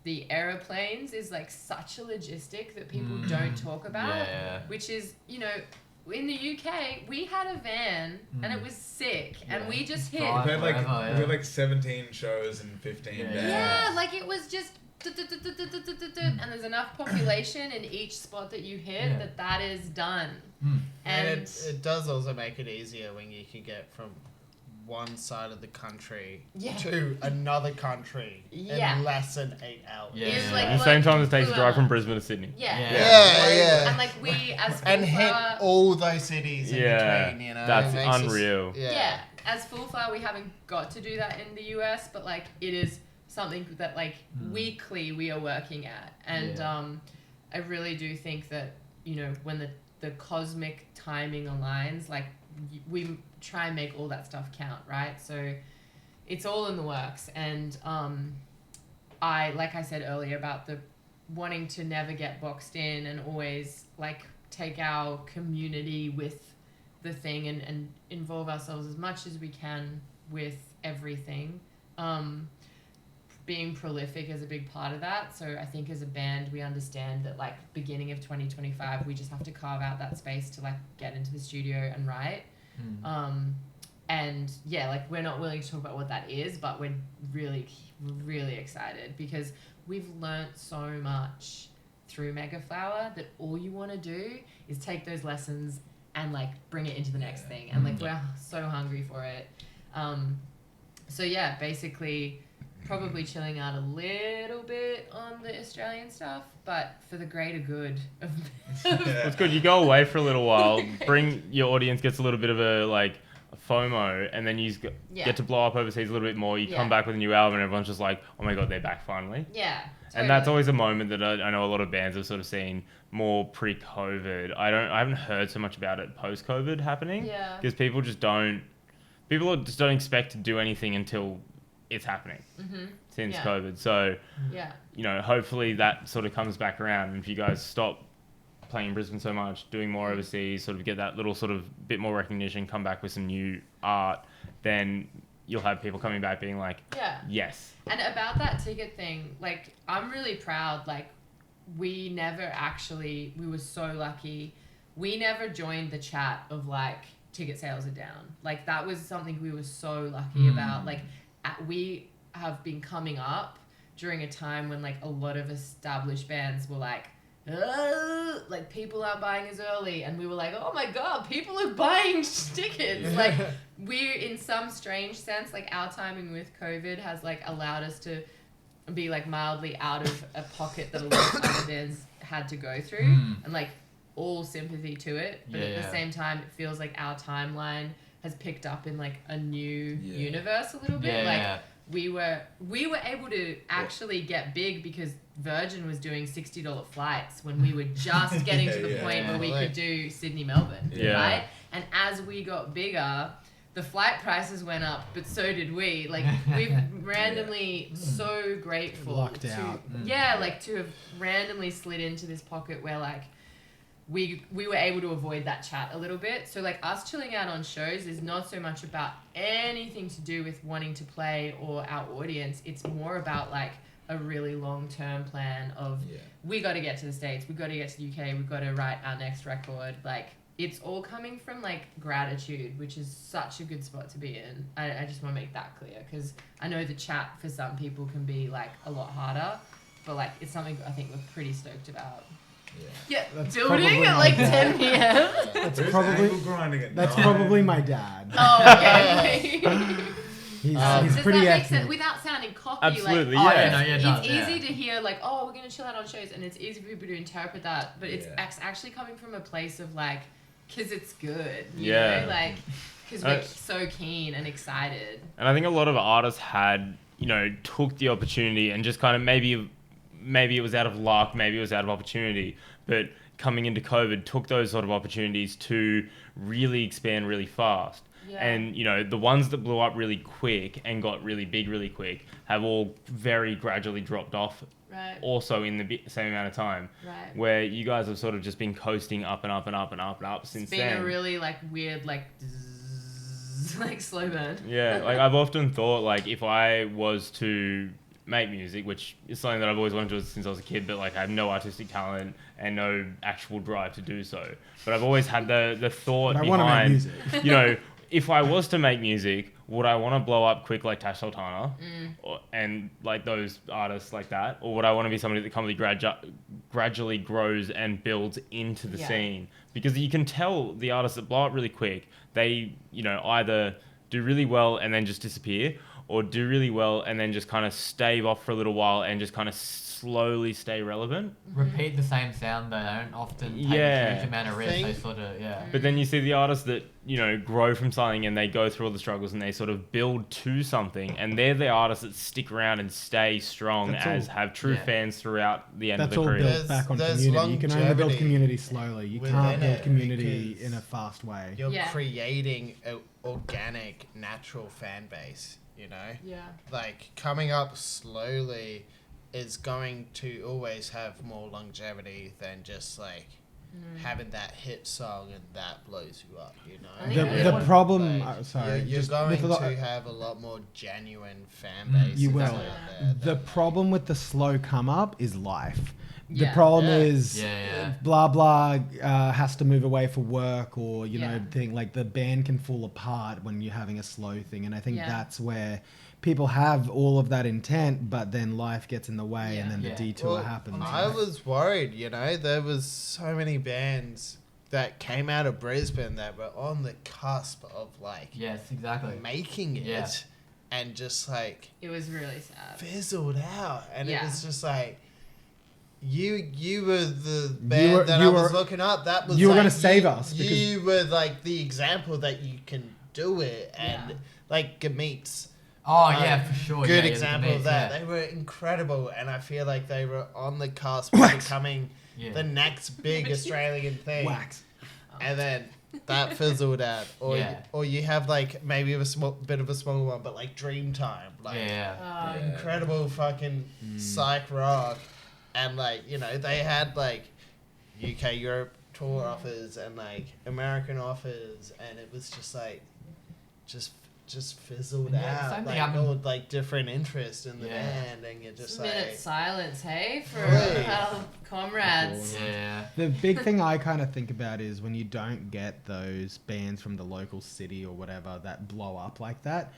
the aeroplanes is, like, such a logistic that people don't talk about, which is, you know, in the UK, we had a van and it was sick, and we just hit. We had like 17 shows and 15 bands. Yeah, like, it was just. And there's enough population in each spot that you hit that is done. And it does also make it easier when you can get from one side of the country to another country in less than 8 hours. At the same time it takes a drive from Brisbane to Sydney. And, like, we as and hit all those cities in between, you know. That's unreal. As Full Flower, we haven't got to do that in the US, but, like, it is something that, like, weekly we are working at. And I really do think that, you know, when the cosmic timing aligns, like, we try and make all that stuff count, right? So it's all in the works. And like I said earlier about the wanting to never get boxed in and always, like, take our community with the thing and involve ourselves as much as we can with everything. Being prolific is a big part of that. So I think as a band, we understand that, like, beginning of 2025, we just have to carve out that space to, like, get into the studio and write. And yeah, like, we're not willing to talk about what that is, but we're really, really excited, because we've learnt so much through Megaflower that all you want to do is take those lessons and like bring it into the next thing. And like we're so hungry for it. So yeah, basically probably chilling out a little bit on the Australian stuff, but for the greater good of It's good. You go away for a little while, bring your audience gets a little bit of a like FOMO, and then you get to blow up overseas a little bit more. You come back with a new album and everyone's just like, oh my god, they're back finally. Yeah. And that's always a moment that I know a lot of bands have sort of seen more pre-COVID. I haven't heard so much about it post-COVID happening. Yeah. Because people just don't expect to do anything until it's happening since COVID. So, you know, hopefully that sort of comes back around. And if you guys stop playing in Brisbane so much, doing more overseas, sort of get that little sort of bit more recognition, come back with some new art, then you'll have people coming back being like, yes. And about that ticket thing, like, I'm really proud. Like, we were so lucky. We never joined the chat of like, ticket sales are down. Like, that was something we were so lucky about. Like, we have been coming up during a time when like a lot of established bands were like people aren't buying as early, and we were like, oh my god, people are buying tickets. Like, we're in some strange sense, like our timing with COVID has like allowed us to be like mildly out of a pocket that a lot of other bands had to go through, and like all sympathy to it, but at the same time it feels like our timeline has picked up in like a new universe a little bit. We were able to actually get big because Virgin was doing $60 flights when we were just getting to the point where we could do Sydney, Melbourne, right? And as we got bigger, the flight prices went up, but so did we. Like, we've randomly so grateful Lucked to out. like to have randomly slid into this pocket where like we were able to avoid that chat a little bit. So like us chilling out on shows is not so much about anything to do with wanting to play or our audience. It's more about like a really long-term plan of we got to get to the States, we got to get to the UK, we got to write our next record. Like, it's all coming from like gratitude, which is such a good spot to be in. I just want to make that clear, because I know the chat for some people can be like a lot harder, but like it's something I think we're pretty stoked about. Yeah, That's building at like 10 p.m. That's Who's probably angle grinding at that's 9? probably my dad. Oh, okay. He's Does pretty that make sense? ethnic. Without sounding cocky, Absolutely, like, yeah. it's easy to hear like, oh, we're gonna chill out on shows, and it's easy for people to interpret that, but it's actually coming from a place of like, because it's good, you know, like, because we're so keen and excited. And I think a lot of artists had, you know, took the opportunity and just kind of maybe it was out of luck, maybe it was out of opportunity, but coming into COVID took those sort of opportunities to really expand really fast. Yeah. And, you know, the ones that blew up really quick and got really big really quick have all very gradually dropped off. Right. Also in the same amount of time. Right. Where you guys have sort of just been coasting up and up and up and up and up since then. It's been a really like weird like like slow burn. Yeah, like I've often thought like if I was to make music, which is something that I've always wanted to do since I was a kid, but like I have no artistic talent and no actual drive to do so. But I've always had the thought but I behind, want to make music. You know, if I was to make music, would I want to blow up quick like Tash Sultana and like those artists like that? Or would I want to be somebody that gradually grows and builds into the scene? Because you can tell the artists that blow up really quick, they, you know, either do really well and then just disappear, or do really well and then just kind of stave off for a little while and just kind of slowly stay relevant. Repeat the same sound. They don't often take a huge amount of risk. They sort of, But then you see the artists that, you know, grow from something and they go through all the struggles and they sort of build to something, and they're the artists that stick around and stay strong have true fans throughout the end of the career. That's all built back on community. You can only build community slowly. You can't build community in a fast way. You're creating an organic, natural fan base, you know? Yeah. Like, coming up slowly is going to always have more longevity than just like having that hit song and that blows you up, you know. The problem, like, you're going to have a lot more genuine fan base. You will. The problem with the slow come up is life. The problem is blah blah has to move away for work, or you know, think like the band can fall apart when you're having a slow thing, and I think that's where people have all of that intent, but then life gets in the way, and then the detour happens. I was worried, there was so many bands that came out of Brisbane that were on the cusp of making it, and just it was really sad, fizzled out, and it was just like. You were the band that I was looking up. That was you were going to save us. You were like the example that you can do it, and like Gameets. Oh for sure. Good example of that. They were incredible, and I feel like they were on the cusp of becoming the next big Australian thing. Wax. And then that fizzled out, or you have like maybe a bit of a smaller one, but like Dreamtime, incredible fucking psych rock. And like they had like UK Europe tour offers and like American offers, and it was just like just fizzled out, like different interest in the band, and you're just like minute silence, hey, for our comrades. The big thing I kind of think about is when you don't get those bands from the local city or whatever that blow up like that.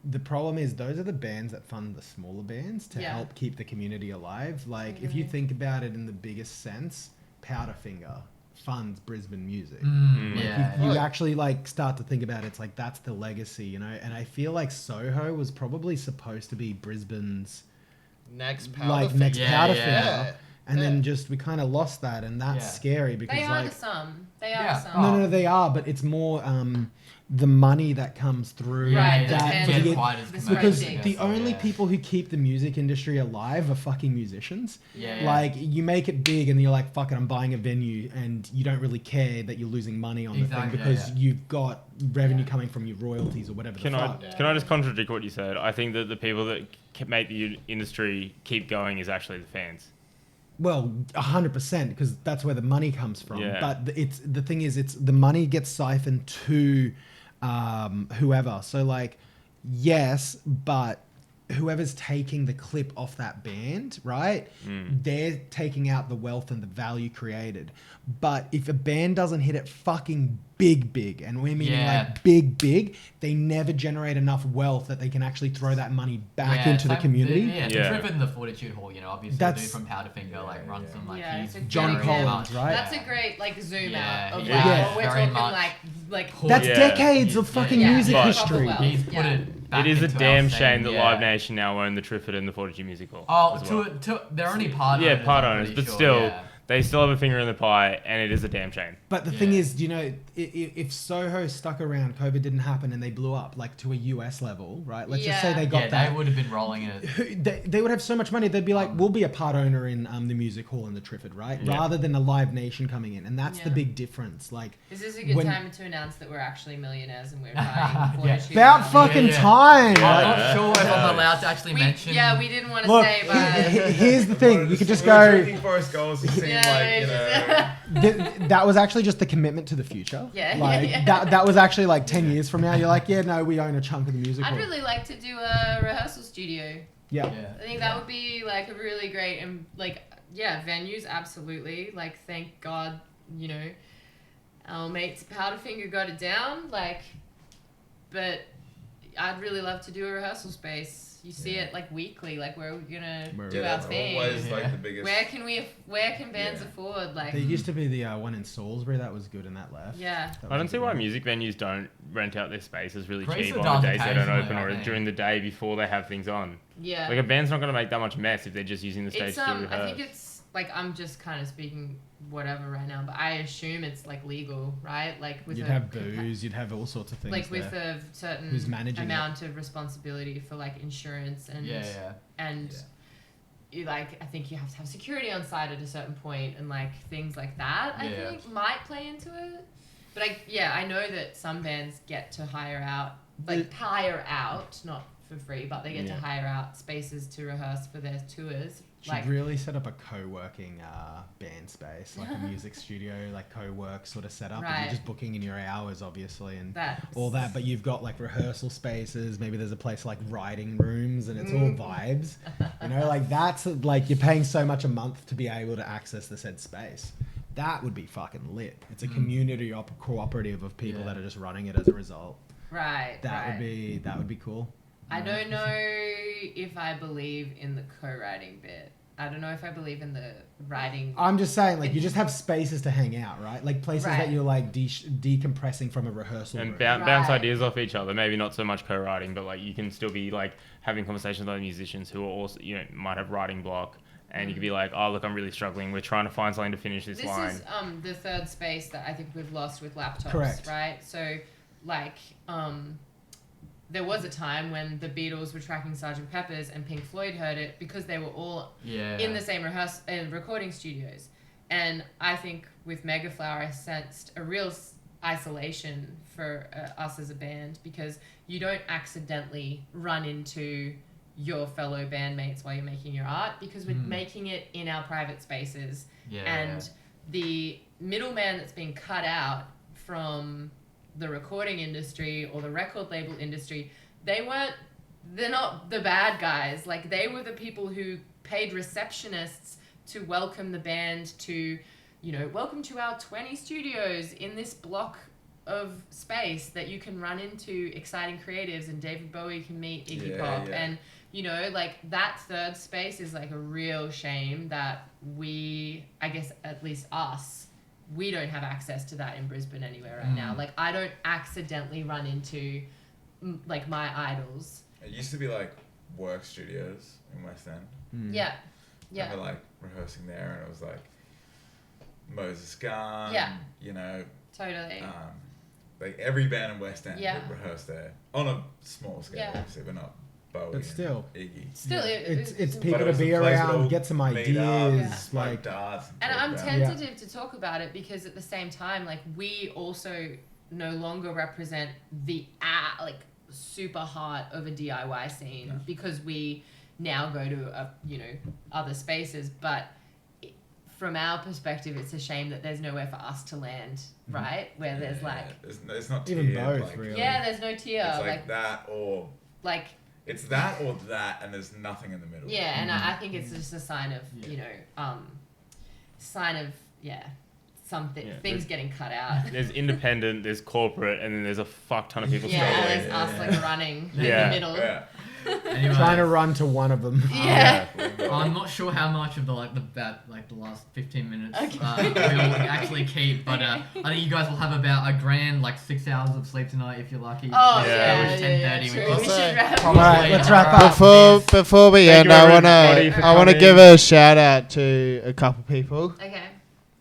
The problem is those are the bands that fund the smaller bands to help keep the community alive. Like if you think about it in the biggest sense, Powderfinger funds Brisbane music. You actually like start to think about it, it's like that's the legacy, And I feel like Soho was probably supposed to be Brisbane's next Powderfinger. Powderfinger. And then just we kind of lost that, and that's scary because they are some. They are some. No, they are, but it's more the money that comes through. Because the only people who keep the music industry alive are fucking musicians. Like you make it big, and you're like, fuck it, I'm buying a venue, and you don't really care that you're losing money on the thing because you've got revenue coming from your royalties or whatever. Can I just contradict what you said? I think that the people that make the industry keep going is actually the fans. Well, 100%, because that's where the money comes from. But the thing is, the money gets siphoned to whoever. So like, yes, but whoever's taking the clip off that band, right? They're taking out the wealth and the value created. But if a band doesn't hit it fucking big, and we're meaning like big, they never generate enough wealth that they can actually throw that money back into the community. The trip in the Fortitude Hall, obviously the dude from Powderfinger runs them he's John Collins, right? That's a great zoom out of we're very talking like that's decades of fucking music history. He's put it back. It is a into damn our shame scene, that Live Nation now own the Triffid and the Fortitude Music Hall. They're only part owners. Yeah, part owners, but still. They still have a finger in the pie, and it is a damn shame. But the thing is, if Soho stuck around, COVID didn't happen, and they blew up like to a US level, right? Let's just say they got that. They would have been rolling it. They would have so much money. They'd be like, we'll be a part owner in the music hall and the Triffid, right? Rather than a Live Nation coming in, and that's the big difference. Like, this is a good time to announce that we're actually millionaires and we're buying Fortitude. About fucking time. I'm not sure if I'm allowed to actually mention. Yeah, we didn't want to say, but here's the thing: you could just go. Drinking Forest Goals seem that was actually just the commitment to the future. That was actually like 10 years from now. You're like, we own a chunk of the music hall. I'd really like to do a rehearsal studio. I think that would be like a really great and venues, absolutely. Like, thank God, our mates Powderfinger got it down. But I'd really love to do a rehearsal space. You see it like weekly, like where are we gonna do our thing? Always like the biggest. Where can bands afford like? There used to be the one in Salisbury that was good, and that left. I don't see why music venues don't rent out their spaces really cheap on the days they don't open or during the day before they have things on. Yeah. Like a band's not gonna make that much mess if they're just using the stage to rehearse. I think it's like I'm just kind of speaking whatever right now, but I assume it's like legal, right? Like you'd have booze, you'd have all sorts of things. Like with a certain amount of responsibility for like insurance and you I think you have to have security on site at a certain point and like things like that. I think might play into it, but I know that some bands get to hire out, not for free, but they get to hire out spaces to rehearse for their tours. Should really set up a co-working band space, like a music studio, like co-work sort of setup. And you're just booking in your hours, obviously, and all that. But you've got like rehearsal spaces. Maybe there's a place like writing rooms, and it's all vibes. Like that's like you're paying so much a month to be able to access the said space. That would be fucking lit. It's a community cooperative of people that are just running it as a result. Right. That would be cool. I don't know if I believe in the co-writing bit. I don't know if I believe in the writing. I'm just saying, like, you just have spaces to hang out, right? Like places that you're like decompressing from a rehearsal and room. bounce ideas off each other. Maybe not so much co-writing, but like you can still be like having conversations with other musicians who are also, you know, might have writing block, and you could be like, oh look, I'm really struggling. We're trying to find something to finish this line. This is the third space that I think we've lost with laptops. Correct. Right. So like there was a time when the Beatles were tracking Sgt. Pepper's and Pink Floyd heard it because they were all in the same recording studios. And I think with Megaflower, I sensed a real isolation for us as a band, because you don't accidentally run into your fellow bandmates while you're making your art, because we're making it in our private spaces. And the middleman that's being cut out from the recording industry or the record label industry, they're not the bad guys. Like, they were the people who paid receptionists to welcome the band to, you know, welcome to our 20 studios in this block of space that you can run into exciting creatives, and David Bowie can meet Iggy Pop. And, you know, like, that third space is like a real shame that we, I guess at least us, we don't have access to that in Brisbane anywhere right now. Like, I don't accidentally run into like my idols. It used to be like work studios in West End. Yeah. I remember like rehearsing there, and it was like Moses Gunn. You know. Totally. Like every band in West End would rehearse there on a small scale. Yeah. Obviously, we're not Bowie. But still, Iggy. Still, it's people to be around, get some ideas, like darts. And I'm tentative to talk about it because at the same time, like, we also no longer represent the like super heart of a DIY scene because we now go to other spaces. But from our perspective, it's a shame that there's nowhere for us to land, right? Where there's like there's not even tier, both, like, really. Yeah, there's no tier. It's like that or like. It's that or that, and there's nothing in the middle. Yeah, and I think it's just a sign of, something, things getting cut out. There's independent, there's corporate, and then there's a fuck ton of people struggling. struggling. There's us like running in the middle. Yeah. Anyway, trying to run to one of them. I'm not sure how much of the last 15 minutes we'll actually keep, but I think you guys will have about a grand 6 hours of sleep tonight if you're lucky. Oh yeah, 10:30. We should wrap. All right, let's wrap up. Before we end, I want to give a shout out to a couple people. Okay.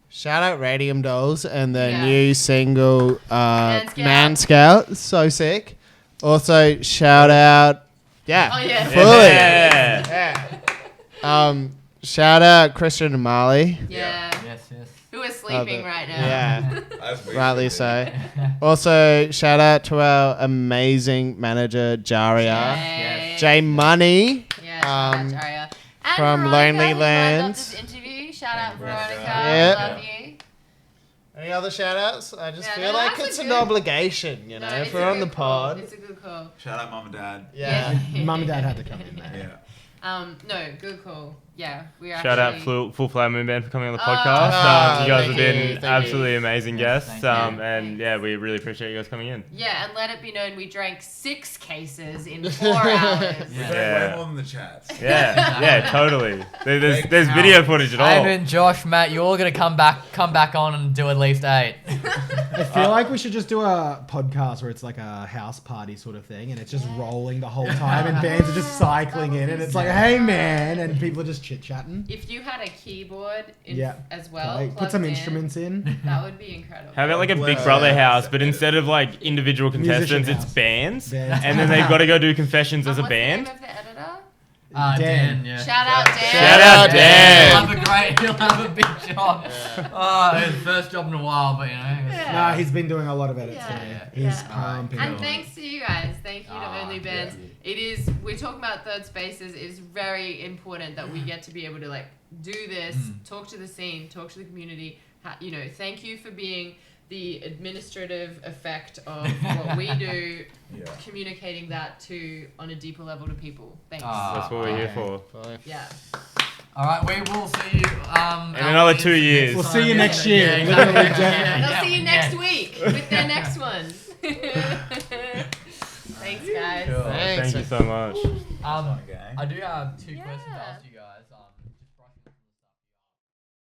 Shout out Radium Dolls and their new single Man Scout. So sick. Also shout out shout out Christian and Marley. Yes. Who are sleeping right now. Yeah. Rightly so. Also shout out to our amazing manager Jaria. J Money. Yeah, shout out Jaria. And from Veronica, Lonely who Lands. This interview. Shout out Veronica. Yep. Love you. Any other shout outs? I just feel like it's an obligation, you know, if we're on the pod. It's a good call. Shout out Mum and Dad. Yeah. Mum and Dad had to come in there. Yeah. No, good call. Yeah, we are. Shout out Full Flower Moon Band for coming on the podcast. You guys have been absolutely amazing guests. And we really appreciate you guys coming in. Yeah, and let it be known we drank 6 cases in 4 hours. We drank way more than the chats. Yeah, totally. There's video footage at all. Ivan, Josh, Matt, you're all gonna come back on and do at least 8. I feel like we should just do a podcast where it's like a house party sort of thing, and it's just rolling the whole time, and bands are just cycling in, and it's like, hey man, and people are just chit-chatting. If you had a keyboard as well, like, put some instruments in. That would be incredible. How about like a Big Brother house, but instead of like individual contestants, it's bands, and then they've got to go do confessions as a band. What's the name of the editor? Dan, yeah. Shout out Dan. Shout out Dan. He'll have a big job. His first job in a while, but Nah, he's been doing a lot of edits today. He's pumping. And thanks to you guys. Thank you to OnlyBands. We're talking about third spaces. It is very important that we get to be able to like do this, talk to the scene, talk to the community. Thank you for being the administrative effect of what we do, communicating that on a deeper level to people. Thanks. That's what we're here for. Yeah. All right, we will see you in another 2 years. We'll see you next year. They'll see you next week with their next one. Thanks, guys. Cool. Thanks. Thank you so much. Okay. I do have two questions to ask you guys.